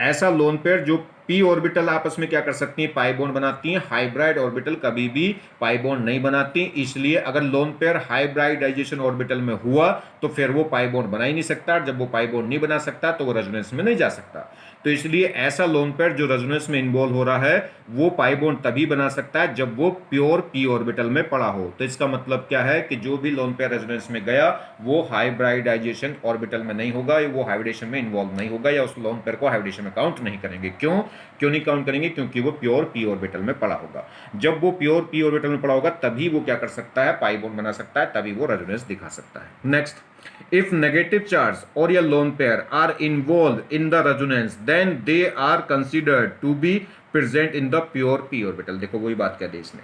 ऐसा लोन पेयर जो पी ऑर्बिटल आपस में क्या कर सकती हैं, पाई बॉन्ड बनाती हैं, हाइब्राइड ऑर्बिटल कभी भी पाई बॉन्ड नहीं बनाती। इसलिए अगर लोन पेयर हाइब्रिडाइजेशन ऑर्बिटल में हुआ तो फिर वो पाई बॉन्ड बना ही नहीं सकता। जब वो पाई बॉन्ड नहीं बना सकता तो वो रेजोनेंस में नहीं जा सकता। तो इसलिए ऐसा लोन पेयर जो रेजोनेंस में इन्वॉल्व हो रहा है वो पाई बॉन्ड तभी बना सकता है जब वो प्योर पी ऑर्बिटल में पड़ा हो। तो इसका मतलब क्या है कि जो भी लोन पेयर रेजोनेंस में गया वो हाइब्रिडाइजेशन ऑर्बिटल में नहीं होगा, वो हाइब्रिडेशन में इन्वॉल्व नहीं होगा, या उस लोन पेयर को हाइब्रिडेशन में काउंट नहीं करेंगे। क्यों नहीं काउंट करेंगे? क्योंकि वो प्योर पी ऑर्बिटल में पड़ा होगा। जब वो प्योर पी ऑर्बिटल में पड़ा होगा तभी वो क्या कर सकता है, पाई बॉन्ड बना सकता है, तभी वो रेजोनेंस दिखा सकता है। Next, if negative charge or a lone pair are involved in the resonance then they are considered to be present in the pure p orbital। देखो वही बात कह दी इसने,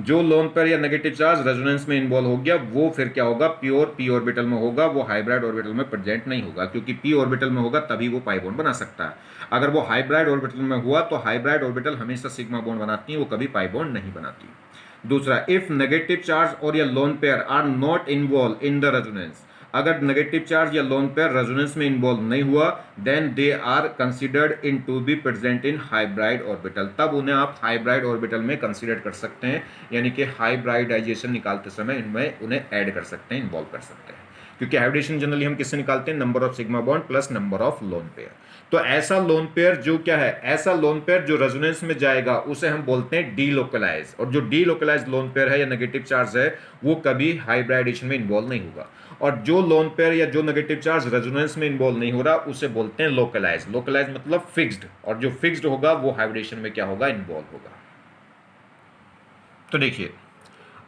जो लोन पेयर या नेगेटिव चार्ज रेजोनेंस में इन्वॉल्व हो गया वो फिर क्या होगा, प्योर पी ऑर्बिटल में होगा, वो हाइब्रिड ऑर्बिटल में प्रेजेंट नहीं होगा। क्योंकि पी ऑर्बिटल में होगा तभी वो पाई बॉन्ड बना सकता है। अगर वो हाइब्रिड ऑर्बिटल में हुआ तो हाइब्रिड ऑर्बिटल हमेशा सिग्मा बॉन्ड बनाती है, वो कभी पाई बॉन्ड नहीं बनाती। दूसरा, इफ नेगेटिव चार्ज और या lone pair are not involve in the resonance, अगर नेगेटिव चार्ज या लोन पेयर रेजोनेंस में इन्वॉल्व नहीं हुआ then they are considered in to be present in hybrid orbital, तब उन्हें आप हाइब्रिड ऑर्बिटल में कंसीडर कर सकते हैं, यानी कि हाइब्रिडाइजेशन निकालते समय इनमें उन्हें ऐड कर सकते हैं, इन्वॉल्व कर सकते हैं। क्योंकि हाइब्रिडेशन जनरली हम किससे निकालते हैं, number of sigma bond plus number of lone pair. तो ऐसा लोन पेयर जो क्या है, ऐसा लोन पेयर जो रेजोनेंस में जाएगा उसे हम बोलते हैं डीलोकलाइज, और जो डीलोकलाइज लोन पेयर है या नेगेटिव चार्ज है वो कभी हाइब्रिडाइजेशन में इन्वॉल्व नहीं होगा। और जो लोन पेयर या जो नेगेटिव चार्ज रेजोनेंस में इन्वॉल्व नहीं हो रहा उसे बोलते हैं लोकलाइज। लोकलाइज मतलब फिक्स्ड, और जो फिक्स्ड होगा वो हाइब्रिडेशन में क्या होगा, इन्वॉल्व होगा। तो देखिए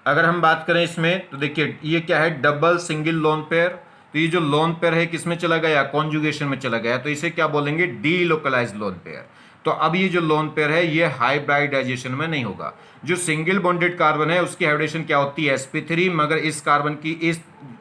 अगर हम बात करें इसमें तो देखिए ये क्या है, डबल सिंगल लोन पेयर। तो ये जो लोन पेयर है किसमें चला गया, कॉन्जुगेशन में चला गया, तो इसे क्या बोलेंगे, डीलोकलाइज लोन पेयर। तो अब ये जो लोन पेयर है ये हाइब्रिडाइजेशन में नहीं होगा। जो सिंगल बॉन्डेड कार्बन है उसकी हाइब्रिडेशन क्या होती है, sp3, मगर इस कार्बन की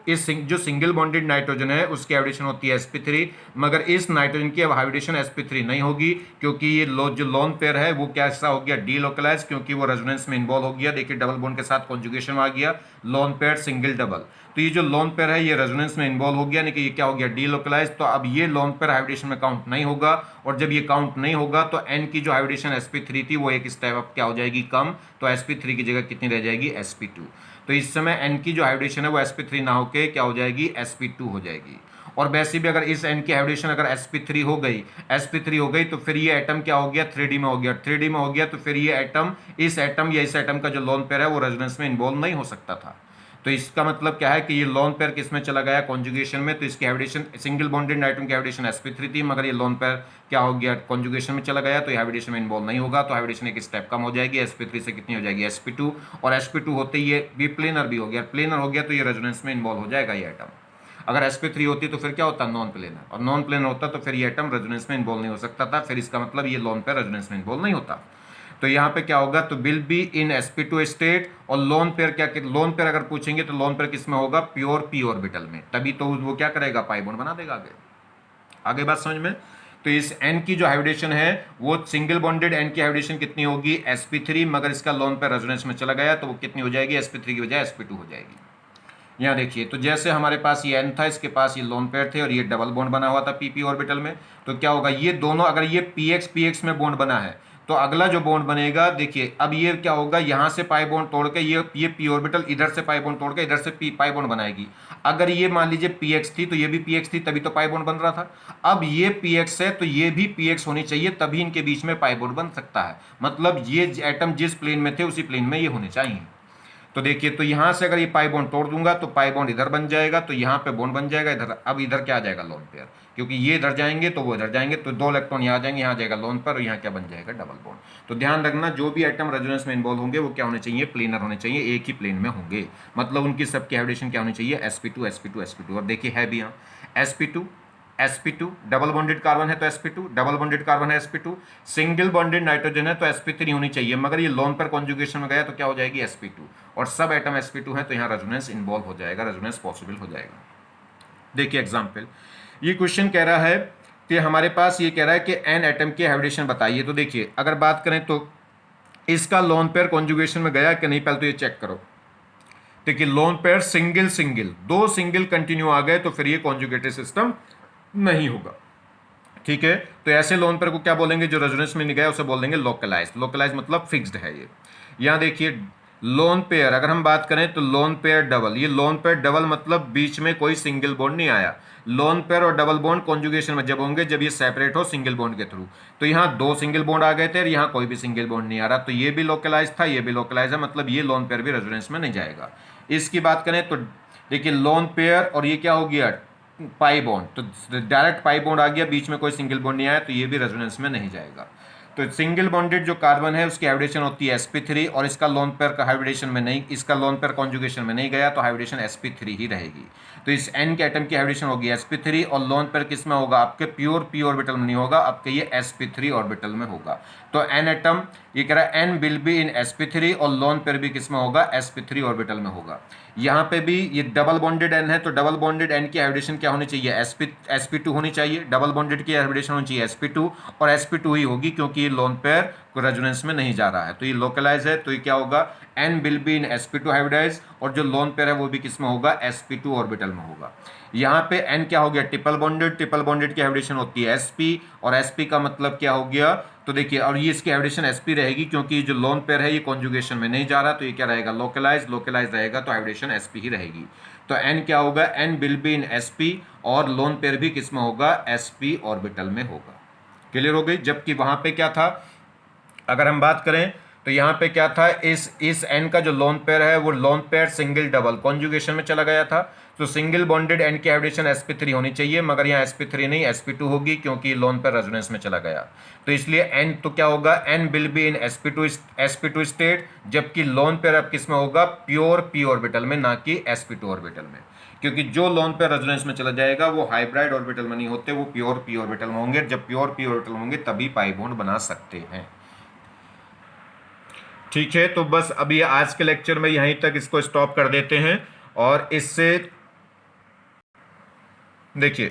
जो सिंगल बॉन्डेड नाइट्रोजन है उसकी हाइब्रिडेशन होती है sp3, मगर इस नाइट्रोजन की अब हाइब्रिडेशन sp3 नहीं होगी, क्योंकि ये जो लोन पेयर है वो कैसा हो गया, डीलोकलाइज, क्योंकि वो रेजोनेंस में इन्वॉल्व हो गया। देखिए डबल बॉन्ड के साथ कॉन्जुगेशन आ गया, लोन पेयर सिंगल डबल। तो ये जो लोन पेयर है ये रेजोनेंस में इन्वॉल्व हो गया, यानी कि ये क्या हो गया, डीलोकलाइज। तो अब ये लोन पेयर हाइब्रिडेशन में काउंट नहीं होगा, और जब ये काउंट नहीं होगा तो n की जो हाइब्रिडेशन sp3 थी वो एक स्टेप अप क्या हो जाएगी, कम। तो sp3 की जगह कितनी रह जाएगी, sp2। तो इस समय n की जो हाइब्रिडेशन है वो sp3 ना होके क्या हो जाएगी, sp2 हो जाएगी। और वैसे भी अगर इस n की हाइब्रिडेशन अगर sp3 हो गई तो फिर ये एटम क्या हो गया, 3D में हो गया। 3D में हो गया तो फिर ये एटम, इस एटम का जो लोन पेयर है वो रेजोनेंस में इन्वॉल्व नहीं हो सकता था। तो इसका मतलब क्या है कि ये लोन पेयर किसमें चला गया, कॉन्जुगेशन में। तो इसकी हाइब्रिडेशन, सिंगल बॉन्डेड नाइट्रोजन की हाइब्रिडेशन sp3 थी, मगर ये लोन पेयर क्या हो गया, कॉन्जुगेशन में चला गया, तो ये हाइब्रिडेशन में इन्वॉल्व नहीं होगा। तो हाइब्रिडेशन एक स्टेप कम हो जाएगी, sp3 से कितनी हो जाएगी, sp2। और sp2 होते ही ये भी प्लेनर भी हो गया, प्लेनर हो गया तो ये रेजोनेंस में इन्वॉल्व हो जाएगा ये एटम। अगर sp3 होती तो फिर क्या होता, नॉन प्लेनर, और नॉन प्लेनर होता तो फिर ये एटम रेजोनेंस में इन्वॉल्व नहीं हो सकता था। फिर इसका मतलब ये लोन पेयर रेजोनेंस में इन्वॉल्व नहीं होता। तो यहाँ पे क्या होगा, तो will be in sp2 state. और लोन पेयर क्या, लोन पेयर अगर पूछेंगे तो लोन पेयर किसमें होगा, प्योर पी ऑर्बिटल में, तभी तो वो क्या करेगा, पाई बॉन्ड बना देगा। आगे बात समझ में। तो इस n की जो हाइब्रिडेशन है वो सिंगल बॉन्डेड n की हाइब्रिडेशन कितनी होगी, sp3, मगर इसका लोन पेयर रेजोनेंस में चला गया तो वो कितनी हो जाएगी, sp3 की बजाय sp2 हो जाएगी। यहाँ देखिए, तो जैसे हमारे पास ये n था, इसके पास ये लोन पेयर थे और ये डबल बॉन्ड बना हुआ था pp ऑर्बिटल में, तो क्या होगा, ये दोनों अगर ये px में बॉन्ड बना है तो अगला जो बॉन्ड बनेगा, देखिए अब ये क्या होगा, यहाँ से पाई बॉन्ड तोड़ के ये p ऑर्बिटल इधर से पाई बॉन्ड तोड़ के इधर से पाई बॉन्ड बनाएगी। अगर ये मान लीजिए px थी तो ये भी px थी, तभी तो पाई बॉन्ड बन रहा था। अब ये px है तो ये भी px होनी चाहिए, तभी इनके बीच में पाई बॉन्ड बन सकता है। मतलब ये एटम जिस प्लेन में थे उसी प्लेन में ये होने चाहिए। तो देखिए, तो यहाँ से अगर ये पाई बॉन्ड तोड़ दूंगा तो पाई बॉन्ड इधर बन जाएगा, तो यहाँ पे बॉन्ड बन जाएगा इधर। अब इधर क्या आ जाएगा, लोन पेयर, क्योंकि ये इधर जाएंगे तो वो इधर जाएंगे, तो 2 इलेक्ट्रॉन यहाँ आ जाएंगे, यहाँ आ जाएगा लोन पेयर और यहाँ क्या बन जाएगा, डबल बॉन्ड। तो ध्यान रखना, जो भी एटम रेजोनेंस में इन्वॉल्व होंगे वो क्या होने चाहिए, प्लेनर होने चाहिए, एक ही प्लेन में होंगे, मतलब उनकी सबकी हाइब्रिडेशन क्या होनी चाहिए, sp2 sp2 sp2। और देखिए है भी यहाँ sp2 sp2, double bonded carbon है तो sp2, डबल बॉन्डेड कार्बन है sp2, सिंगल बॉन्डेड नाइट्रोजन है तो sp3 होनी चाहिए, मगर ये लोन पर कॉन्जुगेशन में गया तो क्या हो जाएगी, sp2, और सब एटम sp2 है तो यहाँ रेजोनेंस इन्वॉल्व हो जाएगा, रेजोनेंस पॉसिबल हो जाएगा। देखिए एग्जाम्पल, ये क्वेश्चन कह रहा है कि हमारे पास ये कह रहा है कि n एटम की हाइब्रिडेशन बताइए। तो देखिए अगर बात करें तो इसका लोन पेयर कॉन्जुगेशन में गया कि नहीं, पहले तो ये चेक करो। देखिए lone pair single single, 2 single continue आ गए तो फिर ये कॉन्जुगेटेड सिस्टम नहीं होगा, ठीक है। तो ऐसे लोन पेयर को क्या बोलेंगे, जो रेजोनेंस में नहीं गया उसे बोल देंगे लोकलाइज। लोकलाइज मतलब फिक्स्ड है ये। यहाँ देखिए लोन पेयर अगर हम बात करें तो लोन पेयर डबल, ये लोन पेयर डबल मतलब बीच में कोई सिंगल बॉन्ड नहीं आया। लोन पेयर और डबल बॉन्ड कॉन्जुगेशन में जब होंगे, जब ये सेपरेट हो सिंगल बॉन्ड के थ्रू। तो यहाँ 2 सिंगल बॉन्ड आ गए थे और यहाँ कोई भी सिंगल बॉन्ड नहीं आ रहा, तो ये भी लोकलाइज था, ये भी लोकलाइज है, मतलब ये लोन पेयर भी रेजोनेंस में नहीं जाएगा। इसकी बात करें तो देखिए लोन पेयर और ये क्या हो गया, पाई बॉन्ड, तो डायरेक्ट पाई बॉन्ड आ गया, बीच में कोई सिंगल बॉन्ड नहीं आया, तो ये भी रेजोनेंस में नहीं जाएगा। तो सिंगल बॉन्डेड जो कार्बन है उसकी हाइब्रिडेशन होती है sp3, और इसका लोन पेयर का हाइब्रिडेशन में नहीं, इसका लोन पेयर कॉन्जुगेशन में नहीं गया तो हाइब्रिडेशन sp3 ही रहेगी। तो इस n के एटम की हाइब्रिडेशन होगी sp3, और लोन पेयर किस में होगा, आपके प्योर p ऑर्बिटल में नहीं होगा, आपके ये sp3 ऑर्बिटल में होगा। तो n एटम, ये कह रहा है n will be in sp3, और लोन पेयर भी किस में होगा, sp3 ऑर्बिटल में होगा। यहाँ पे भी ये डबल बॉन्डेड n है, तो डबल बॉन्डेड n की हाइब्रिडेशन क्या होनी चाहिए, sp2 होनी चाहिए, डबल बॉन्डेड की हाइब्रिडेशन होनी चाहिए sp2, और sp2 ही होगी क्योंकि ये लोन पेयर को रेजोनेंस में नहीं जा रहा है, तो ये लोकलाइज है, तो ये क्या होगा, n will be in sp2 hybridise, और जो लोन पेयर है वो भी किस में होगा, sp2 ऑर्बिटल में होगा। यहाँ पे n क्या हो गया, ट्रिपल बॉन्डेड, ट्रिपल बॉन्डेड की हाइब्रिडेशन होती है sp, और sp का मतलब क्या हो गया, तो देखिए, और ये इसकी हाइब्रिडेशन sp रहेगी क्योंकि जो लोन पेयर है ये कॉन्जुगेशन में नहीं जा रहा, तो ये क्या रहेगा, लोकलाइज, लोकलाइज रहेगा तो हाइब्रिडेशन sp ही रहेगी। तो n क्या होगा, n will be in sp, और लोन पेयर भी किस में होगा, sp ऑर्बिटल में होगा। क्लियर हो गई। जबकि वहां पे क्या था, अगर हम बात करें तो यहाँ पे क्या था, इस n का जो लोन पेयर है वो loan pair single double conjugation में चला गया था, तो सिंगल बॉन्डेड n की हाइब्रिडेशन sp3 होनी चाहिए, मगर यहाँ sp3 नहीं sp2 होगी क्योंकि लोन पेयर रेजोनेंस में चला गया। तो इसलिए n तो क्या होगा, n will be in sp2 state, जबकि लोन पेयर अब किस में होगा, प्योर p ऑर्बिटल में, ना कि sp2 ऑर्बिटल में, क्योंकि जो लोन पेयर रेजोनेंस में चला जाएगा वो हाइब्राइड ऑर्बिटल में नहीं होते, वो प्योर p ऑर्बिटल में होंगे। जब प्योर p ऑर्बिटल होंगे तभी पाई बॉन्ड बना सकते हैं। ठीक है, तो बस अभी आज के लेक्चर में यहीं तक इसको स्टॉप कर देते हैं, और इससे देखिए,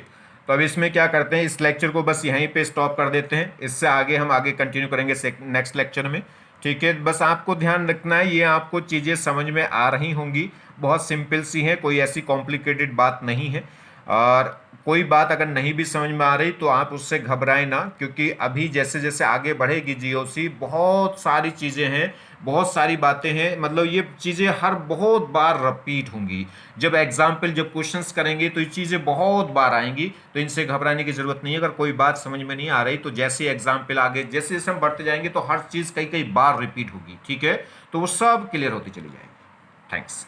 तो अब इसमें क्या करते हैं, इस लेक्चर को बस यहीं पे स्टॉप कर देते हैं, इससे आगे हम आगे कंटिन्यू करेंगे नेक्स्ट लेक्चर में। ठीक है, बस आपको ध्यान रखना है, ये आपको चीज़ें समझ में आ रही होंगी, बहुत सिंपल सी हैं, कोई ऐसी कॉम्प्लिकेटेड बात नहीं है। और कोई बात अगर नहीं भी समझ में आ रही तो आप उससे घबराएं ना, क्योंकि अभी जैसे जैसे आगे बढ़ेगी जीओसी, बहुत सारी चीज़ें हैं, बहुत सारी बातें हैं, मतलब ये चीज़ें हर बहुत बार रिपीट होंगी। जब एग्जाम्पल, जब क्वेश्चंस करेंगे तो ये चीज़ें बहुत बार आएंगी, तो इनसे घबराने की ज़रूरत नहीं है। अगर कोई बात समझ में नहीं आ रही तो जैसे एग्जाम्पल आगे जैसे जैसे हम बढ़ते जाएंगे तो हर चीज़ कई कई बार रिपीट होगी, ठीक है, तो वो सब क्लियर होती चली जाएगी। थैंक्स।